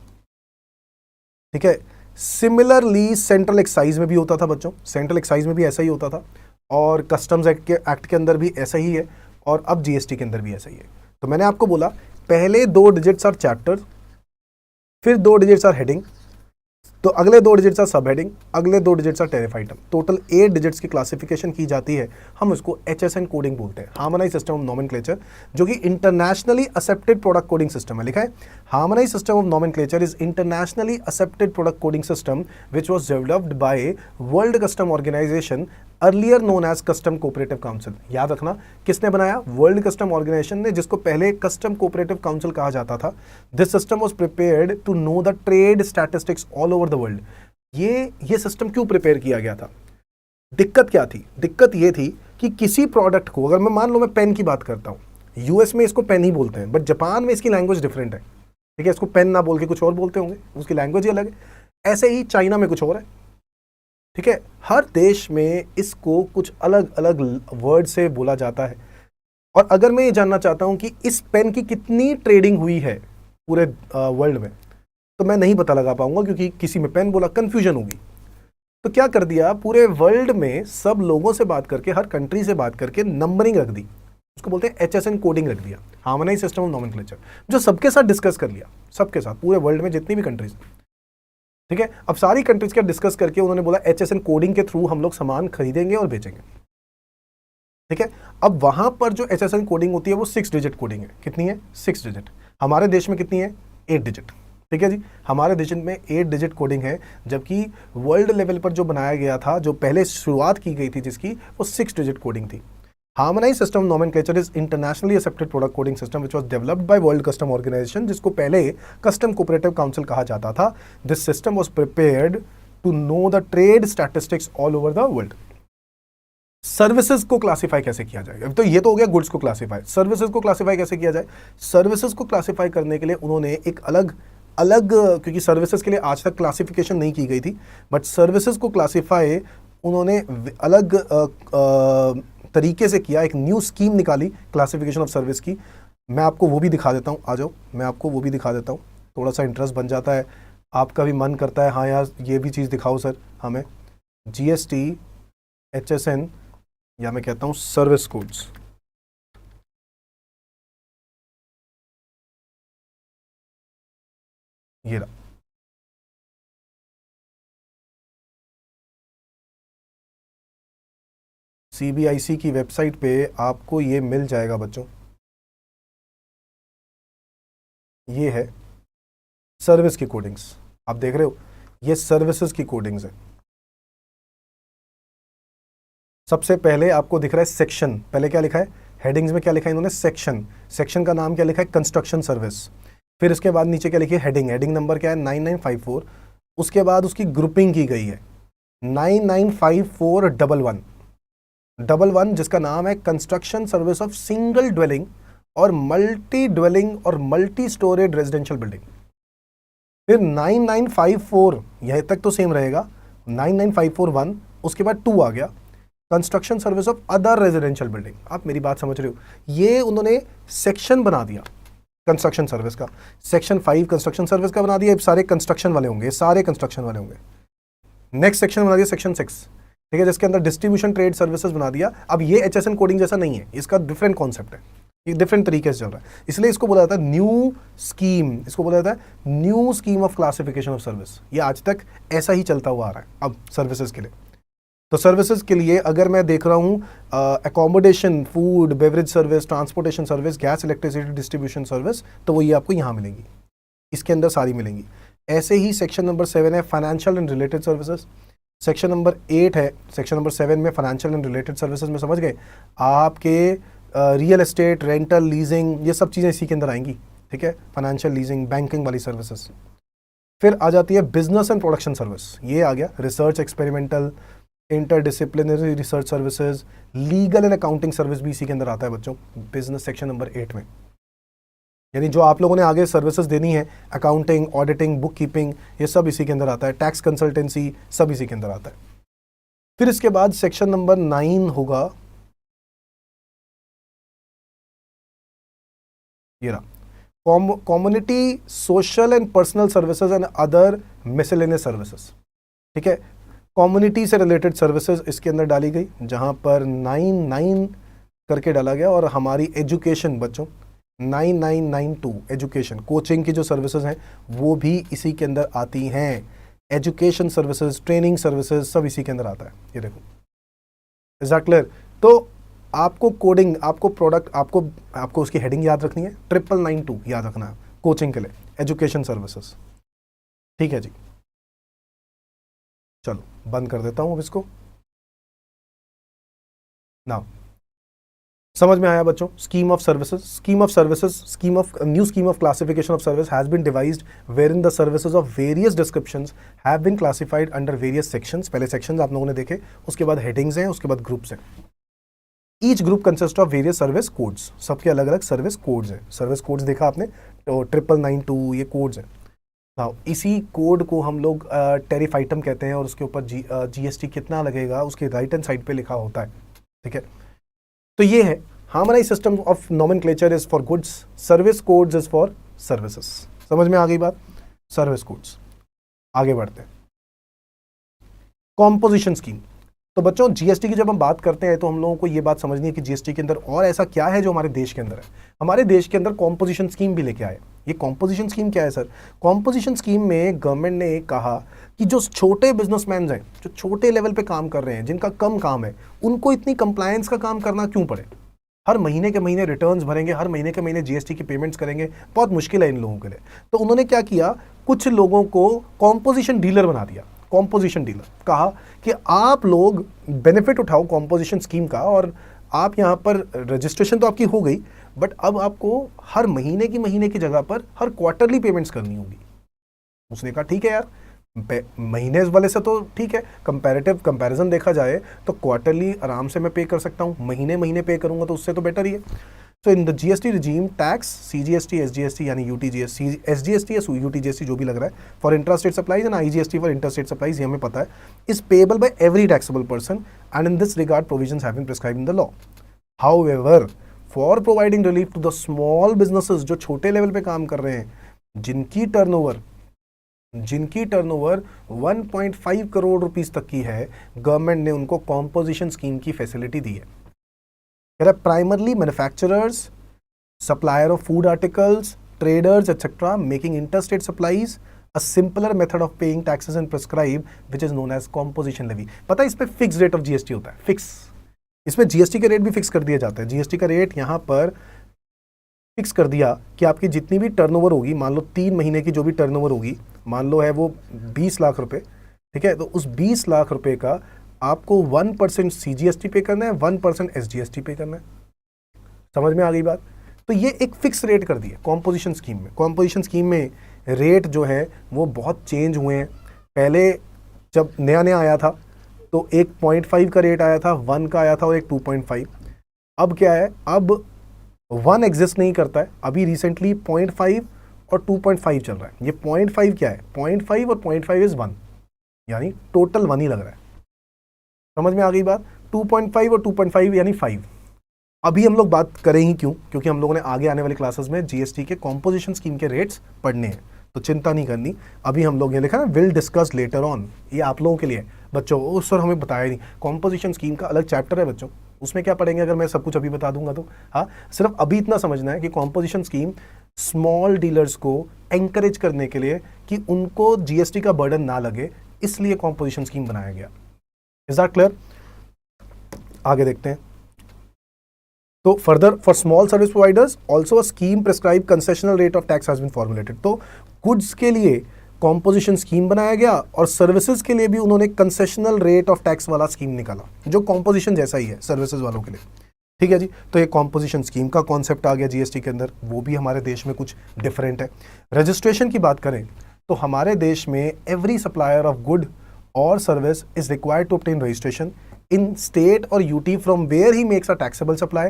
ठीक है। सिमिलरली सेंट्रल एक्साइज में भी होता था बच्चों, सेंट्रल एक्साइज में भी ऐसा ही होता था, और कस्टम्स एक्ट के अंदर भी ऐसा ही है, और अब जीएसटी के अंदर भी ऐसा ही है। तो मैंने आपको बोला पहले 2 डिजिट्स आर चैप्टर, फिर 2 डिजिट्स आर हेडिंग, तो अगले 2 डिजिट्स आर सब हेडिंग, अगले 2 digits are tariff item. Total 8 digits की क्लासिफिकेशन की जाती है, हम उसको HSN कोडिंग बोलते हैं, हार्मोनाइज्ड सिस्टम ऑफ नोमेनक्लेचर, जो कि internationally accepted product coding system है। लिखा है harmonised system of nomenclature is internationally accepted product coding system which was developed by world custom organisation, earlier known as custom cooperative council. याद रखना किसने बनाया, world custom organisation ने, जिसको पहले कस्टम कोऑपरेटिव काउंसिल कहा जाता था। This system was prepared to know the trade statistics all over the world. ये सिस्टम क्यों प्रिपेयर किया गया था, दिक्कत क्या थी, दिक्कत ये थी कि किसी प्रोडक्ट को, अगर मैं मान लो मैं पेन की बात करता हूँ, यूएस में इसको पेन ही बोलते हैं, बट जापान में इसकी लैंग्वेज डिफरेंट है, ठीक है। इसको पेन ना बोल के कुछ और बोलते होंगे, उसकी लैंग्वेज ही अलग है। ऐसे ही चाइना में कुछ और है, ठीक है। हर देश में इसको कुछ अलग अलग वर्ड से बोला जाता है। और अगर मैं ये जानना चाहता हूं कि इस पेन की कितनी ट्रेडिंग हुई है पूरे वर्ल्ड में, तो मैं नहीं पता लगा पाऊंगा, क्योंकि किसी में पेन बोला, कंफ्यूजन होगी। तो क्या कर दिया, पूरे वर्ल्ड में सब लोगों से बात करके, हर कंट्री से बात करके नंबरिंग रख दी, उसको बोलते हैं HSN कोडिंग रख दिया, हार्मोनाइज्ड सिस्टम ऑफ नोमेनक्लेचर, जो सबके साथ डिस्कस कर लिया, सबके साथ पूरे वर्ल्ड में जितनी भी कंट्रीज, ठीक है। अब सारी कंट्रीज का डिस्कस करके उन्होंने बोला HSN कोडिंग के थ्रू हम लोग सामान खरीदेंगे और बेचेंगे, ठीक है। अब वहां पर जो HSN कोडिंग होती है वो 6 डिजिट कोडिंग है। कितनी है, 6 डिजिट। हमारे देश में कितनी है, 8 डिजिट, ठीक है जी। हमारे देश में 8 डिजिट कोडिंग है, जबकि वर्ल्ड लेवल पर जो बनाया गया था, जो पहले शुरुआत की गई थी जिसकी, वो 6 डिजिट कोडिंग थी। Harmonised system nomenclature is internationally accepted product coding system which was developed by world custom organisation, जिसको पहले कस्टम कोऑपरेटिव काउंसिल कहा जाता था। This system was prepared to know the trade statistics all over the world. Services को classify कैसे किया जाएगा? तो ये तो हो गया गुड्स को क्लासिफाई। सर्विसेज को क्लासिफाई कैसे किया जाए? सर्विसेज को क्लासिफाई करने के लिए उन्होंने एक अलग अलग, क्योंकि सर्विसेज के लिए आज तक क्लासिफिकेशन नहीं की गई थी, बट सर्विसेज को क्लासिफाई उन्होंने अलग तरीके से किया। एक न्यू स्कीम निकाली क्लासिफिकेशन ऑफ सर्विस की। मैं आपको वो भी दिखा देता हूँ, आ जाओ, मैं आपको वो भी दिखा देता हूँ। थोड़ा सा इंटरेस्ट बन जाता है, आपका भी मन करता है हाँ यार ये भी चीज़ दिखाओ सर हमें। जीएसटी, HSN, या मैं कहता हूँ सर्विस कोड्स। ये रहा, CBIC की वेबसाइट पे आपको ये मिल जाएगा बच्चों। ये है सर्विस की कोडिंग्स, आप देख रहे हो, ये सर्विसेज की कोडिंग्स है। सबसे पहले आपको दिख रहा है सेक्शन, पहले क्या लिखा है हेडिंग्स में, क्या लिखा है इन्होंने सेक्शन, सेक्शन का नाम क्या लिखा है कंस्ट्रक्शन सर्विस। फिर इसके बाद नीचे क्या लिखी है हेडिंग, हेडिंग नंबर क्या है 9954। उसके बाद उसकी ग्रुपिंग की गई है 995411, जिसका नाम है construction service of single dwelling और मल्टी ड्वेलिंग और मल्टी स्टोरेज रेजिडेंशियल बिल्डिंग। फिर 9954 यह तक तो सेम रहेगा, 99541, उसके बाद 2 आ गया construction service of other residential building. आप मेरी बात समझ रहे हो, ये उन्होंने सेक्शन बना दिया कंस्ट्रक्शन सर्विस का। सेक्शन 5 कंस्ट्रक्शन सर्विस का बना दिया, सारे कंस्ट्रक्शन वाले होंगे, सारे कंस्ट्रक्शन वाले होंगे। नेक्स्ट सेक्शन बना दिया सेक्शन 6, ठीक है, जिसके अंदर डिस्ट्रीब्यूशन ट्रेड सर्विसेज बना दिया। अब ये HSN कोडिंग जैसा नहीं है, इसका डिफरेंट कॉन्सेप्ट है, ये डिफरेंट तरीके से चल रहा है, इसलिए इसको बोला जाता है न्यू स्कीम, इसको बोला जाता है new scheme of classification of service. ये आज तक ऐसा ही चलता हुआ आ रहा है। अब सर्विसेज के लिए, तो सर्विसेज के लिए अगर मैं देख रहा हूँ accommodation, food, beverage service, transportation service, gas, electricity distribution service, तो वो ये आपको यहाँ मिलेंगी, इसके अंदर सारी मिलेंगी। ऐसे ही सेक्शन नंबर 7 है financial and related services. Section number 8 है, सेक्शन नंबर 7 में फाइनेंशियल एंड रिलेटेड सर्विसेज में समझ गए, आपके रियल एस्टेट, रेंटल, लीजिंग, ये सब चीज़ें इसी के अंदर आएंगी, ठीक है, फाइनेंशियल, लीजिंग, बैंकिंग वाली सर्विसेज। फिर आ जाती है बिजनेस एंड प्रोडक्शन सर्विस, ये आ गया research, experimental, interdisciplinary research services, legal and accounting service भी इसी के अंदर आता है बच्चों, बिजनेस सेक्शन नंबर 8 में। यानी जो आप लोगों ने आगे सर्विसेज देनी है, अकाउंटिंग, ऑडिटिंग, बुक कीपिंग, ये सब इसी के अंदर आता है, टैक्स कंसल्टेंसी, सब इसी के अंदर आता है। फिर इसके बाद सेक्शन नंबर 9 होगा, ये रहा community social and personal services and other miscellaneous services, ठीक है, कम्युनिटी से रिलेटेड सर्विसेज इसके अंदर डाली गई, जहां पर 99 करके डाला गया। और हमारी एजुकेशन बच्चों 9992 एजुकेशन, कोचिंग की जो सर्विसेज हैं वो भी इसी के अंदर आती हैं। एजुकेशन सर्विसेज, ट्रेनिंग सर्विसेज, सब इसी के अंदर आता है। ये देखो, इज दैट क्लियर? तो आपको कोडिंग, आपको प्रोडक्ट, आपको उसकी हेडिंग याद रखनी है, 9992 याद रखना है कोचिंग के लिए, एजुकेशन सर्विसेज, ठीक है जी। चलो बंद कर देता हूं अब इसको। नाउ समझ में आया बच्चों? Scheme of services, scheme of services, scheme of new scheme of classification of service has been devised wherein the services of various descriptions have been classified under various sections. पहले सेक्शंस आप लोगों ने देखे, उसके बाद हेडिंग्स हैं, उसके बाद ग्रुप्स हैं। Each group consist of various service codes, सबके अलग अलग सर्विस कोड्स हैं। सर्विस कोड्स देखा आपने, तो 9992 ये कोड्स हैं। हाँ, इसी कोड को हम लोग टैरिफ आइटम कहते हैं, और उसके ऊपर GST कितना लगेगा उसके राइट हैंड साइड पे लिखा होता है, ठीक है। तो ये है harmonised system of nomenclature is for goods, service codes is for services. समझ में आ गई बात? Service codes. आगे बढ़ते हैं, कॉम्पोजिशन स्कीम। तो बच्चों GST की जब हम बात करते हैं तो हम लोगों को ये बात समझनी है कि GST के अंदर और ऐसा क्या है जो हमारे देश के अंदर है। हमारे देश के अंदर कॉम्पोजिशन स्कीम भी लेके आए। ये कॉम्पोजिशन स्कीम क्या है सर? कॉम्पोजिशन स्कीम में गवर्नमेंट ने कहा कि जो छोटे बिजनेसमैन हैं, जो छोटे लेवल पे काम कर रहे हैं, जिनका कम काम है, उनको इतनी कंप्लायंस का काम करना क्यों पड़े? हर महीने के महीने रिटर्न्स भरेंगे, हर महीने के महीने GST की पेमेंट्स करेंगे, बहुत मुश्किल है इन लोगों के लिए। तो उन्होंने क्या किया, कुछ लोगों को कॉम्पोजिशन डीलर बना दिया। कॉम्पोजिशन डीलर, कहा कि आप लोग बेनिफिट उठाओ कॉम्पोजिशन स्कीम का, और आप यहाँ पर रजिस्ट्रेशन तो आपकी हो गई, बट अब आपको हर महीने की जगह पर हर क्वार्टरली पेमेंट्स करनी होगी। उसने कहा ठीक है यार, महीने वाले से तो ठीक है, कंपैरेटिव कंपैरिजन देखा जाए तो क्वार्टरली आराम से मैं पे कर सकता हूँ, महीने महीने पे करूँगा तो उससे तो बेटर ही है। So in the GST regime tax CGST SGST यानी यूटीजीएसटी एसजीएसटी या यूटीजीएसटी जो भी लग रहा है for intrastate supplies and IGST for interstate supplies, ये हमें पता है, is payable by every taxable person and in this regard provisions have been prescribed in the law. However for providing relief to the small businesses, जो छोटे level पे काम कर रहे हैं, जिनकी टर्नओवर 1.5 करोड़ रुपीस तक की है, गवर्नमेंट ने उनको कॉम्पोजिशन स्कीम की फैसिलिटी दी है। Primarily manufacturers, supplier of food articles, traders etc. making interstate supplies, a simpler method of paying taxes and prescribe which is known as composition levy। पता है इस पे फिक्स रेट ऑफ जीएसटी होता है, fix, इसमें GST का rate भी fix कर दिया जाता है। जीएसटी का रेट यहाँ पर फिक्स कर दिया कि आपकी जितनी भी टर्नओवर होगी, मान लो 3 महीने की जो भी टर्नओवर होगी, मान लो है वो 20 लाख रुपए, ठीक है, तो उस 20 लाख रुपए का आपको 1% सीजीएसटी पे करना है, 1% एसजीएसटी पे करना है। समझ में आ गई बात? तो ये एक फिक्स रेट कर दिया कॉम्पोजिशन स्कीम में। कॉम्पोजिशन स्कीम में रेट जो है वो बहुत चेंज हुए हैं। पहले जब नया नया आया था तो एक 0.5 का रेट आया था, 1 का आया था और एक 2.5। अब क्या है, अब 1 एग्जिस्ट नहीं करता है, अभी रिसेंटली 0.5 और 2.5 चल रहा है। ये 0.5 क्या है, 0.5 और 0.5 इज 1, यानी टोटल 1 ही लग रहा है। समझ में आ गई बात? 2.5 और 2.5 यानी 5। अभी हम लोग बात करें ही क्यों, क्योंकि हम लोगों ने आगे आने वाली क्लासेस में जीएसटी के कॉम्पोजिशन स्कीम के रेट्स पढ़ने हैं, तो चिंता नहीं करनी। अभी हम लोग ये लिखा ना, विल डिस्कस लेटर ऑन, ये आप लोगों के लिए बच्चों। उस सर हमें बताया नहीं, कॉम्पोजिशन स्कीम का अलग चैप्टर है बच्चों, उसमें क्या पढ़ेंगे अगर मैं सब कुछ अभी बता दूंगा तो। हाँ, सिर्फ अभी इतना समझना है कि कॉम्पोजिशन स्कीम स्मॉल डीलर्स को एंकरेज करने के लिए कि उनको जीएसटी का बर्डन ना लगे, इसलिए कॉम्पोजिशन स्कीम बनाया गया। Is that clear? आगे देखते हैं। तो further for small service providers also a scheme prescribe concessional rate of tax has been formulated. तो गुड्स के लिए कॉम्पोजिशन स्कीम बनाया गया और सर्विसेज के लिए भी उन्होंने कंसेशनल रेट ऑफ टैक्स वाला स्कीम निकाला, जो कॉम्पोजिशन जैसा ही है सर्विसेज वालों के लिए। ठीक है जी, तो ये कॉम्पोजिशन स्कीम का कॉन्सेप्ट आ गया जीएसटी के अंदर, वो भी हमारे देश में कुछ डिफरेंट है। रजिस्ट्रेशन की बात करें तो हमारे देश में एवरी सप्लायर ऑफ गुड और service is required to obtain registration in state or UT from where he makes a taxable supply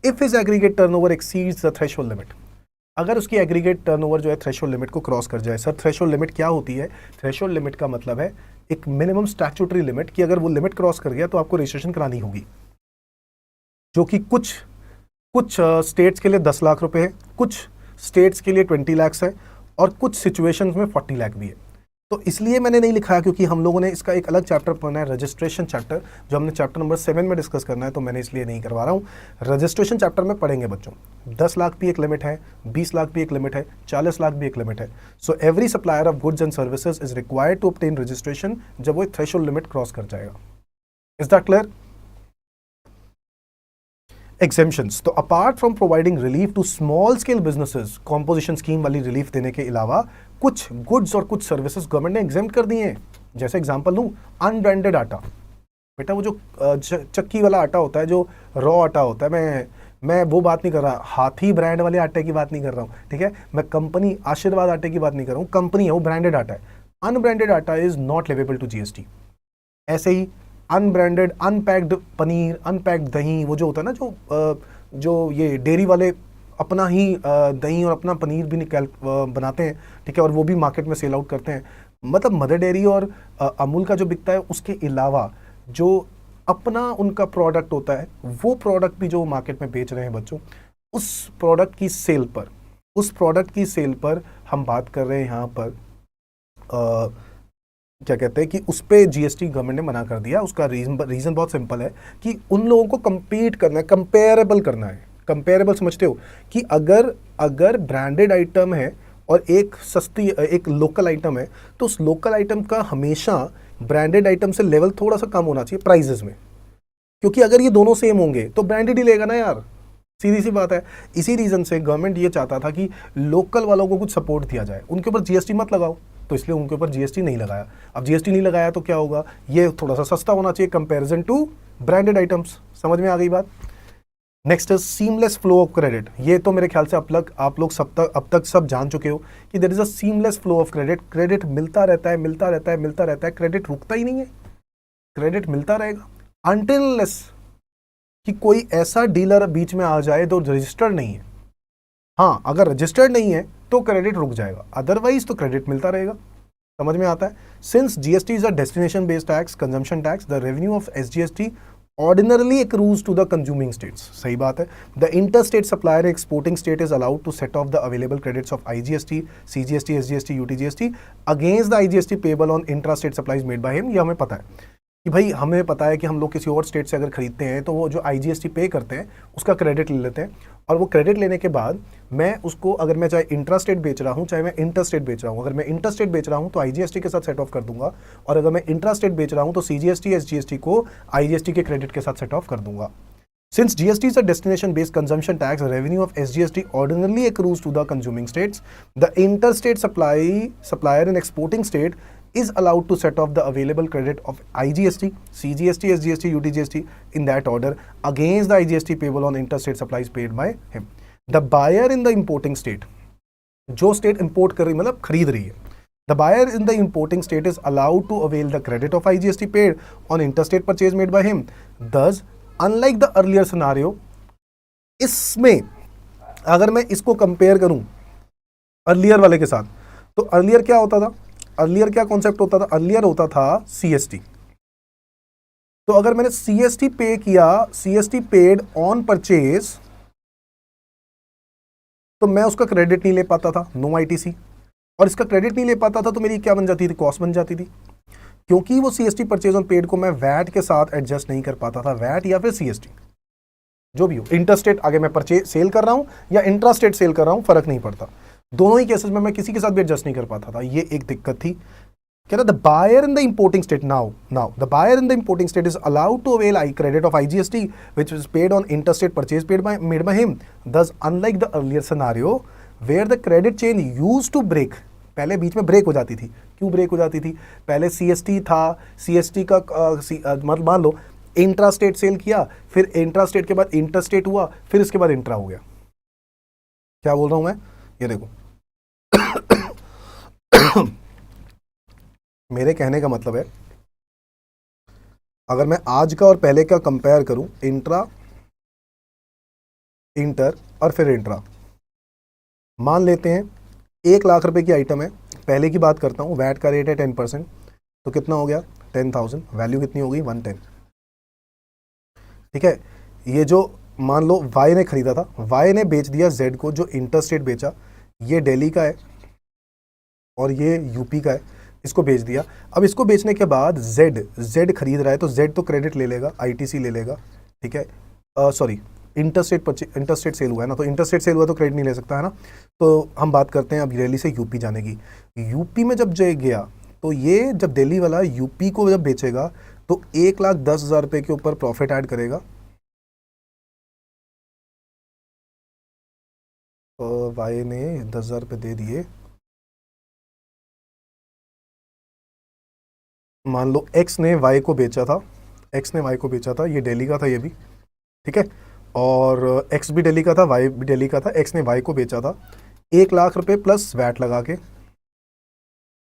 if his aggregate turnover exceeds the threshold limit। अगर उसकी एग्रीगेट टर्नओवर जो है threshold limit को cross कर जाए। Sir threshold limit क्या होती है? थ्रेशोल्ड लिमिट का मतलब है एक मिनिमम स्टैट्यूटरी लिमिट कि अगर वो लिमिट क्रॉस कर गया तो आपको रजिस्ट्रेशन करानी होगी, जो कि कुछ स्टेट्स के लिए 10 लाख रुपए है, कुछ स्टेट्स के लिए 20 लाख है और कुछ सिचुएशंस में 40 लाख भी है। तो इसलिए मैंने नहीं लिखा है क्योंकि हम लोगों ने इसका एक अलग चैप्टर पढ़ना है, रजिस्ट्रेशन चैप्टर, जो हमने चैप्टर नंबर 7 में डिस्कस करना है, तो मैंने इसलिए नहीं करवा रहा हूँ। रजिस्ट्रेशन चैप्टर में पढ़ेंगे बच्चों। 10 लाख भी एक लिमिट है, 20 लाख भी एक लिमिट है, 40 लाख भी एक लिमिट है। So every supplier of goods and services is required to obtain registration जब वो थ्रेशोल्ड लिमिट क्रॉस कर जाएगा। Is that clear? एग्जेम्पशंस, तो apart from providing relief to small scale businesses, composition scheme वाली रिलीफ देने के अलावा कुछ गुड्स और कुछ सर्विसेज गवर्नमेंट ने एग्जेम्प्ट कर दिए हैं। जैसे एग्जांपल दूं, अनब्रांडेड आटा, बेटा वो जो चक्की वाला आटा होता है, जो रॉ आटा होता है, मैं वो बात नहीं कर रहा, हाथी ब्रांड वाले आटे की बात नहीं कर रहा हूँ, ठीक है, मैं कंपनी आशीर्वाद आटे की बात नहीं कर रहा हूँ, कंपनी है वो, ब्रांडेड आटा है। अनब्रांडेड आटा is not leviable to GST. ऐसे ही अनब्रांडेड अनपैक्ड पनीर, अनपैक्ड दही, वो जो होता है ना, जो ये डेयरी वाले अपना ही दही और अपना पनीर भी बनाते हैं, ठीक है, और वो भी मार्केट में सेल आउट करते हैं। मतलब मदर डेयरी और अमूल का जो बिकता है, उसके अलावा जो अपना उनका प्रोडक्ट होता है, वो प्रोडक्ट भी जो मार्केट में बेच रहे हैं बच्चों, उस प्रोडक्ट की सेल पर हम बात कर रहे हैं यहाँ पर क्या कहते हैं कि उस पर जीएसटी गवर्नमेंट ने मना कर दिया। उसका रीज़न बहुत सिंपल है कि उन लोगों को compete करना है, कंपेरेबल करना है। कंपेरेबल समझते हो कि अगर ब्रांडेड आइटम है और एक लोकल आइटम है, तो उस लोकल आइटम का हमेशा ब्रांडेड आइटम से लेवल थोड़ा सा कम होना चाहिए प्राइजेस में, क्योंकि अगर ये दोनों सेम होंगे तो ब्रांडेड ही लेगा ना यार, सीधी सी बात है। इसी रीज़न से गवर्नमेंट ये चाहता था कि लोकल वालों को कुछ सपोर्ट दिया जाए, उनके ऊपर जीएसटी मत लगाओ, तो इसलिए उनके ऊपर जीएसटी नहीं लगाया। अब जीएसटी नहीं लगाया तो क्या होगा, ये थोड़ा सा सस्ता होना चाहिए कंपैरिजन टू ब्रांडेड आइटम्स। समझ में आ गई बात? Next is seamless flow of credit. ये तो मेरे ख्याल से आप लोग अब तक सब जान चुके हो कि there is a seamless flow of credit. Credit मिलता रहता है, मिलता रहता है, मिलता रहता है, क्रेडिट रुकता ही नहीं है, क्रेडिट मिलता रहेगा अनटिल कि कोई ऐसा डीलर बीच में आ जाए जो रजिस्टर्ड नहीं है। हाँ, अगर रजिस्टर्ड नहीं है तो क्रेडिट रुक जाएगा, अदरवाइज तो क्रेडिट मिलता रहेगा। समझ में आता है? Since GST is a destination based tax, consumption tax, the revenue of SGST ordinarily accrues to the consuming states। सही बात है। The interstate supplier exporting state is allowed to set off the available credits of IGST, CGST, SGST, UTGST against the IGST payable on intrastate supplies made by him। ये हमें पता है कि भाई, हमें पता है कि हम लोग किसी और स्टेट से अगर खरीदते हैं तो वो जो आईजीएसटी पे करते हैं उसका क्रेडिट ले लेते हैं, और वो क्रेडिट लेने के बाद मैं उसको, अगर मैं चाहे इंट्रा स्टेट बेच रहा हूँ चाहे मैं इंटर स्टेट बेच रहा हूँ, अगर मैं इंटर स्टेट बेच रहा हूँ तो आईजीएसटी के साथ सेट ऑफ कर दूंगा, और अगर मैं इंट्रा स्टेट बेच रहा हूँ तो सीजीएसटी एसजीएसटी को आईजीएसटी के क्रेडिट के साथ सेट ऑफ कर दूंगा। Since GST is a destination-based consumption tax, the revenue of SGST ordinarily accrues to the consuming states. The interstate supplier in exporting state is allowed to set off the available credit of IGST, CGST, SGST, UTGST in that order against the IGST payable on interstate supplies paid by him. The buyer in the importing state, जो state import कर रही, मतलब खरीद रही है, the buyer in the importing state is allowed to avail the credit of IGST paid on interstate purchase made by him. Thus, unlike the earlier scenario, इसमें अगर मैं इसको कंपेयर करूं अर्लियर वाले के साथ, तो अर्लियर क्या होता था? अर्लियर क्या कॉन्सेप्ट होता था? अर्लियर होता था सीएसटी। तो अगर मैंने सीएसटी पे किया, सीएसटी पेड ऑन परचेज, तो मैं उसका क्रेडिट नहीं ले पाता था, नो आईटीसी, और इसका क्रेडिट नहीं ले पाता था तो मेरी क्या बन जाती थी? कॉस्ट बन जाती थी, क्योंकि वो सीएसटी परचेज ऑन पेड को मैं वैट के साथ एडजस्ट नहीं कर पाता था, वैट या फिर सीएसटी जो भी हो। इंटरस्टेट आगे मैं परचेज सेल कर रहा हूं या इंट्रास्टेट सेल कर रहा हूं, फर्क नहीं पड़ता, दोनों ही केसेस में मैं किसी के साथ भी एडजस्ट नहीं कर पाता था। ये एक दिक्कत थी। कह रहा the buyer in the importing state now the buyer in the importing state is allowed to avail I credit of IGST which is paid on interstate purchase made by him. Thus unlike the earlier scenario where the credit chain used to break, पहले बीच में break हो जाती थी। क्यों break हो जाती थी? पहले सीएसटी था, सीएसटी का मतलब मान लो इंट्रा स्टेट सेल किया, फिर इंट्रा स्टेट के बाद इंटर स्टेट हुआ, फिर इसके बाद इंट्रा हो गया। क्या बोल रहा हूं मैं? ये देखो मेरे कहने का मतलब है, अगर मैं आज का और पहले का कंपेयर करूं, इंट्रा, इंटर और फिर इंट्रा, मान लेते हैं 1,00,000 रुपए की आइटम है, पहले की बात करता हूं, वैट का रेट है 10%, तो कितना हो गया? 10,000, वैल्यू कितनी हो गई? 110। ठीक है, ये जो मान लो वाई ने खरीदा था, वाई ने बेच दिया जेड को, जो इंटरस्टेट बेचा, ये दिल्ली का है और ये यूपी का है, इसको बेच दिया। अब इसको बेचने के बाद जेड खरीद रहा है, तो जेड तो क्रेडिट ले लेगा, आईटीसी ले लेगा। ठीक है, सॉरी, इंटरस्टेट सेल हुआ है ना, तो इंटरस्टेट सेल हुआ तो क्रेडिट नहीं ले सकता है ना। तो हम बात करते हैं अब दिल्ली से यूपी जाने की। यूपी में जब गया तो ये जब दिल्ली वाला यूपी को जब बेचेगा तो 1,10,000 रुपए के ऊपर प्रॉफिट ऐड करेगा। तो वाई ने 10,000 रुपए दे दिए, मान लो एक्स ने वाई को बेचा था, ये दिल्ली का था ये भी, ठीक है, और एक्स भी दिल्ली का था, वाई भी दिल्ली का था, एक्स ने वाई को बेचा था 1,00,000 रुपए प्लस वैट लगा के।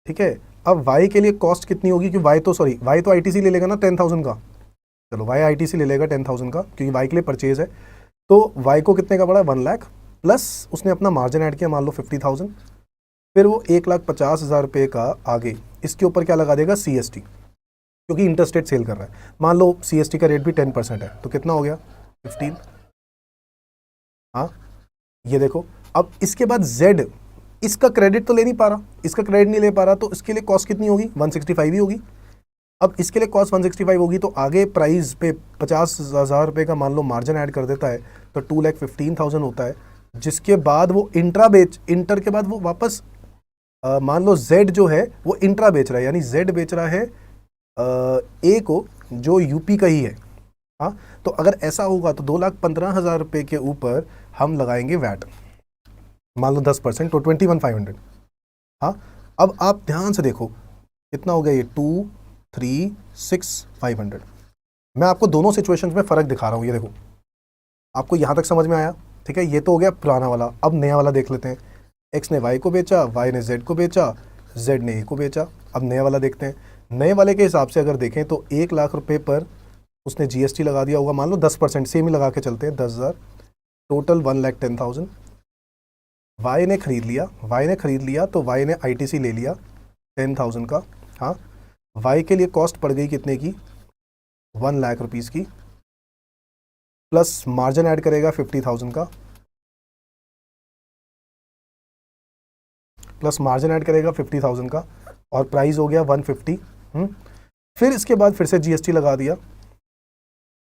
ठीक है, अब वाई के लिए कॉस्ट कितनी होगी? कि वाई तो आईटीसी ले लेगा ना 10,000 का, चलो वाई आईटीसी ले लेगा 10,000 का, क्योंकि वाई के लिए परचेज है। तो वाई को कितने का पड़ा? 1,00,000 प्लस उसने अपना मार्जिन ऐड किया, मान लो 50,000, फिर वो 1,50,000 रुपये का आगे इसके ऊपर क्या लगा देगा? सीएसटी, क्योंकि इंटरस्टेट सेल कर रहा है। मान लो सीएसटी का रेट भी 10% है, तो कितना हो गया? 15। हाँ, ये देखो, अब इसके बाद जेड, इसका क्रेडिट तो ले नहीं पा रहा, इसका क्रेडिट नहीं ले पा रहा, तो इसके लिए कॉस्ट कितनी होगी? 165 ही होगी। अब इसके लिए कॉस्ट 165 होगी, तो आगे प्राइस पे 50,000 रुपये का मान लो मार्जिन ऐड कर देता है, तो 2,15,000 होता है। जिसके बाद वो इंटर के बाद वो वापस मान लो जेड जो है वो इंट्रा बेच रहा है, यानी जेड बेच रहा है ए को, जो यूपी का ही है। हाँ, तो अगर ऐसा होगा तो 2,15,000 रुपये के ऊपर हम लगाएंगे वैट, मान लो 10%, तो 21,500। हाँ, अब आप ध्यान से देखो कितना हो गया ये? 2, 3, 6, 500। मैं आपको दोनों सिचुएशंस में फ़र्क दिखा रहा हूँ, ये देखो, आपको यहाँ तक समझ में आया? ठीक है, ये तो हो गया पुराना वाला। अब नया वाला देख लेते हैं। एक्स ने वाई को बेचा, वाई ने जेड को बेचा, जेड ने ए को बेचा। अब नया वाला देखते हैं। नए वाले के हिसाब से अगर देखें तो 1,00,000 रुपये पर उसने जीएसटी लगा दिया होगा, मान लो 10%, सेम ही लगा के चलते हैं, 10,000, टोटल 1,10,000। वाई ने खरीद लिया तो वाई ने आईटीसी ले लिया 10,000 का। हाँ, वाई के लिए कॉस्ट पड़ गई कितने की? 1,00,000 रुपीज़ की, प्लस मार्जिन ऐड करेगा 50,000 का, और प्राइस हो गया 150। फिर इसके बाद फिर से जीएसटी लगा दिया,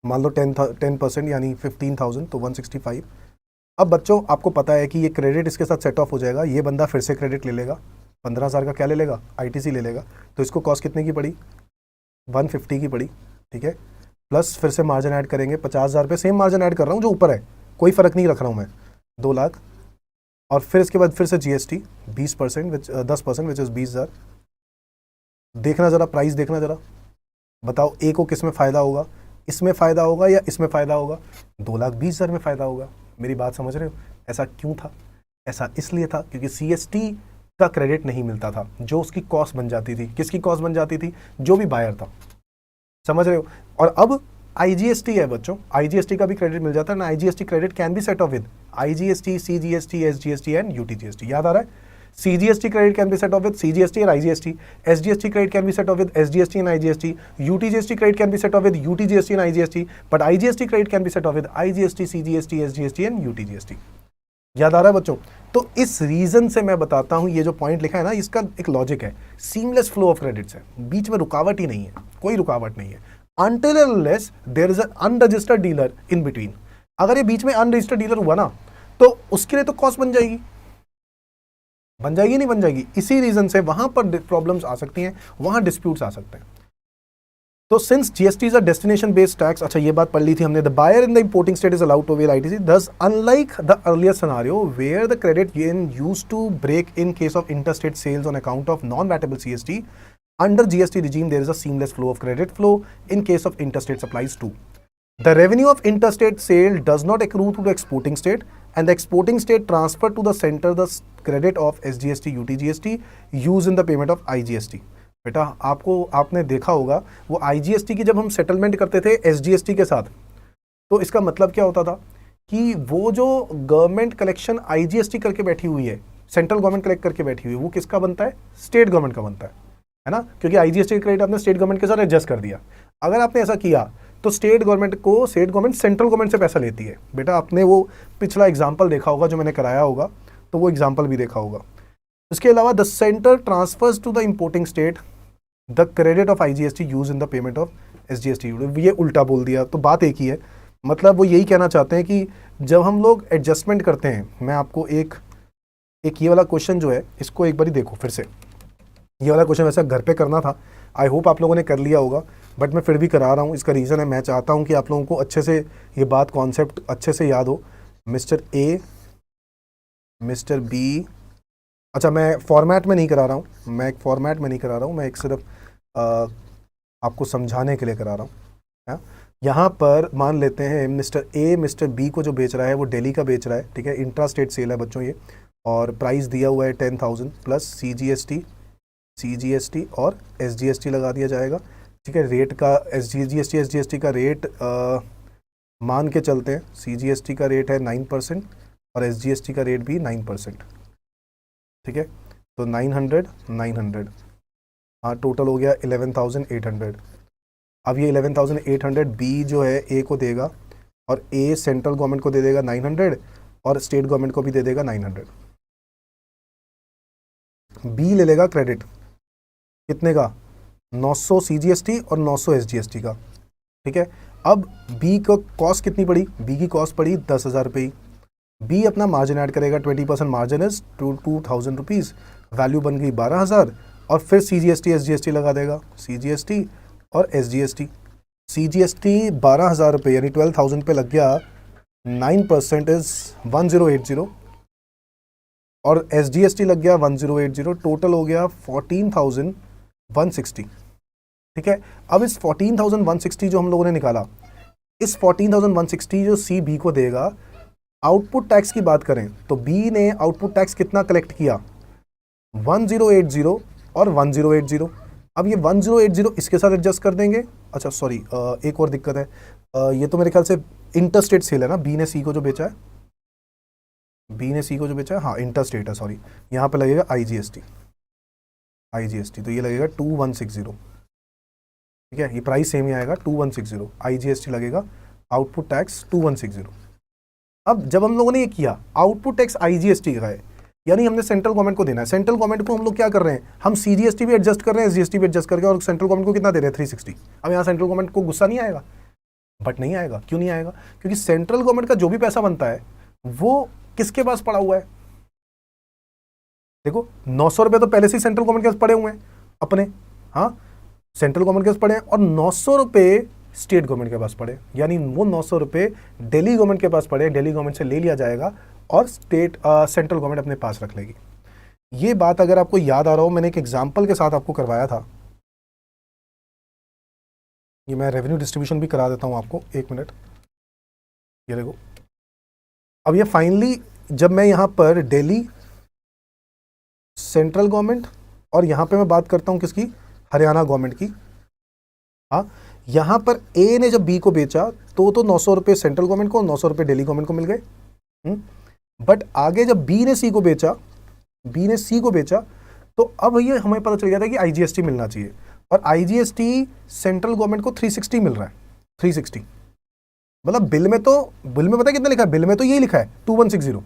मान लो 10% यानी 15,000, तो 165। अब बच्चों आपको पता है कि ये क्रेडिट इसके साथ सेट ऑफ हो जाएगा, ये बंदा फिर से क्रेडिट ले लेगा, 15,000 का क्या ले लेगा? आईटीसी ले लेगा। तो इसको कॉस्ट कितने की पड़ी? 150 की पड़ी। ठीक है, प्लस फिर से मार्जिन ऐड करेंगे 50,000 पे, सेम मार्जिन ऐड कर रहा हूँ जो ऊपर है, कोई फ़र्क नहीं रख रहा हूँ मैं, 2,00,000। और फिर इसके बाद फिर से जीएसटी 10% विच इज़ 20,000। देखना ज़रा, प्राइस देखना ज़रा, बताओ ए को किस में फ़ायदा होगा? इसमें फ़ायदा होगा या इसमें फ़ायदा होगा? 2,20,000 में फ़ायदा होगा। मेरी बात समझ रहे हो? ऐसा क्यों था? ऐसा इसलिए था क्योंकि सीएसटी का क्रेडिट नहीं मिलता था, जो उसकी कॉस्ट बन जाती थी। किसकी कॉस्ट बन जाती थी? जो भी बायर था। समझ रहे हो? और अब आईजीएसटी है बच्चों, आईजीएसटी का भी क्रेडिट मिल जाता है ना। IGST credit can be set of with IGST, CGST, SGST and UTGST. याद आ रहा है? CGST credit can be set off with CGST and IGST. SGST credit can be set off with SGST and IGST. UTGST credit can be set off with UTGST and IGST. But IGST credit can be set off with IGST, CGST, SGST and UTGST. याद आ रहा है बच्चों? तो इस reason से मैं बताता हूं, ये जो पॉइंट लिखा है ना, इसका एक लॉजिक है। सीमलेस फ्लो ऑफ क्रेडिट्स है, बीच में रुकावट ही नहीं है, कोई रुकावट नहीं है, until and unless there is an unregistered dealer in between. अगर ये बीच में अनरजिस्टर्ड डीलर हुआ ना, तो उसके लिए तो कॉस्ट बन जाएगी, नहीं बन जाएगी। इसी रीजन से वहां पर प्रॉब्लम्स आ सकती हैं, वहां डिस्प्यूट्स आ सकते हैं। तो since GST is a destination based tax, अच्छा ये बात पढ़ ली थी हमने, the buyer in the importing state is allowed to avail ITC, thus unlike the earlier scenario where the credit gain used to break in case of interstate sales on account of non-vatable CST, under GST regime there is a seamless flow of credit flow in case of interstate supplies too. The revenue of interstate sale does not accrue to the exporting state, and the exporting state transfer to the center the credit of SGST, UTGST used in the payment of IGST. बेटा आपने देखा होगा वो IGST की जब हम settlement करते थे SGST के साथ, तो इसका मतलब क्या होता था कि वो जो गवर्नमेंट कलेक्शन IGST करके बैठी हुई है, सेंट्रल गवर्नमेंट कलेक्ट करके बैठी हुई है, वो किसका बनता है? स्टेट गवर्नमेंट का बनता है ना, क्योंकि IGST का क्रेडिट आपने स्टेट गवर्नमेंट के साथ एडजस्ट कर दिया। अगर आपने ऐसा किया तो स्टेट गवर्नमेंट सेंट्रल गवर्नमेंट से पैसा लेती है। बेटा आपने वो पिछला एग्जाम्पल देखा होगा जो मैंने कराया होगा, तो वो एग्जाम्पल भी देखा होगा। इसके अलावा the centre transfers to the importing state the credit of IGST use in the payment of SGST। ये उल्टा बोल दिया, तो बात एक ही है। मतलब वो यही कहना चाहते हैं कि जब हम लोग एडजस्टमेंट करते हैं, मैं आपको एक ये वाला क्वेश्चन जो है इसको एक बार देखो फिर से। ये वाला क्वेश्चन वैसे घर पे करना था, आई होप आप लोगों ने कर लिया होगा, बट मैं फिर भी करा रहा हूँ। इसका रीज़न है, मैं चाहता हूँ कि आप लोगों को अच्छे से ये बात, कॉन्सेप्ट अच्छे से याद हो। मिस्टर ए, मिस्टर बी, अच्छा मैं फॉर्मेट में नहीं करा रहा हूँ, मैं एक सिर्फ आपको समझाने के लिए करा रहा हूँ। यहाँ पर मान लेते हैं मिस्टर ए मिस्टर बी को जो बेच रहा है वो दिल्ली का बेच रहा है, ठीक है, इंट्रा स्टेट सेल है बच्चों ये, और प्राइस दिया हुआ है 10,000 प्लस CGST और SGST लगा दिया जाएगा। ठीक है, रेट का SGST का रेट मान के चलते हैं, CGST का रेट है 9% और SGST का रेट भी 9%। ठीक है, तो 900, हाँ टोटल हो गया 11,800। अब ये 11,800 बी जो है ए को देगा, और ए सेंट्रल गवर्नमेंट को दे देगा 900 और स्टेट गवर्नमेंट को भी दे देगा 900। बी ले लेगा क्रेडिट कितने का? 900 CGST और 900 SGST का। ठीक है, अब बी को कॉस्ट कितनी पड़ी? बी की कॉस्ट पड़ी 10,000 रुपये। बी अपना मार्जिन ऐड करेगा, 20% मार्जिन इज 2,000 रुपीज़, वैल्यू बन गई 12,000, और फिर CGST SGST लगा देगा, CGST और SGST। CGST 12,000 रुपये यानी 12,000 पे लग गया, 9% इज 1080, और SGST लग गया 1080, टोटल हो गया 14,160। ठीक है, अब इस 14,160 जो हम लोगों ने निकाला, इस 14,160 जो सी बी को देगा, आउटपुट टैक्स की बात करें तो बी ने आउटपुट टैक्स कितना कलेक्ट किया, 1080 और 1080। अब ये 1080 इसके साथ एडजस्ट कर देंगे। अच्छा सॉरी, एक और दिक्कत है, ये तो मेरे ख्याल से इंटरस्टेट सेल है ना, बी ने सी को जो बेचा है, बी ने सी को जो बेचा है, हाँ इंटरस्टेट है, सॉरी, यहाँ पे लगेगा आईजीएसटी, आईजीएसटी तो ये लगेगा 2160, ठीक है, ये प्राइस सेम ही आएगा 2160, आईजीएसटी लगेगा, आउटपुट टैक्स 2160। अब जब हम लोगों ने ये किया, आउटपुट टैक्स आईजीएसटी का है, यानी हमने सेंट्रल गवर्नमेंट को देना है, सेंट्रल गवर्नमेंट को हम लोग क्या कर रहे हैं, हम सीजीएसटी भी एडजस्ट कर रहे हैं, एसजीएसटी भी एडजस्ट करके, और सेंट्रल गवर्नमेंट को कितना दे रहे हैं, 360। अब यहाँ सेंट्रल गवर्नमेंट को गुस्सा नहीं आएगा, बट नहीं आएगा, क्यों नहीं आएगा, क्योंकि सेंट्रल गवर्नमेंट का जो भी पैसा बनता है वो किसके पास पड़ा हुआ है, देखो 900 रुपये तो पहले से ही सेंट्रल गवर्नमेंट के पास पड़े हुए हैं अपने, हाँ सेंट्रल गवर्नमेंट के पास पड़े हैं, और 900 रुपये स्टेट गवर्नमेंट के पास पड़े, यानी वो 900 रुपये दिल्ली गवर्नमेंट के पास पड़े, दिल्ली गवर्नमेंट से ले लिया जाएगा और सेंट्रल गवर्नमेंट अपने पास रख लेगी। ये बात अगर आपको याद आ रहा हो, मैंने एक एग्जाम्पल के साथ आपको करवाया था, ये मैं रेवेन्यू डिस्ट्रीब्यूशन भी करा देता हूँ आपको, एक मिनट, ये देखो। अब ये फाइनली जब मैं यहाँ पर दिल्ली, सेंट्रल गवर्नमेंट, और यहाँ पे मैं बात करता हूँ किसकी, हरियाणा गवर्नमेंट की, हाँ यहाँ पर ए ने जब बी को बेचा तो 900 रुपये सेंट्रल गवर्नमेंट को, 900 रुपये दिल्ली गवर्नमेंट को मिल गए। बट आगे जब बी ने सी को बेचा, बी ने सी को बेचा, तो अब ये हमें पता चल गया था कि आईजीएसटी मिलना चाहिए, और आईजीएसटी सेंट्रल गवर्नमेंट को 360 मिल रहा है, 360, मतलब बिल में पता है कितना लिखा है, बिल में तो यही लिखा है 2160,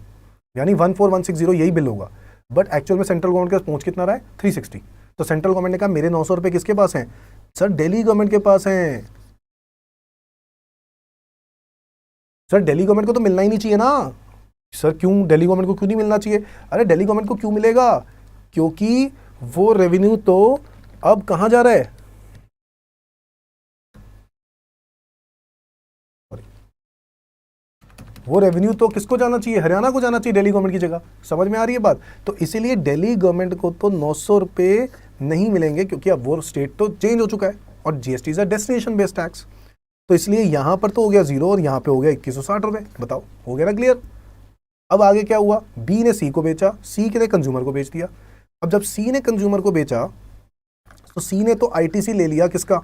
यानी 14160 यही बिल होगा, बट एक्चुअल में सेंट्रल गवर्नमेंट के पास पहुंच कितना रहा है, 360। तो सेंट्रल गवर्नमेंट ने कहा मेरे 900 रुपये किसके पास हैं, सर दिल्ली गवर्नमेंट के पास हैं, सर दिल्ली गवर्नमेंट को तो मिलना ही नहीं चाहिए ना, सर क्यों दिल्ली गवर्नमेंट को क्यों नहीं मिलना चाहिए, अरे दिल्ली गवर्नमेंट को क्यों मिलेगा, क्योंकि वो रेवेन्यू तो अब कहां जा रहा है, वो रेवेन्यू तो किसको जाना चाहिए, हरियाणा को जाना चाहिए दिल्ली गवर्नमेंट की जगह। समझ में आ रही है बात। तो इसीलिए दिल्ली गवर्नमेंट को तो 900 रुपये नहीं मिलेंगे, क्योंकि अब वो स्टेट तो चेंज हो चुका है और GST is a destination based tax. तो इसलिए यहां पर तो हो गया जीरो और यहां पे हो गया 2160 रुपये। बताओ हो गया ना क्लियर। अब आगे क्या हुआ, बी ने सी को बेचा, सी ने कंज्यूमर को बेच दिया। अब जब सी ने कंज्यूमर को बेचा तो सी ने तो आईटीसी ले लिया किसका,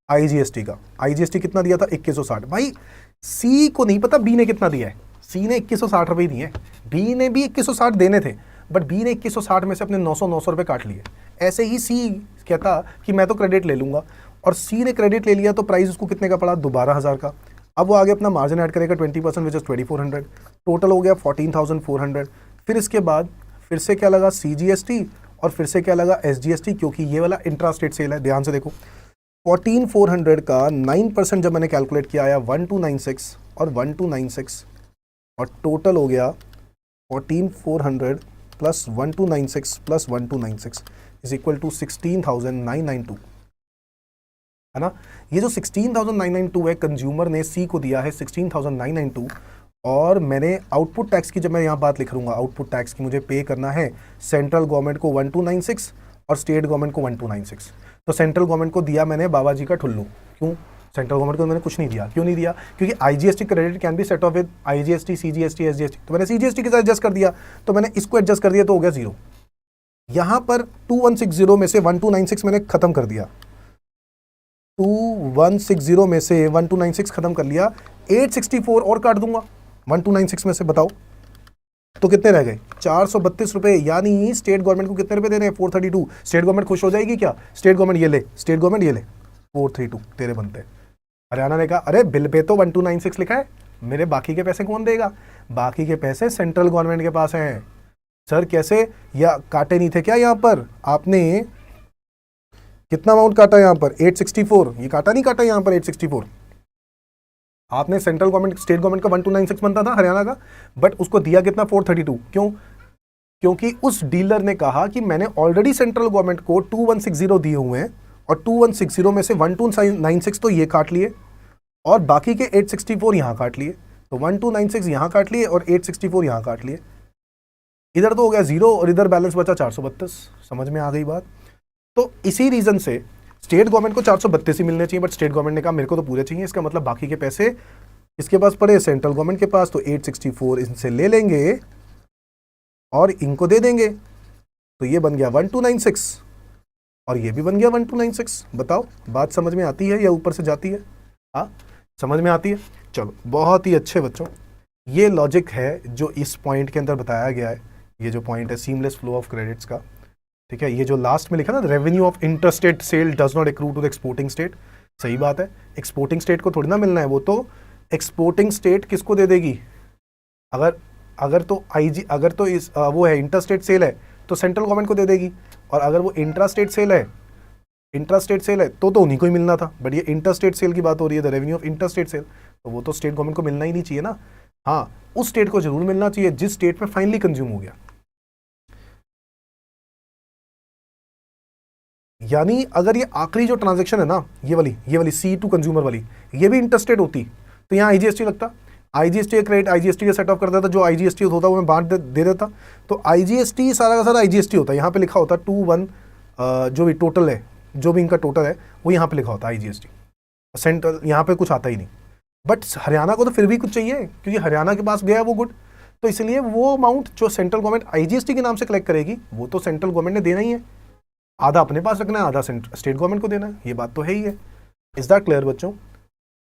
आईजीएसटी का। आईजीएसटी कितना दिया था, 2160। भाई सी को नहीं पता बी ने कितना दिया है, सी ने 2160 रुपये दिए, बी ने भी 2160 देने थे, बट बी ने 2160 में से अपने 900 रुपये काट लिए। ऐसे ही सी कहता कि मैं तो क्रेडिट ले लूंगा, और सी ने क्रेडिट ले लिया तो प्राइस उसको कितने का पड़ा, 12,000 का। अब वो आगे अपना मार्जिन ऐड करेगा 20%, विच इज 2400, टोटल हो गया 14,400। फिर इसके बाद फिर से क्या लगा, CGST, और फिर से क्या लगा, SGST, क्योंकि ये वाला इंट्रा स्टेट सेल है। ध्यान से देखो, 14,400 का 9% जब मैंने कैलकुलेट किया आया 1296 और 1296, और टोटल हो गया 14,400 plus 1296 plus 1296 is equal to 16,992, है ना। ये जो 16,992 है, कंज्यूमर ने सी को दिया है 16,992, और मैंने आउटपुट टैक्स की, जब मैं यहाँ बात लिख लूँगा आउटपुट टैक्स की, मुझे पे करना है सेंट्रल गवर्नमेंट को 1296 और स्टेट गवर्नमेंट को 1296। तो सेंट्रल गवर्नमेंट को दिया मैंने बाबा जी का ठुल्लू। क्यों सेंट्रल गवर्नमेंट को मैंने कुछ नहीं दिया, क्यों नहीं दिया, क्योंकि IGST credit can be set of with IGST, CGST, SGST. तो मैंने सीजीएसटी के साथ एडजस्ट कर दिया, तो मैंने इसको एडजस्ट कर दिया, तो हो गया जीरो। यहाँ पर 2160 में से 1296 मैंने खत्म कर दिया, 2160 में से 1296 खत्म कर लिया, 864 और काट दूंगा 1296 में से। बताओ तो कितने रह गए, 432 रुपए। यानी स्टेट गवर्नमेंट को कितने रुपए दे रहे हैं, 432। स्टेट गवर्नमेंट खुश हो जाएगी क्या, स्टेट गवर्नमेंट ये ले, स्टेट गवर्नमेंट ये ले, 432 तेरे बनते। हरियाणा ने कहा अरे बिल पे तो 1296 लिखा है, मेरे बाकी के पैसे कौन देगा, बाकी के पैसे सेंट्रल गवर्नमेंट के पास हैं। सर कैसे, या काटे नहीं थे क्या यहाँ पर, आपने कितना अमाउंट काटा यहाँ पर, 864, ये काटा नहीं काटा यहाँ पर 864। आपने सेंट्रल गवर्नमेंट, स्टेट गवर्नमेंट का 1296 बनता था हरियाणा का, बट उसको दिया कितना, 432। क्यों, क्योंकि उस डीलर ने कहा कि मैंने ऑलरेडी सेंट्रल गवर्नमेंट को 2160 दिए हुए हैं, और 2160 में से 1296 तो ये काट लिए, और बाकी के 864 यहाँ काट लिए। तो 1296 यहाँ काट लिए और 864 यहाँ काट लिए। इधर तो हो गया जीरो और इधर बैलेंस बचा 432। समझ में आ गई बात। तो इसी रीजन से स्टेट गवर्नमेंट को 432 ही मिलने चाहिए, बट स्टेट गवर्नमेंट ने कहा मेरे को तो पूरे चाहिए। इसका मतलब बाकी के पैसे इसके पास पड़े सेंट्रल गवर्नमेंट के पास, तो 864 इनसे ले लेंगे और इनको दे देंगे, तो ये बन गया 1296 और ये भी बन गया 1296। बताओ बात समझ में आती है या ऊपर से जाती है? हाँ समझ में आती है। चलो बहुत ही अच्छे बच्चों, ये लॉजिक है जो इस पॉइंट के अंदर बताया गया है। ये जो पॉइंट है सीमलेस फ्लो ऑफ क्रेडिट्स का, ठीक है, ये जो लास्ट में लिखा ना, revenue of interstate sale does not accrue to the exporting state, सही बात है। एक्सपोर्टिंग स्टेट को थोड़ी ना मिलना है, वो तो एक्सपोर्टिंग स्टेट किसको दे देगी? अगर तो अगर तो इस वो है इंटरस्टेट सेल है तो सेंट्रल गवर्नमेंट को दे देगी, और अगर वो इंट्रास्टेट सेल है तो उन्हीं को ही मिलना था। बट ये इंटरस्टेट सेल की बात हो रही है, the revenue of interstate sale, तो वो तो स्टेट गवर्नमेंट को मिलना ही नहीं चाहिए ना। हाँ उस स्टेट को जरूर मिलना चाहिए जिस स्टेट में फाइनली कंज्यूम हो गया। यानी अगर ये आखिरी जो ट्रांजैक्शन है ना, ये वाली सी टू कंज्यूमर वाली, ये भी इंटरस्टेट होती तो यहाँ आईजीएसटी लगता। आईजीएसटी का क्रेडिट आईजीएसटी का सेट ऑफ कर देता, जो आईजीएसटी होता वो मैं बांट दे देता। तो आईजीएसटी सारा का सारा आईजीएसटी होता है। यहाँ पे लिखा होता 21 जो भी टोटल है, जो भी इनका टोटल है वो यहाँ पे लिखा होता है आईजीएसटी। सेंट्रल यहाँ पे कुछ आता ही नहीं। बट हरियाणा को तो फिर भी कुछ चाहिए, क्योंकि हरियाणा के पास गया वो गुड, तो इसलिए वो अमाउंट जो सेंट्रल गवर्नमेंट आईजीएसटी के नाम से कलेक्ट करेगी वो तो सेंट्रल गवर्नमेंट ने देना ही है। आधा अपने पास रखना है, आधा स्टेट गवर्नमेंट को देना है, ये बात तो है ही है। इज दैट क्लियर बच्चों?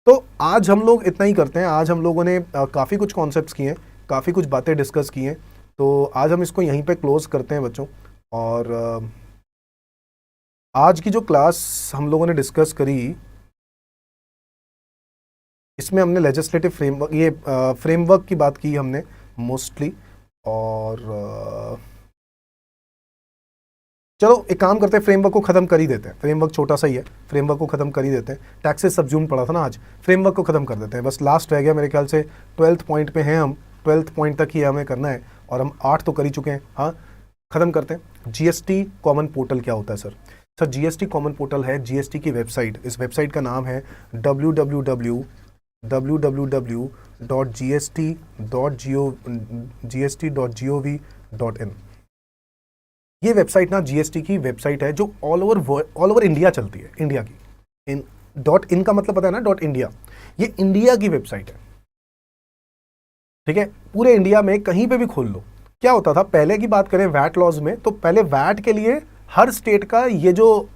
तो आज हम लोग इतना ही करते हैं। आज हम लोगों ने काफ़ी कुछ कॉन्सेप्ट्स किए हैं, काफ़ी कुछ बातें डिस्कस की हैं, तो आज हम इसको यहीं पे क्लोज करते हैं बच्चों। और आज की जो क्लास हम लोगों ने डिस्कस करी, इसमें हमने लेजिस्लेटिव फ्रेमवर्क, ये फ्रेमवर्क की बात की हमने मोस्टली। और चलो एक काम करते हैं, फ्रेमवर्क को खत्म कर ही देते हैं। फ्रेमवर्क छोटा सा ही है, फ्रेमवर्क को खत्म कर ही देते हैं। टैक्सेस सब्ज्यूम पड़ा था ना आज, फ्रेमवर्क को खत्म कर देते हैं। बस लास्ट रह गया मेरे ख्याल से 12th पॉइंट पे हैं हम, 12th पॉइंट तक ही हमें करना है, और हम 8 तो कर ही चुके हैं। हाँ खत्म करते हैं। जीएसटी कॉमन पोर्टल क्या होता है sir? Sir GST common portal है जीएसटी की वेबसाइट। इस वेबसाइट का नाम है www.gst.gov.in। ये वेबसाइट ना जीएसटी की वेबसाइट है जो ऑल ओवर इंडिया चलती है, इंडिया की। .in का मतलब पता है ना, .इंडिया, ये इंडिया की वेबसाइट है, ठीक है। पूरे इंडिया में कहीं पे भी खोल लो। क्या होता था पहले की बात करें वैट लॉज में, तो पहले वैट के लिए हर स्टेट का ये जो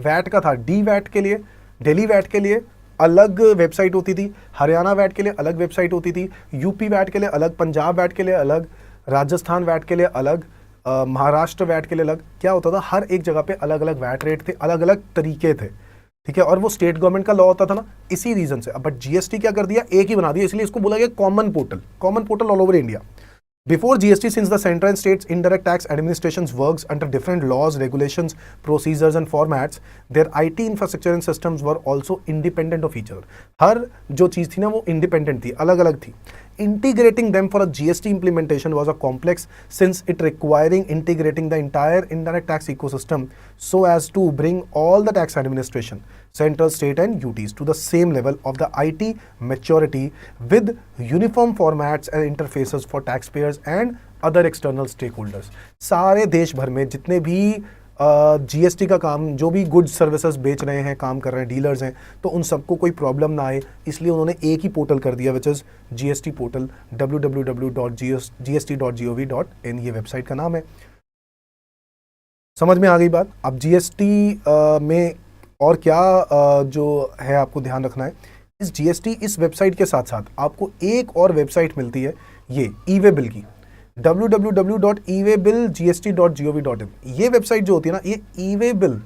वैट का था, डी वैट के लिए, दिल्ली वैट के लिए अलग वेबसाइट होती थी, हरियाणा वैट के लिए अलग वेबसाइट होती थी, यूपी वैट के लिए अलग, पंजाब वैट के लिए अलग, राजस्थान वैट के लिए अलग, महाराष्ट्र वैट के लिए अलग। क्या होता था हर एक जगह पे अलग अलग वैट रेट थे, अलग अलग तरीके थे, ठीक है। और वो स्टेट गवर्नमेंट का लॉ होता था ना, इसी रीजन से। बट जीएसटी क्या कर दिया, एक ही बना दिया, इसलिए इसको बोला गया common portal, common portal all over India. Before GST, since the central and states indirect tax administrations works under different laws, regulations, procedures and formats, their IT infrastructure and systems were also independent of each other. हर जो चीज़ थी ना वो independent थी, अलग अलग थी। Integrating them for a GST implementation was a complex, since it requiring integrating the entire indirect tax ecosystem so as to bring all the tax administration, central, state and UTs to the same level of the IT maturity with uniform formats and interfaces for taxpayers and other external stakeholders। सारे देश भर में जितने भी GST का काम, जो भी गुड्स सर्विसेज बेच रहे हैं, काम कर रहे हैं, डीलर्स हैं, तो उन सबको कोई प्रॉब्लम ना आए, इसलिए उन्होंने एक ही पोर्टल कर दिया, which is GST portal. www.gst.gov.in ये वेबसाइट का नाम है। समझ में आ गई बात? अब जीएसटी में और क्या जो है आपको ध्यान रखना है, इस जीएसटी इस वेबसाइट के साथ साथ आपको एक और वेबसाइट मिलती है, ये ई-वे बिल की, www.ewaybillgst.gov.in। ये वेबसाइट जो होती है ना, ये ई-वे बिल,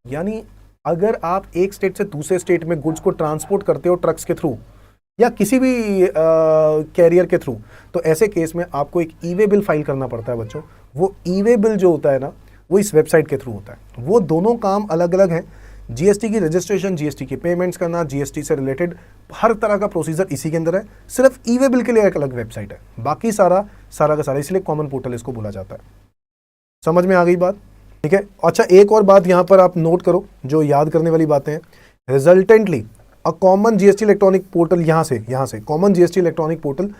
यानी अगर आप एक स्टेट से दूसरे स्टेट में गुड्स को ट्रांसपोर्ट करते हो ट्रक्स के थ्रू या किसी भी कैरियर के थ्रू, तो ऐसे केस में आपको एक ई-वे बिल फाइल करना पड़ता है बच्चों। वो ई-वे बिल जो होता है ना, वो इस वेबसाइट के थ्रू होता है। वो दोनों काम अलग अलग हैं। जीएसटी की रजिस्ट्रेशन, जीएसटी की पेमेंट्स करना, जीएसटी से रिलेटेड हर तरह का प्रोसीजर इसी के अंदर है। सिर्फ ई-वे बिल के लिए एक अलग वेबसाइट है, बाकी सारा का सारा, इसलिए कॉमन पोर्टल इसको बोला जाता है। समझ में आ गई बात? ठीक है। अच्छा एक और बात यहाँ पर आप नोट करो, जो याद करने वाली बातें हैं। Resultantly a common GST electronic portal, यहाँ से कॉमन जीएसटी इलेक्ट्रॉनिक पोर्टल,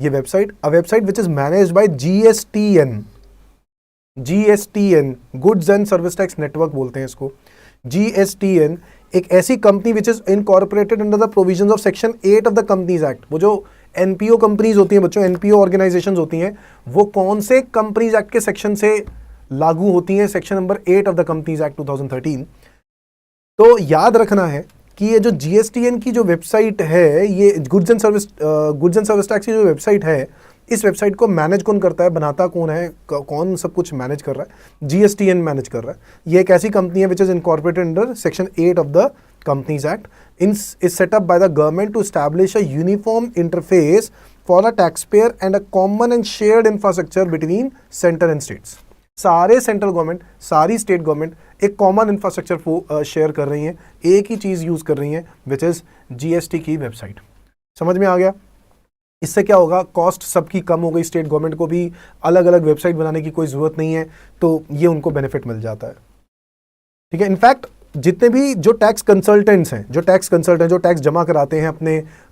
ये website, a website which is managed by GSTN, goods and service tax network बोलते हैं इसको। GSTN एक ऐसी company which is incorporated under the provisions of section 8 of the companies act. वो जो NPO companies होती हैं बच्चों, एनपीओ ऑर्गेनाइजेशंस होती हैं, वो कौन से कंपनीज एक्ट के सेक्शन से लागू होती हैं? Section number 8 of the companies act 2013। तो याद रखना है कि ये जो जीएसटीएन की जो वेबसाइट है, ये गुड्स एंड सर्विस टैक्स की जो वेबसाइट है, इस वेबसाइट को मैनेज कौन करता है, बनाता कौन है, कौन सब कुछ मैनेज कर रहा है? जीएसटीएन मैनेज कर रहा है। ये एक ऐसी कंपनी है which is incorporated under section 8 of the companies act. Is set up by the government to establish a uniform interface for a tax payer and a common and shared infrastructure between centre and states. सारे central government, सारी state government एक common infrastructure share कर रही हैं, एक ही चीज़ use कर रही हैं, विच इज़ जीएसटी की वेबसाइट। समझ में आ गया? इससे क्या होगा? कॉस्ट सबकी कम हो गई, स्टेट गवर्नमेंट को भी अलग अलग वेबसाइट बनाने की कोई ज़रूरत नहीं है, तो ये उनको बेनिफिट मिल जाता है। ठीक है। इनफैक्ट जितने भी जो टैक्स कंसल्टेंट्स हैं, जो टैक्स जमा कराते हैं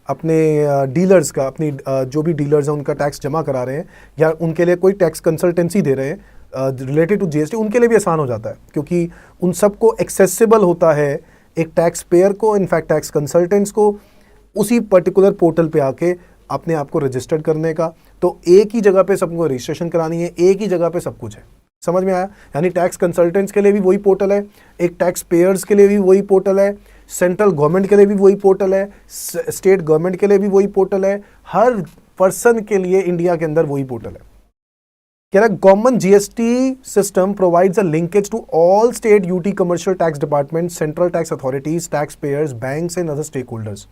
अपने डीलर्स का, अपनी जो भी डीलर्स हैं उनका टैक्स जमा करा रहे हैं, या उनके लिए कोई टैक्स कंसल्टेंसी दे रहे हैं रिलेटेड टू जीएसटी, उनके लिए भी आसान हो जाता है, क्योंकि उन सबको एक्सेसिबल होता है एक टैक्स पेयर को, इनफैक्ट टैक्स कंसल्टेंट्स को, उसी पर्टिकुलर पोर्टल पे आके अपने आप को रजिस्टर्ड करने का। तो एक ही जगह पे सबको रजिस्ट्रेशन करानी है, एक ही जगह पे सब कुछ है। समझ में आया? यानी टैक्स कंसल्टेंट्स के लिए भी वही पोर्टल है, एक टैक्स पेयर्स के लिए भी वही पोर्टल है, सेंट्रल गवर्नमेंट के लिए भी वही पोर्टल है, स्टेट गवर्नमेंट के लिए भी वही पोर्टल है, हर पर्सन के लिए इंडिया के अंदर वही पोर्टल है। कह रहा common GST system provides a linkage to all state UT commercial tax department, central tax authorities, tax payers, banks and other stake holders.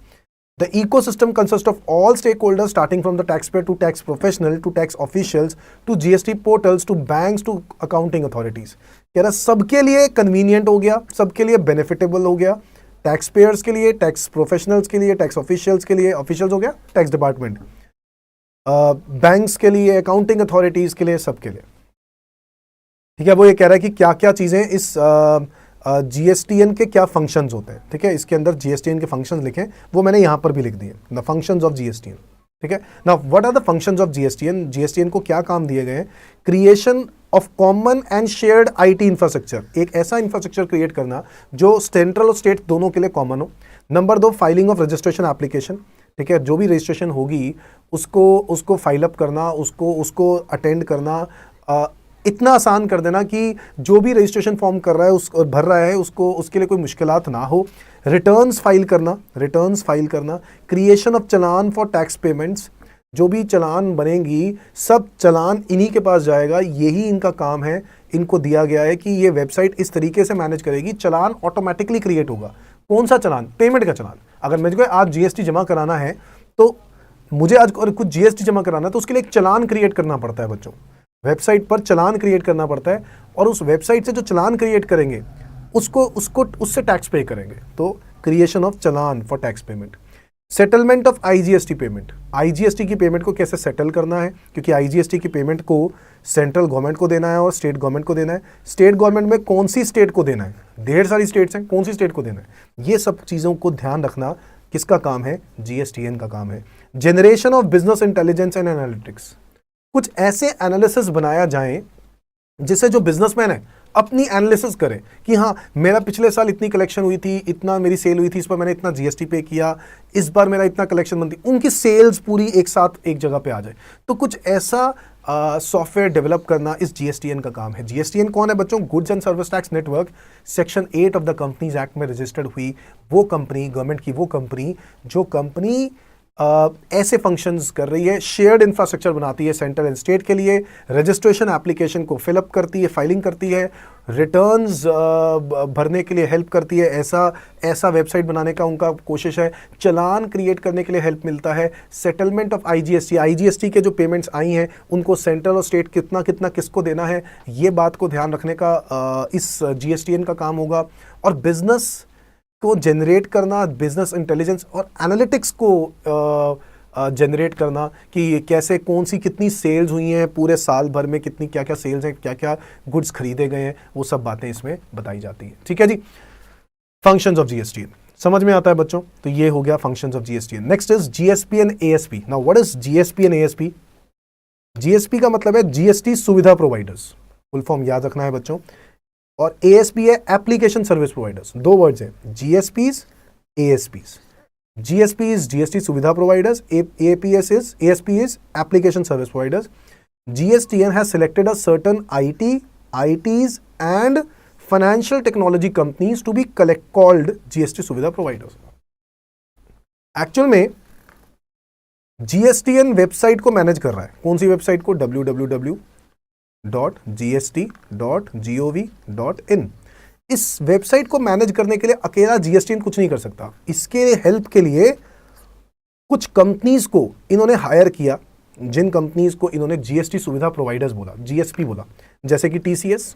The ecosystem consists of all stakeholders starting from the taxpayer to tax professional to tax officials to GST portals to banks to accounting authorities। कह रहा सबके लिए convenient हो गया, सबके लिए बेनिफिटेबल हो गया, टैक्स पेयर्स के लिए, टैक्स प्रोफेशनल्स के लिए, टैक्स ऑफिशियल्स के लिए, ऑफिशियल्स हो गया टैक्स डिपार्टमेंट, बैंक्स के लिए, अकाउंटिंग अथॉरिटीज के लिए, सबके लिए। ठीक है। वो ये कह रहा है कि क्या क्या चीज़ें इस जीएसटीएन के क्या फंक्शंस होते हैं। ठीक है। इसके अंदर जीएसटीएन के फंक्शंस लिखे, वो मैंने यहाँ पर भी लिख दिए, द फंक्शंस ऑफ जीएसटीएन। ठीक है ना। What are the functions of GSTN? GSTN को क्या काम दिए गए हैं? Creation of common and shared IT infrastructure, एक ऐसा इंफ्रास्ट्रक्चर क्रिएट करना जो सेंट्रल और स्टेट दोनों के लिए कॉमन हो। Number 2, filing of registration application. ठीक है। जो भी रजिस्ट्रेशन होगी उसको फाइल अप करना, उसको अटेंड करना, इतना आसान कर देना कि जो भी रजिस्ट्रेशन फॉर्म कर रहा है भर रहा है उसके लिए कोई मुश्किलात ना हो। रिटर्न्स फाइल करना, creation of challan for tax payments, जो भी चलान बनेंगी सब चलान इन्हीं के पास जाएगा, यही इनका काम है। इनको दिया गया है कि ये वेबसाइट इस तरीके से मैनेज करेगी, चलान ऑटोमेटिकली क्रिएट होगा। कौन सा चलान? पेमेंट का चलान। अगर मुझे आज जीएसटी जमा कराना है, तो मुझे आज कुछ जीएसटी जमा कराना है, तो उसके लिए एक चलान क्रिएट करना पड़ता है बच्चों। वेबसाइट पर चलान क्रिएट करना पड़ता है, और उस वेबसाइट से जो चलान क्रिएट करेंगे उससे टैक्स पे करेंगे। तो creation of challan for tax payment. Settlement of IGST payment, IGST की पेमेंट को कैसे सेटल करना है, क्योंकि आईजीएसटी की पेमेंट को सेंट्रल गवर्नमेंट को देना है और स्टेट गवर्नमेंट को देना है। स्टेट गवर्नमेंट में कौन सी स्टेट को देना है? ढेर सारी स्टेट्स हैं, कौन सी स्टेट को देना है? ये सब चीज़ों को ध्यान रखना किसका काम है? जीएसटीएन का काम है। Generation of business intelligence and analytics, कुछ ऐसे एनालिसिस बनाया जाए जिससे जो बिजनेसमैन है अपनी एनालिसिस करे कि हाँ, मेरा पिछले साल इतनी कलेक्शन हुई थी, इतना मेरी सेल हुई थी, इस पर मैंने इतना जीएसटी पे किया, इस बार मेरा इतना कलेक्शन बनती, उनकी सेल्स पूरी एक साथ एक जगह पे आ जाए। तो कुछ ऐसा सॉफ्टवेयर डेवलप करना इस जीएसटीएन का काम है। जीएसटीएन कौन है बच्चों? Goods and service tax network, section 8 of the companies act में रजिस्टर्ड हुई वो कंपनी, गवर्नमेंट की वो कंपनी जो कंपनी ऐसे फंक्शंस कर रही है, शेयर्ड इंफ्रास्ट्रक्चर बनाती है सेंट्रल एंड स्टेट के लिए, रजिस्ट्रेशन एप्लीकेशन को फिलअप करती है, फाइलिंग करती है, रिटर्न्स भरने के लिए हेल्प करती है, ऐसा वेबसाइट बनाने का उनका कोशिश है, चलान क्रिएट करने के लिए हेल्प मिलता है, सेटलमेंट ऑफ आईजीएसटी के जो पेमेंट्स आई हैं उनको सेंट्रल और स्टेट कितना कितना किसको देना है, ये बात को ध्यान रखने का इस जीएसटीएन का काम होगा। और बिजनेस को जनरेट करना, बिजनेस इंटेलिजेंस और एनालिटिक्स को जनरेट करना कि कैसे कौन सी कितनी सेल्स हुई हैं पूरे साल भर में, कितनी क्या क्या सेल्स हैं, क्या क्या गुड्स खरीदे गए हैं, वो सब बातें इसमें बताई जाती हैं। ठीक है जी। फंक्शंस ऑफ जीएसटीएन समझ में आता है बच्चों? तो ये हो गया functions of GSTN. Next is GSP and ASP. Now what is GSP and ASP? GSP का मतलब है जीएसटी सुविधा प्रोवाइडर्स, फुल फॉर्म याद रखना है बच्चों। और एएसपी है एप्लीकेशन सर्विस प्रोवाइडर्स। दो वर्ड्स हैं, जीएसपीज, एएसपीज। जीएसपी इज जीएसटी सुविधा providers, ASP is application service providers. GSTN has selected a certain ITs and financial technology companies to be called GST Suvidha providers. Actual में GSTN वेबसाइट को manage कर रहा है। कौन सी website को? www.gst.gov.in। इस वेबसाइट को मैनेज करने के लिए अकेला GSTN कुछ नहीं कर सकता। इसके हेल्प के लिए कुछ कंपनीज को इन्होंने हायर किया, जिन कंपनीज को इन्होंने GST सुविधा प्रोवाइडर्स बोला, GSP बोला, जैसे कि TCS,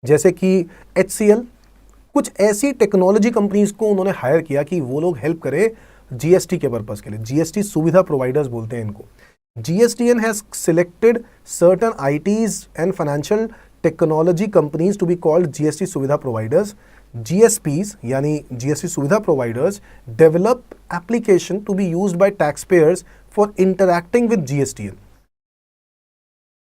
जैसे कि HCL। कुछ ऐसी टेक्नोलॉजी कंपनीज को उन्होंने हायर किया कि वो लोग हेल्प करें GST के पर्पस के लिए। GST सुविधा प्रोवाइडर्स बोलते हैं इनको। GSTN has selected certain ITs and financial technology companies to be called GST Suvidha providers. GSPs यानी GST Suvidha providers develop application to be used by tax payers for interacting with GSTN।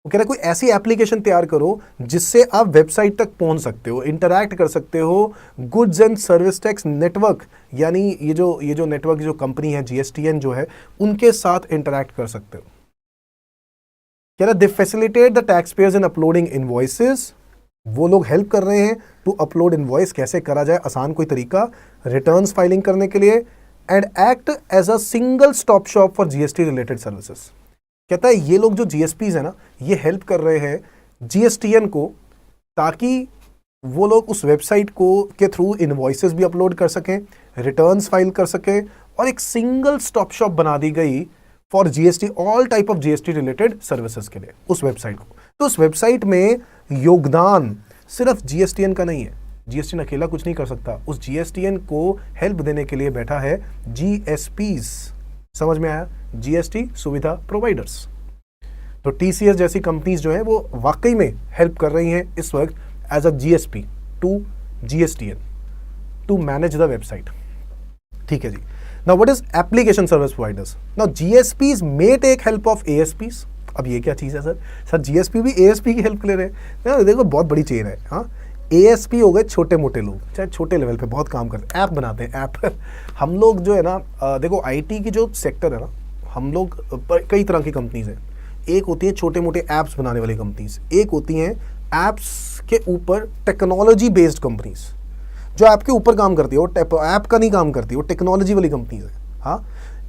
वो कह रहा है कोई ऐसी एप्लीकेशन तैयार करो जिससे आप वेबसाइट तक पहुंच सकते हो, इंटरैक्ट कर सकते हो goods and service tax network, यानी ये जो नेटवर्क जो कंपनी है GSTN जो है उनके साथ इंटरैक्ट कर सकते हो। कह रहा they facilitate the tax payers in uploading invoices. वो लोग हेल्प कर रहे हैं टू अपलोड इनवॉइस, कैसे करा जाए, आसान कोई तरीका, रिटर्न्स फाइलिंग करने के लिए। And act as a single stop shop for GST related services. कहता है ये लोग जो GSPs है ना, ये हेल्प कर रहे हैं GSTN को ताकि वो लोग उस वेबसाइट को के थ्रू इनवॉइसेस भी अपलोड कर सकें, रिटर्न्स फाइल कर सकें, और एक सिंगल स्टॉप शॉप बना दी गई for GST, all type of GST related services के लिए उस वेबसाइट को। तो उस वेबसाइट में योगदान सिर्फ GSTN का नहीं है, GSTN अकेला कुछ नहीं कर सकता। उस GSTN को हेल्प देने के लिए बैठा है GSPs। समझ में आया? GST Suvidha providers. तो TCS जैसी कंपनीज जो है वो वाकई में हेल्प कर रही हैं इस वक्त as a GSP to GSTN to manage the website. ठीक है जी। Now what is application service providers? Now GSPs may take help of ASPs। अब ये क्या चीज़ है सर GSP भी ASP की हेल्प ले रहे हैं। देखो बहुत बड़ी चेन है। हाँ, ASP हो गए छोटे मोटे लोग, चाहे छोटे लेवल पे बहुत काम करते हैं, ऐप बनाते हैं ऐप। हम लोग जो है ना, देखो IT की जो सेक्टर है ना, हम लोग कई तरह की कंपनीज हैं। एक होती है छोटे मोटे ऐप्स बनाने वाली कंपनीज, एक होती हैं ऐप्स के ऊपर टेक्नोलॉजी बेस्ड कंपनीज जो ऐप के ऊपर काम करती है। वो ऐप का नहीं काम करती, वो टेक्नोलॉजी वाली कंपनीज है। हाँ,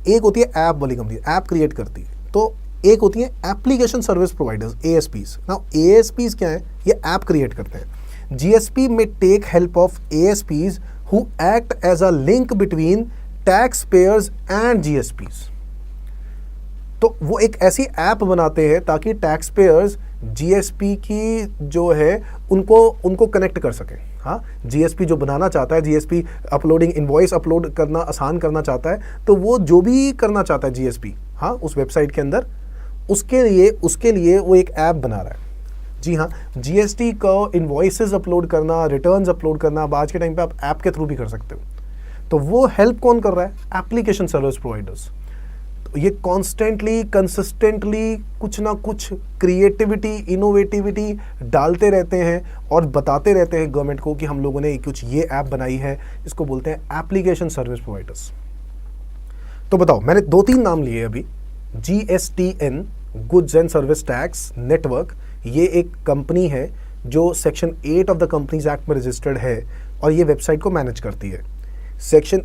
एक होती है ऐप वाली कंपनी, ऐप क्रिएट करती है। तो एक होती है application service providers, ASPs। Now ASPs क्या है? ये ऐप क्रिएट करते हैं। GSP may take help of ASPs who act as a link between taxpayers and GSPs। तो वो एक ऐसी ऐप बनाते हैं ताकि टैक्स पेयर्स GSP की जो है उनको कनेक्ट कर सकें। हाँ, GSP जो बनाना चाहता है, GSP अपलोडिंग इनवॉइस अपलोड करना आसान करना चाहता है, तो वो जो भी करना चाहता है GSP, हाँ, उस वेबसाइट के अंदर, उसके लिए वो एक ऐप बना रहा है। जी हाँ, GST का इनवॉइसेस अपलोड करना, रिटर्न्स अपलोड करना, अब आज के टाइम पे आप ऐप के थ्रू भी कर सकते हो। तो वो हेल्प कौन कर रहा है? Application service providers. तो ये कॉन्स्टेंटली कंसिस्टेंटली कुछ ना कुछ क्रिएटिविटी, इनोवेटिविटी डालते रहते हैं और बताते रहते हैं गवर्नमेंट को कि हम लोगों ने कुछ ये ऐप बनाई है, इसको बोलते हैं एप्लीकेशन सर्विस प्रोवाइडर्स। तो बताओ, मैंने 2-3 नाम लिए अभी। GSTN, goods and service tax network, ये एक कंपनी है जो section 8 of the companies act में रजिस्टर्ड है और ये वेबसाइट को मैनेज करती है।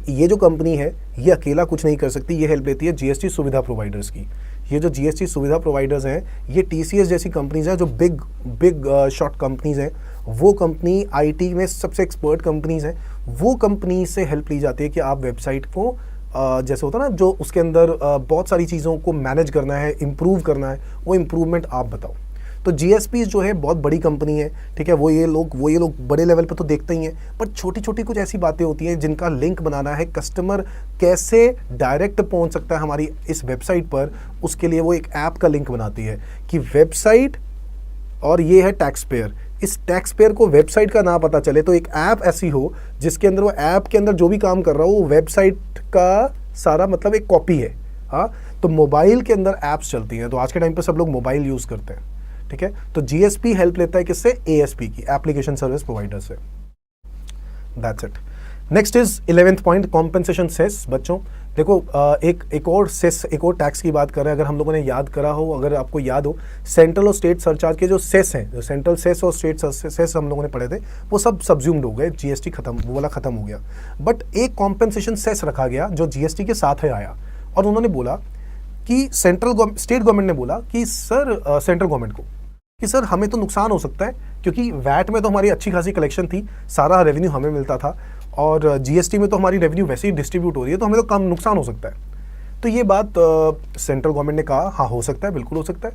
ये जो कंपनी है ये अकेला कुछ नहीं कर सकती, ये हेल्प लेती है GST सुविधा प्रोवाइडर्स की। ये जो GST सुविधा प्रोवाइडर्स हैं, ये TCS जैसी कंपनीज हैं जो बिग शॉट कंपनीज हैं। वो कंपनी IT में सबसे एक्सपर्ट कंपनीज हैं। वो कंपनी से हेल्प ली जाती है कि आप वेबसाइट को जैसे होता है ना, जो उसके अंदर बहुत सारी चीज़ों को मैनेज करना है, इम्प्रूव करना है, वो इम्प्रूवमेंट आप बताओ। तो GSPs जो है बहुत बड़ी कंपनी है, ठीक है, वो ये लोग बड़े लेवल पे तो देखते ही हैं, पर छोटी छोटी कुछ ऐसी बातें होती हैं जिनका लिंक बनाना है, कस्टमर कैसे डायरेक्ट पहुंच सकता है हमारी इस वेबसाइट पर, उसके लिए वो एक ऐप का लिंक बनाती है कि वेबसाइट और ये है टैक्स पेयर। इस टैक्स पेयर को वेबसाइट का ना पता चले तो एक ऐप ऐसी हो जिसके अंदर वो ऐप के अंदर जो भी काम कर रहा हो वो वेबसाइट का सारा मतलब एक कॉपी है। हाँ, तो मोबाइल के अंदर ऐप्स चलती हैं, तो आज के टाइम पे सब लोग मोबाइल यूज़ करते हैं, ठीक ठीक है। तो जीएसपी हेल्प लेता है किससे, एएसपी की, एप्लीकेशन सर्विस प्रोवाइडर से। That's it. Next is 11th point, compensation cess. बच्चों देखो एक और सेस, एक और टैक्स की बात कर रहे हैं। अगर हम लोगों ने याद करा हो, अगर आपको याद हो, सेंट्रल और स्टेट सरचार्ज के जो सेस हैं, जो सेंट्रल सेस और स्टेट सेस हम लोगों ने पढ़े थे, वो सब सब्ज्यूम्ड हो गए, जीएसटी खत्म, वो वाला खत्म हो गया। बट एक कॉम्पेंसेशन सेस रखा गया जो जीएसटी के साथ है आया, और उन्होंने बोला कि स्टेट गवर्नमेंट ने बोला कि सर, सेंट्रल गवर्नमेंट को कि सर हमें तो नुकसान हो सकता है, क्योंकि वैट में तो हमारी अच्छी खासी कलेक्शन थी, सारा रेवेन्यू हमें मिलता था, और जीएसटी में तो हमारी रेवेन्यू वैसे ही डिस्ट्रीब्यूट हो रही है, तो हमें तो कम नुकसान हो सकता है। तो ये बात सेंट्रल गवर्नमेंट ने कहा, हाँ हो सकता है, बिल्कुल हो सकता है।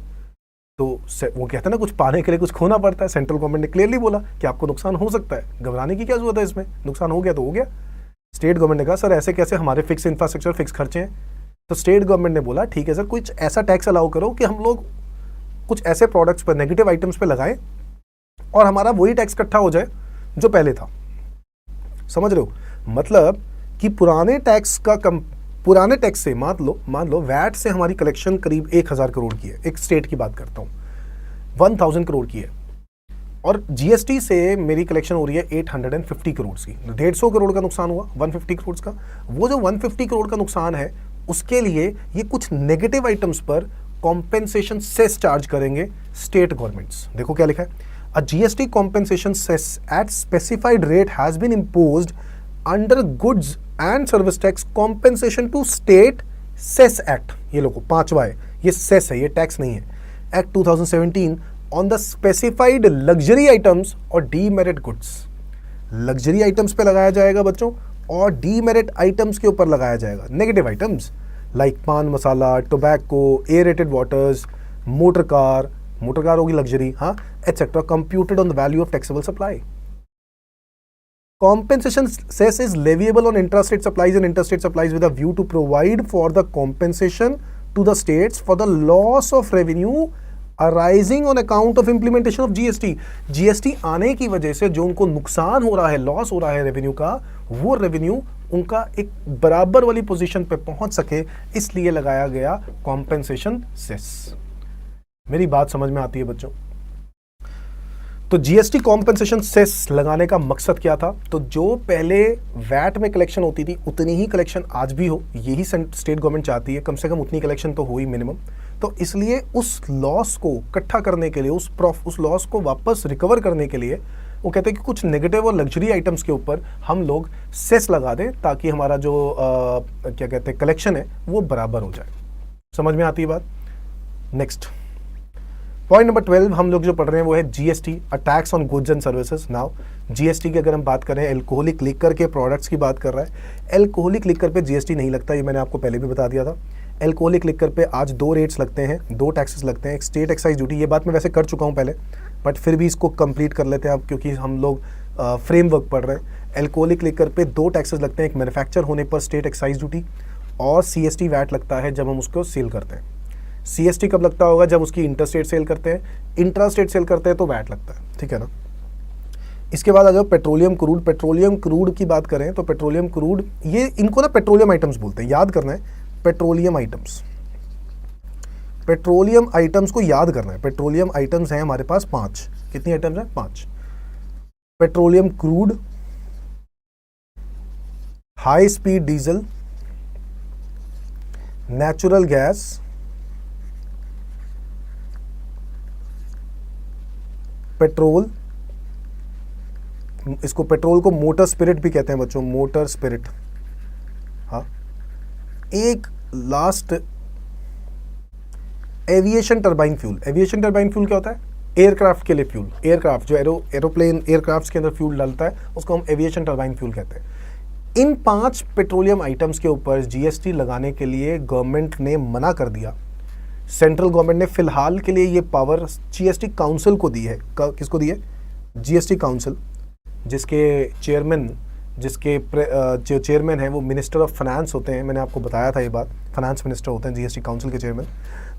तो वो कहते हैं ना, कुछ पाने के लिए कुछ खोना पड़ता है। सेंट्रल गवर्नमेंट ने क्लियरली बोला कि आपको नुकसान हो सकता है, घबराने की क्या जरूरत है इसमें, नुकसान हो गया तो हो गया। स्टेट गवर्नमेंट ने कहा सर ऐसे कैसे, हमारे फिक्स इंफ्रास्ट्रक्चर, फिक्स खर्चे हैं। तो स्टेट गवर्नमेंट ने बोला ठीक है सर, कुछ ऐसा टैक्स अलाउ करो कि हम लोग कुछ ऐसे प्रोडक्ट्स पर, नेगेटिव आइटम्स पे लगाएं, और हमारा वही टैक्स इकट्ठा हो जाए जो पहले था। समझ रहे हो, मतलब कि पुराने टैक्स से मान लो वैट से हमारी कलेक्शन करीब 1000 करोड़ की है, एक स्टेट की बात करता हूं, 1000 करोड़ की है, और जीएसटी से मेरी कलेक्शन हो रही है 850 करोड़ की, 150 करोड़ का नुकसान हुआ 150 करोड़ का। वो जो 150 करोड़ का नुकसान है, उसके लिए ये कुछ नेगेटिव आइटम्स पर कॉम्पेंसेशन सेस चार्ज करेंगे स्टेट गवर्नमेंट्स। देखो क्या लिखा है, a GST compensation cess at specified rate has been imposed under goods and service tax compensation to state cess act. ये लोगों 5वां है, ये सेस है, ये टैक्स नहीं है। Act 2017 on the specified luxury items और डीमेरिट गुड्स। लग्जरी आइटम्स पे लगाया जाएगा बच्चों, और डीमेरिट आइटम्स के ऊपर लगाया जाएगा नेगेटिव आइटम्स लाइक पान मसाला, tobacco, aerated waters, motor car होगी लग्जरी, हाँ, etcetera, computed on the value of taxable supply. Compensation cess is leviable on intrastate supplies and interstate supplies with a view to provide for the compensation to the states for the loss of revenue arising on account of implementation of GST। GST आने की वजह से जो उनको नुकसान हो रहा है, लॉस हो रहा है रेवेन्यू का, वो रेवेन्यू उनका एक बराबर वाली पोजीशन पे पहुंच सके, इसलिए लगाया गया कॉम्पेंसेशन सेस। मेरी बात समझ में आती है बच्चों? तो जीएसटी कॉम्पेंसेशन सेस लगाने का मकसद क्या था? तो जो पहले वैट में कलेक्शन होती थी उतनी ही कलेक्शन आज भी हो, यही स्टेट गवर्नमेंट चाहती है, कम से कम उतनी कलेक्शन तो हो ही मिनिमम। तो इसलिए उस लॉस को इकट्ठा करने के लिए, उस लॉस को वापस रिकवर करने के लिए वो कहते हैं कि कुछ नेगेटिव और लग्जरी आइटम्स के ऊपर हम लोग सेस लगा दें, ताकि हमारा जो क्या कहते हैं कलेक्शन है वो बराबर हो जाए। समझ में आती है बात? नेक्स्ट पॉइंट नंबर 12 हम लोग जो पढ़ रहे हैं वो है GST, a tax on goods and services. Now GST की अगर हम बात करें, एल्कोहलिक लिकर के प्रोडक्ट्स की बात कर रहा है। एल्कोहलिक लिकर पे जीएसटी नहीं लगता, ये मैंने आपको पहले भी बता दिया था। एल्कोहलिक लिकर पे आज 2 रेट्स लगते हैं, 2 टैक्सेस लगते हैं, एक स्टेट एक्साइज ड्यूटी, ये बात मैं वैसे कर चुका हूँ पहले, बट फिर भी इसको कंप्लीट कर लेते हैं अब, क्योंकि हम लोग फ्रेमवर्क पढ़ रहे हैं। एल्कोहलिक लिकर पे 2 टैक्सेस लगते हैं, एक मैन्युफैक्चर होने पर स्टेट एक्साइज ड्यूटी, और सीएसटी वैट लगता है जब हम उसको सेल करते हैं। सीएसटी कब लगता होगा? जब उसकी इंटरस्टेट सेल करते हैं, इंट्रास्टेट सेल करते हैं तो वैट लगता है, ठीक है ना। इसके बाद आ जाओ पेट्रोलियम क्रूड। पेट्रोलियम क्रूड की बात करें तो पेट्रोलियम क्रूड, ये इनको ना पेट्रोलियम आइटम्स बोलते हैं, याद करना है पेट्रोलियम आइटम्स। पेट्रोलियम आइटम्स को याद करना है। पेट्रोलियम आइटम्स हैं हमारे पास 5। कितनी आइटम्स हैं? 5। Petroleum crude, high speed diesel, natural gas, petrol, इसको पेट्रोल को मोटर स्पिरिट भी कहते हैं बच्चों, मोटर स्पिरिट। हाँ, एक last aviation turbine fuel. Aviation turbine fuel क्या होता है? एयरक्राफ्ट के लिए फ्यूल, एयरक्राफ्ट जो एरोप्लेन एयरक्राफ्ट के अंदर फ्यूल डालता है उसको हम एविएशन टरबाइन फ्यूल कहते हैं। इन 5 पेट्रोलियम आइटम्स के ऊपर जीएसटी लगाने के लिए गवर्नमेंट ने मना कर दिया। सेंट्रल गवर्नमेंट ने फिलहाल के लिए ये पावर जीएसटी काउंसिल को दी है। किसको दी है? जीएसटी काउंसिल, जिसके चेयरमैन जो चेयरमैन है वो मिनिस्टर ऑफ फाइनेंस होते हैं। मैंने आपको बताया था ये बात, फाइनेंस मिनिस्टर होते हैं जीएसटी काउंसिल के चेयरमैन।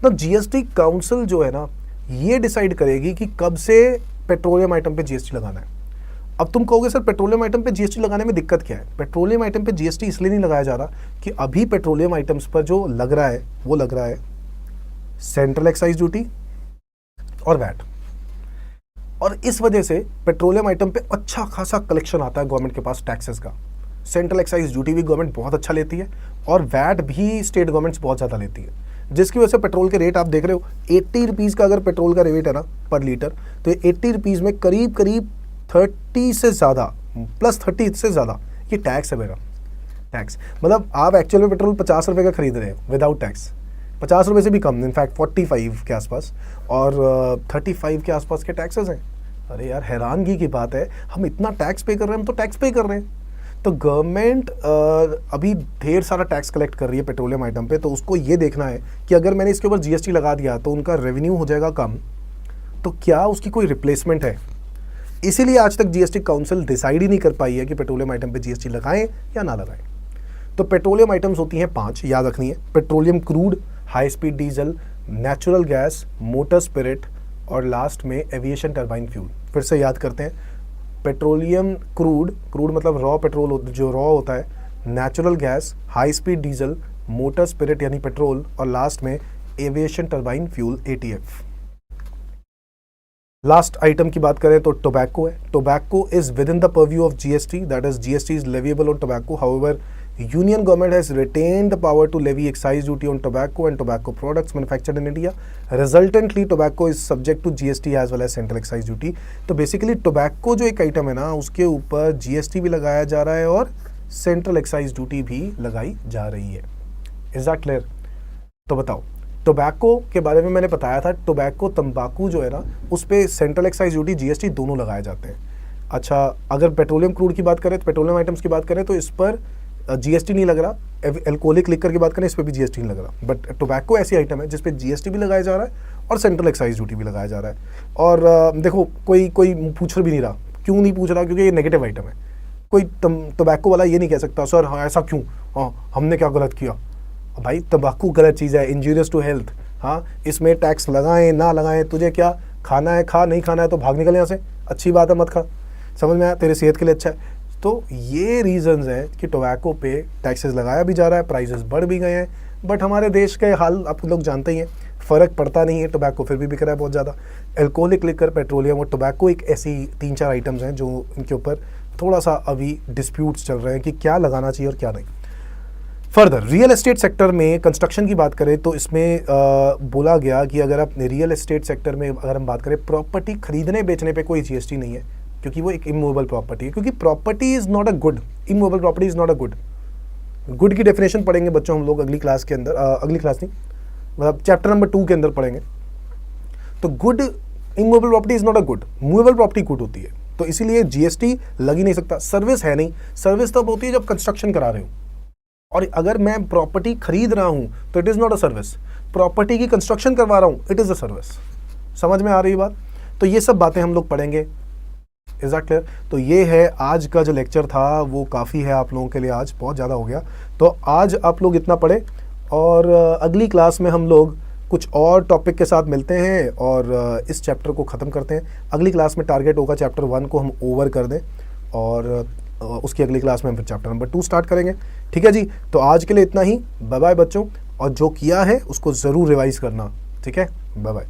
तो जीएसटी काउंसिल जो है ना, ये डिसाइड करेगी कि कब से पेट्रोलियम आइटम पे जीएसटी लगाना है। अब तुम कहोगे सर पेट्रोलियम आइटम पे जीएसटी लगाने में दिक्कत क्या है? पेट्रोलियम आइटम पे जीएसटी इसलिए नहीं लगाया जा रहा कि अभी पेट्रोलियम आइटम्स पर जो लग रहा है वो लग रहा है सेंट्रल एक्साइज ड्यूटी और वैट। और इस वजह से पेट्रोलियम आइटम पे अच्छा खासा कलेक्शन आता है गवर्नमेंट के पास टैक्सेस का। सेंट्रल एक्साइज ड्यूटी भी गवर्नमेंट बहुत अच्छा लेती है और वैट भी स्टेट गवर्नमेंट्स बहुत ज़्यादा लेती है, जिसकी वजह से पेट्रोल के रेट आप देख रहे हो 80 रुपीज़ का अगर पेट्रोल का रेट है ना पर लीटर, तो 80 रुपीज़ में करीब करीब 30 से ज़्यादा प्लस 30 से ज़्यादा ये टैक्स है मेरा। टैक्स मतलब आप एक्चुअल में पेट्रोल 50 रुपये का खरीद रहे हैं विदाउट टैक्स, 50 रुपये से भी कम, इनफैक्ट 45 के आसपास, और 35 के आसपास के टैक्सेस हैं। अरे यार हैरानगी की बात है, हम इतना टैक्स पे कर रहे हैं, हम तो टैक्स पे कर रहे हैं। तो गवर्नमेंट अभी ढेर सारा टैक्स कलेक्ट कर रही है पेट्रोलियम आइटम पे, तो उसको ये देखना है कि अगर मैंने इसके ऊपर जीएसटी लगा दिया तो उनका रेवेन्यू हो जाएगा कम, तो क्या उसकी कोई रिप्लेसमेंट है। इसीलिए आज तक जीएसटी काउंसिल डिसाइड ही नहीं कर पाई है कि पेट्रोलियम आइटम पे जीएसटी लगाएं या ना लगाएं। तो पेट्रोलियम आइटम्स होती हैं 5, याद रखनी है। Petroleum crude, high speed diesel, natural gas, motor spirit और लास्ट में एविएशन टर्बाइन फ्यूल। फिर से याद करते हैं, पेट्रोलियम क्रूड, क्रूड मतलब रॉ पेट्रोल जो रॉ होता है, natural gas, high speed diesel, motor spirit यानी पेट्रोल, और लास्ट में aviation turbine fuel ETF. Last item की बात करें तो टोबैको है। Tobacco is with in the purview of GST, that is GST is leviable on tobacco. However Union government has retained the power to levy excise duty on tobacco and tobacco products manufactured in India. Resultantly, tobacco is subject to GST as well as central excise duty. तो basically tobacco जो एक item है ना, उसके ऊपर GST भी लगाया जा रहा है और सेंट्रल एक्साइज ड्यूटी भी लगाई जा रही है। Is that clear? तो बताओ, टोबैको के बारे में मैंने बताया था, टोबैको तंबाकू जो है ना, उस पर सेंट्रल एक्साइज ड्यूटी जीएसटी दोनों लगाए जाते हैं। अच्छा, अगर पेट्रोलियम क्रूड की बात करें, तो पेट्रोलियम आइटम्स की बात करें तो इस पर जीएसटी नहीं लग रहा। एल्कोहलिक लिकर की बात करें, इस पर भी जीएसटी नहीं लग रहा। बट टोबैको ऐसी आइटम है जिस पे जीएसटी भी लगाया जा रहा है और सेंट्रल एक्साइज ड्यूटी भी लगाया जा रहा है। और देखो, कोई पूछ भी नहीं रहा। क्यों नहीं पूछ रहा? क्योंकि ये नेगेटिव आइटम है। कोई टोबैको वाला ये नहीं कह सकता सर हाँ ऐसा क्यों, हाँ हमने क्या गलत किया। भाई तंबाकू गलत चीज़ है, इंजूरियस टू हेल्थ। हाँ, इसमें टैक्स लगाएं ना लगाएं, तुझे क्या खाना है खा, नहीं खाना है तो भाग निकल यहाँ से, अच्छी बात है मत खा, समझ में आया, तेरे सेहत के लिए अच्छा है। तो ये रीज़न्स हैं कि टोबैको पे टैक्सेस लगाया भी जा रहा है, प्राइसेस बढ़ भी गए हैं। बट हमारे देश के हाल आप लोग जानते ही हैं, फ़र्क पड़ता नहीं है, टोबैको फिर भी बिक रहा है बहुत ज़्यादा। एल्कोहलिक लिकर, पेट्रोलियम और टोबैको एक ऐसी 3-4 आइटम्स हैं जो इनके ऊपर थोड़ा सा अभी डिस्प्यूट्स चल रहे हैं कि क्या लगाना चाहिए और क्या नहीं। फर्दर, रियल एस्टेट सेक्टर में कंस्ट्रक्शन की बात करें तो इसमें बोला गया कि अगर आप रियल एस्टेट सेक्टर में अगर हम बात करें, प्रॉपर्टी खरीदने बेचने पे कोई जीएसटी नहीं है, क्योंकि वो एक इमूवेबल प्रॉपर्टी है। क्योंकि property is not a good, immovable property is not a good. Good की डेफिनेशन पढ़ेंगे बच्चों हम लोग अगली क्लास के अंदर, अगली क्लास नहीं मतलब चैप्टर नंबर 2 के अंदर पढ़ेंगे। तो good, immovable property is not a good, movable property good होती है। तो इसीलिए जीएसटी लग ही नहीं सकता। सर्विस है नहीं, सर्विस तब होती है जब कंस्ट्रक्शन करा रहे हो। और अगर मैं प्रॉपर्टी खरीद रहा हूँ तो it is not a service, property की कंस्ट्रक्शन करवा रहा हूँ, इट इज़ अ सर्विस। समझ में आ रही बात? तो ये सब बातें हम लोग पढ़ेंगे। Is that clear? तो ये है आज का जो लेक्चर था, वो काफ़ी है आप लोगों के लिए, आज बहुत ज़्यादा हो गया। तो आज आप लोग इतना पढ़े और अगली क्लास में हम लोग कुछ और टॉपिक के साथ मिलते हैं और इस चैप्टर को ख़त्म करते हैं। अगली क्लास में टारगेट होगा चैप्टर 1 को हम ओवर कर दें और उसकी अगली क्लास में हम फिर चैप्टर नंबर 2 स्टार्ट करेंगे। ठीक है जी? तो आज के लिए इतना ही। बाय बाय बच्चों, और जो किया है उसको ज़रूर रिवाइज़ करना। ठीक है, बाय बाय।